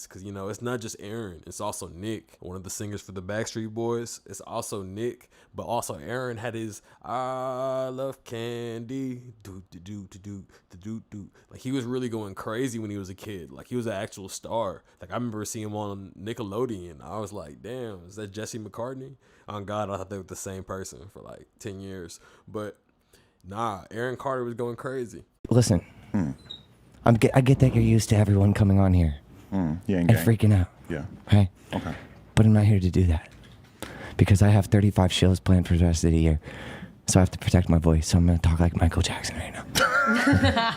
because you know it's not just Aaron, it's also Nick, one of the singers for the Backstreet Boys. It's also Nick, but also Aaron had his I love candy do do do do do do. Like he was really going crazy when he was a kid. Like he was an actual star. Like I remember seeing him on Nickelodeon. I was like, damn, is that Jesse McCartney? On God, I thought they were the same person for like 10 years. But nah, Aaron Carter was going crazy. Listen, I get that you're used to everyone coming on here and freaking out. Yeah. Right? Okay. But I'm not here to do that because I have 35 shows planned for the rest of the year. So I have to protect my voice. So I'm going to talk like Michael Jackson right now.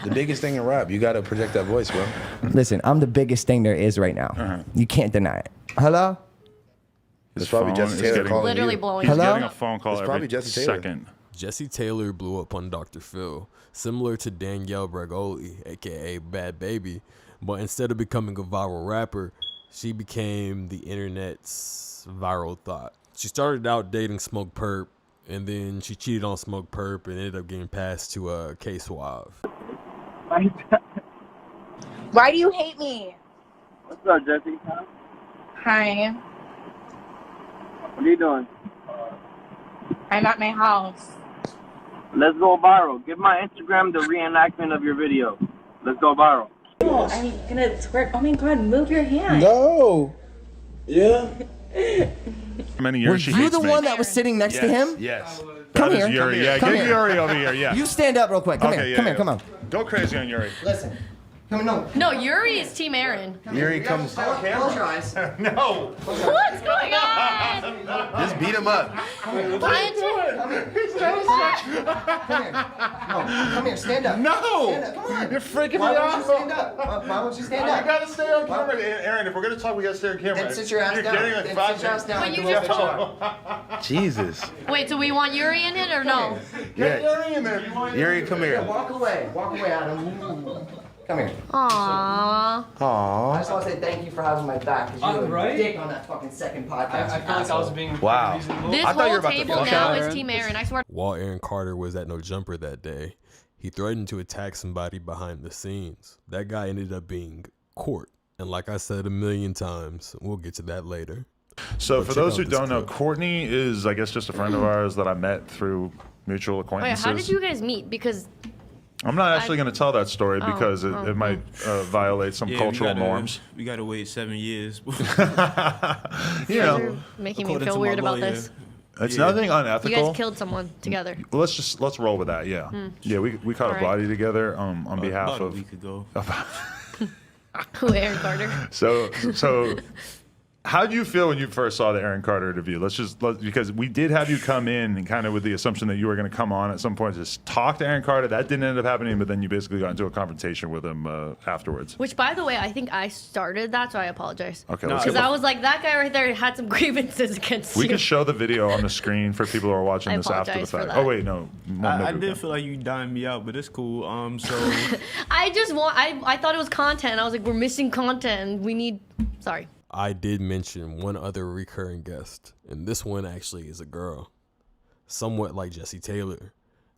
The biggest thing in rap, you got to project that voice, bro. Listen, I'm the biggest thing there is right now. You can't deny it. Hello? It's probably Jesse Taylor calling literally you. blowing. He's Hello? getting a phone call It's probably every Jesse Taylor. second. Jesse Taylor blew up on Dr. Phil, similar to Danielle Bregoli, aka Bad Baby, but instead of becoming a viral rapper, she became the internet's viral thought. She started out dating Smoke Perp, and then she cheated on Smoke Perp and ended up getting passed to K Suave. Why do you hate me? What's up, Jesse? Hi. What are you doing? I'm at my house. Let's go viral. Give my Instagram the reenactment of your video. Let's go viral. Oh, I'm gonna twerk. Oh my god, move your hand. No. Yeah. Many Were years she you hates the me. one that was sitting next to him? Yes. Come That is here. Yuri. Yeah, Come get here. Yuri over here. Yeah. You stand up real quick. Come Okay, here. yeah, Come yeah. here. Come on. Go crazy on Yuri. Listen. Come on. No, Yuri is Team Aaron. Yuri comes. Close your eyes. No. What's going on? Just beat him up. Come here. Come here. Stand up. No. Stand up. Come on. You're freaking me Why don't out. you stand up? Why don't you stand up? You gotta stay on camera, Aaron. If we're gonna talk, we gotta stay on camera. Then sit your ass You're down. getting like Then 5 sit your ass down. But you Do a just little told. Jesus. Wait, do we want Yuri in it or no? Get Yuri in there. If you want Yuri, come here. Walk away. Walk away, Adam. Come here. Aww. I just want to say thank you for having my back because you were Right? a dick on that fucking second podcast. I feel like I was being Wow. reasonable. This I thought you were whole about to table fuck now Aaron. is Team Aaron. I swear. While Aaron Carter was at No Jumper that day, he threatened to attack somebody behind the scenes. That guy ended up being Court. And like I said a million times, we'll get to that later. So But for check those out who this don't know, clip. Courtney is, I guess, just a friend of ours that I met through mutual Wait, acquaintances. how did you guys meet? Because I'm not actually going to tell that story because it might violate some cultural norms. We got to wait 7 years. You know, you're making me According feel to weird my about lawyer. this. it's Yeah. nothing You unethical. guys killed someone together. Well, let's roll with that. Yeah, yeah. We caught a Alright. body together on behalf About a of. week ago. Who, Aaron Carter? So how do you feel when you first saw the Aaron Carter interview? Because we did have you come in and kind of with the assumption that you were going to come on at some point to just talk to Aaron Carter. That didn't end up happening, but then you basically got into a confrontation with him afterwards. Which, by the way, I think I started that, so I apologize. Okay, Because I was like, that guy right there had some grievances against We you. can show the video on the screen for people who are watching I this after the apologize for fact. that. Oh wait, no. I did feel like you dying me out, but it's cool. So I thought it was content. I was like, we're missing content. We need. Sorry. I did mention one other recurring guest, and this one actually is a girl, somewhat like Jesse Taylor,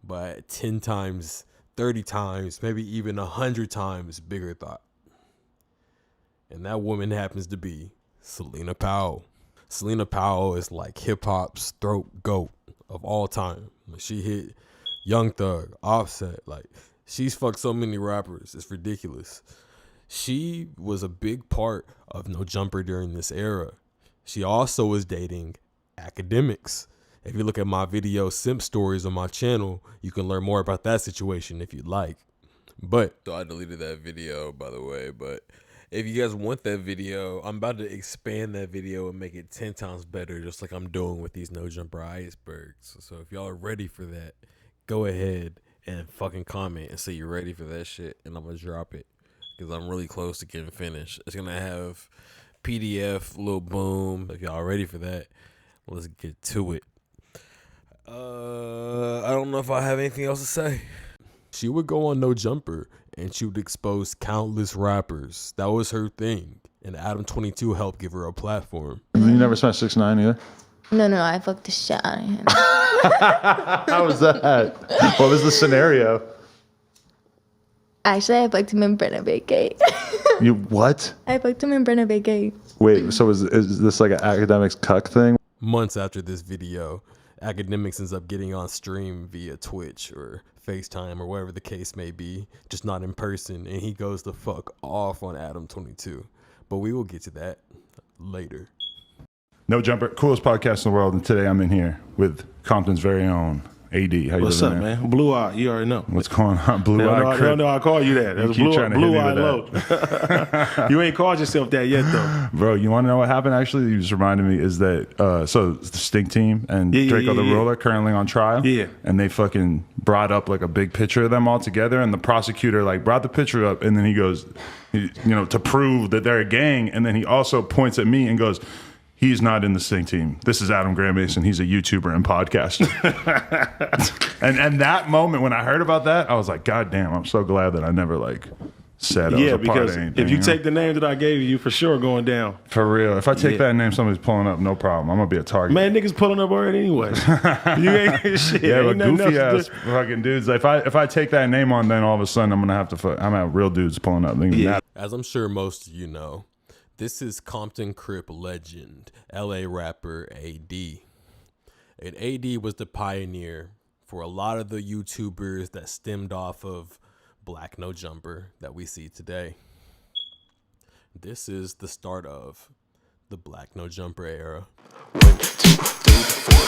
but 10 times, 30 times, maybe even 100 times bigger thought. And that woman happens to be Selena Powell. Selena Powell is like hip-hop's throat goat of all time. She hit Young Thug, Offset, like she's fucked so many rappers, it's ridiculous. She was a big part of No Jumper during this era. She also was dating academics. If you look at my video Simp Stories on my channel, you can learn more about that situation if you'd like. But so I deleted that video, by the way, but if you guys want that video, I'm about to expand that video and make it 10 times better, just like I'm doing with these No Jumper Icebergs. So if y'all are ready for that, go ahead and fucking comment and say you're ready for that shit, and I'm gonna drop it. Because I'm really close to getting finished. It's going to have PDF, little boom. If y'all ready for that, let's get to it. I don't know if I have anything else to say. She would go on No Jumper, and she would expose countless rappers. That was her thing. And Adam 22 helped give her a platform. You never smashed 6ix9ine either? No, I fucked the shit out of him. How was that? What was the scenario? Actually, I fucked him in Brenna Gate. You what? I fucked him in Brenna Gate. Wait, so is this like an academics cuck thing? Months after this video, Academics ends up getting on stream via Twitch or FaceTime or whatever the case may be, just not in person, and he goes the fuck off on Adam22. But we will get to that later. No Jumper, coolest podcast in the world, and today I'm in here with Compton's very own AD. How you What's doing, up, man? Blue Eye, you already know. What's going on? Blue Eye Crip. You don't know I call you that. You That's keep trying to hit me Blue Eye with that. Low. You ain't called yourself that yet, though. Bro, you want to know what happened, actually? You just reminded me, is that, so the Stink Team and Draco the Ruler currently on trial. Yeah. And they fucking brought up like a big picture of them all together, and the prosecutor like brought the picture up, and then he goes, you know, to prove that they're a gang, and then he also points at me and goes, he's not in the Stink Team. This is Adam Graham Mason. He's a YouTuber and podcaster. and that moment when I heard about that, I was like, God damn, I'm so glad that I never like said I was a part of anything. If you take the name that I gave you, for sure going down. For real. If I take that name, somebody's pulling up, no problem. I'm going to be a target. Man, niggas pulling up already anyway. You ain't shit. Yeah, ain't but goofy ass fucking dudes. If I take that name on, then all of a sudden I'm going to have to I'm at real dudes pulling up. As I'm sure most of you know, this is Compton Crip legend, LA rapper AD. And AD was the pioneer for a lot of the YouTubers that stemmed off of Black No Jumper that we see today. This is the start of the Black No Jumper era. 1, 2, 3, 4.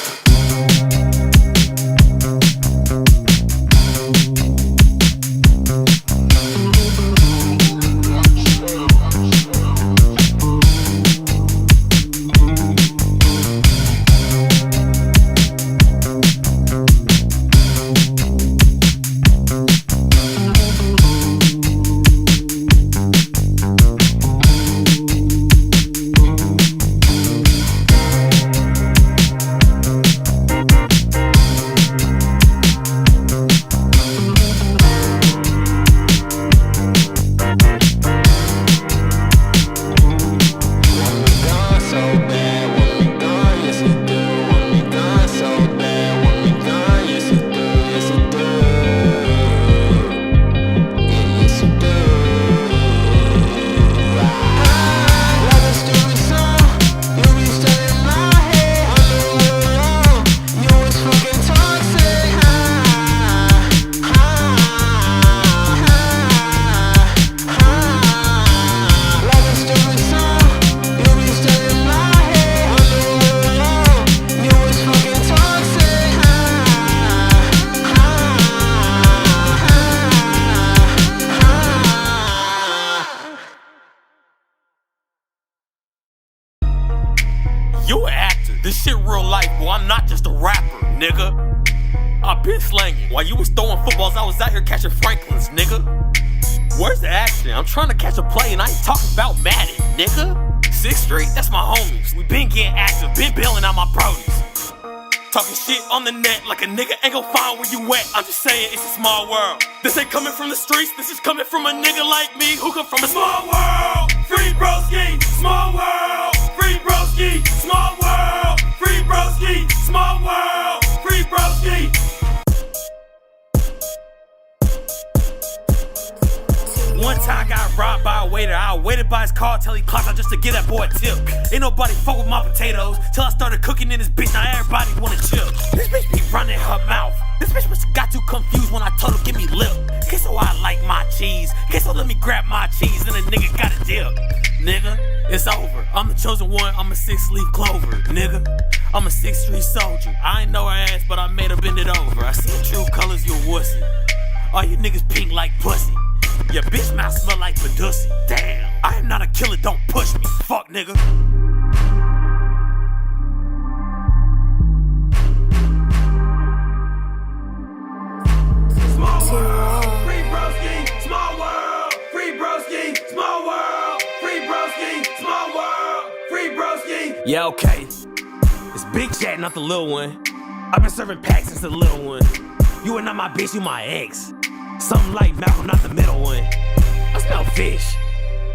You an actor. This shit real life, boy. I'm not just a rapper, nigga. I've been slanging. While you was throwing footballs, I was out here catching Franklins, nigga. Where's the action? I'm trying to catch a play and I ain't talking about Madden, nigga. 6th Street, that's my homies. We been getting active, been bailing out my produce. Talking shit on the net like a nigga ain't gon' find where you at. I'm just saying it's a small world. This ain't coming from the streets, this is coming from a nigga like me who come from a small world. Free broski, small world. Free broski, small world. Free broski, small world. Free broski. One time I got robbed by a waiter. I waited by his car till he clocked out just to get that boy a tip. Ain't nobody fuck with my potatoes till I started cooking in this bitch. Now everybody wanna chill. This bitch be running her mouth. This bitch must have got too confused when I told her give me lip. Queso, I like my cheese. Queso, let me grab my cheese and a nigga got a dip. Nigga, it's over. I'm the chosen one. I'm a 6-leaf clover. Nigga, I'm a 6th Street soldier. I ain't know her ass, but I made her bend it over. I see true colors, you a wussy. All you niggas pink like pussy. Your bitch mouth smell like Badussy. Damn, I am not a killer, don't push me. Fuck, nigga. Small world, free broski, small world, free broski, small world, free broski, small world, free broski. Yeah, okay. It's Big Chat, not the little one. I've been serving packs since the little one. You are not my bitch, you my ex. Something like Malcolm, not the middle one. I smell fish.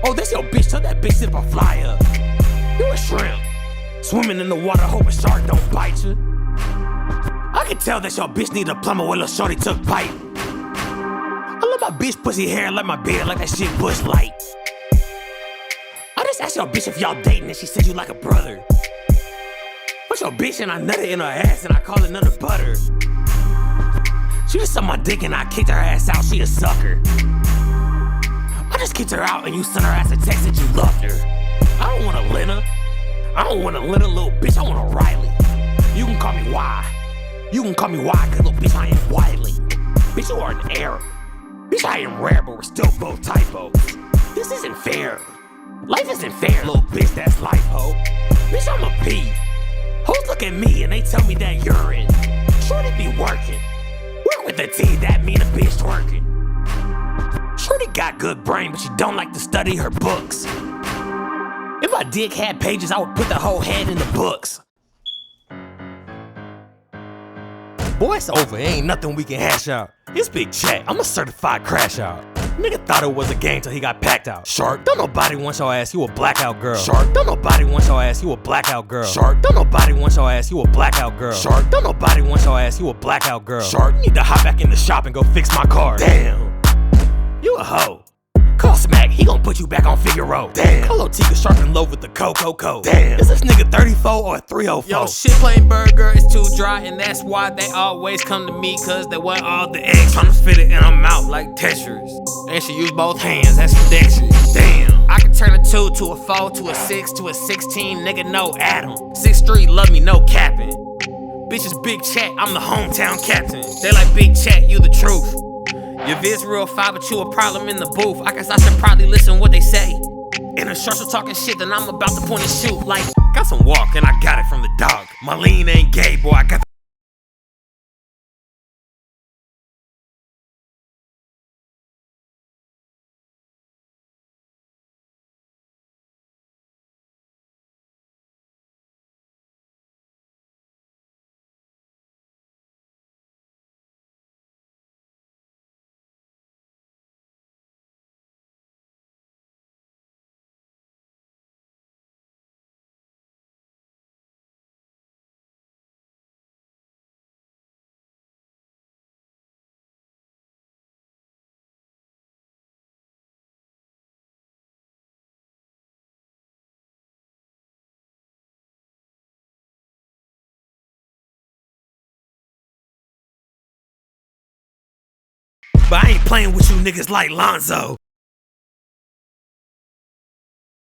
Oh, that's your bitch. Tell that bitch if I fly up. You a shrimp. Swimming in the water, hope a shark don't bite you. I can tell that your bitch need a plumber when Lil' Shorty took pipe. I love my bitch pussy hair like my beard, like that shit Bush Light. I just asked your bitch if y'all dating and she said you like a brother. What's your bitch and I nutted in her ass and I call it none of butter. She just sucked my dick and I kicked her ass out, she a sucker. I just kicked her out and you sent her ass a text that you loved her. I don't want a Lena. I don't want a Lena, little bitch, I want a Riley. You can call me Y. You can call me Y, cause little bitch, I ain't Wiley. Bitch, you are an Arab. Bitch, I am rare, but we're still both typos. This isn't fair. Life isn't fair, little bitch, that's life, ho. Bitch, I'm a P. Hoes look at me and they tell me that urine. Shorty be working. Work with the T, that mean a bitch twerking. Shorty got good brain, but she don't like to study her books. If my dick had pages, I would put the whole head in the books. Boy, it's over, it ain't nothing we can hash out. It's Big Chat, I'm a certified crash out. Nigga thought it was a game till he got packed out. Shark, don't nobody want your ass, you a blackout girl. Shark, don't nobody want your ass, you a blackout girl. Shark, don't nobody want your ass, you a blackout girl. Shark, don't nobody want your ass, you a blackout girl. Shark, need to hop back in the shop and go fix my car. Damn, you a hoe. Call Smack, he gon' put you back on Figaro. Damn, Colo Tika sharp in love with the Coco. Damn, is this nigga 34 or 304? Yo, shit plain burger is too dry, and that's why they always come to me, cause they want all the eggs. Tryna fit it in her mouth like Tetris. And she use both hands, that's dexterous. Damn, I can turn a 2 to a 4 to a 6 to a 16, nigga, no Adam. 6th Street, love me, no capping. bitches Big Chat, I'm the hometown captain. They like Big Chat, you the truth. Your vid's real fire, but you a problem in the booth. I guess I should probably listen what they say. In a short, talking shit, then I'm about to point and shoot. Like, got some walk, and I got it from the dog. My lean ain't gay, boy, I got the But I ain't playing with you niggas like Lonzo.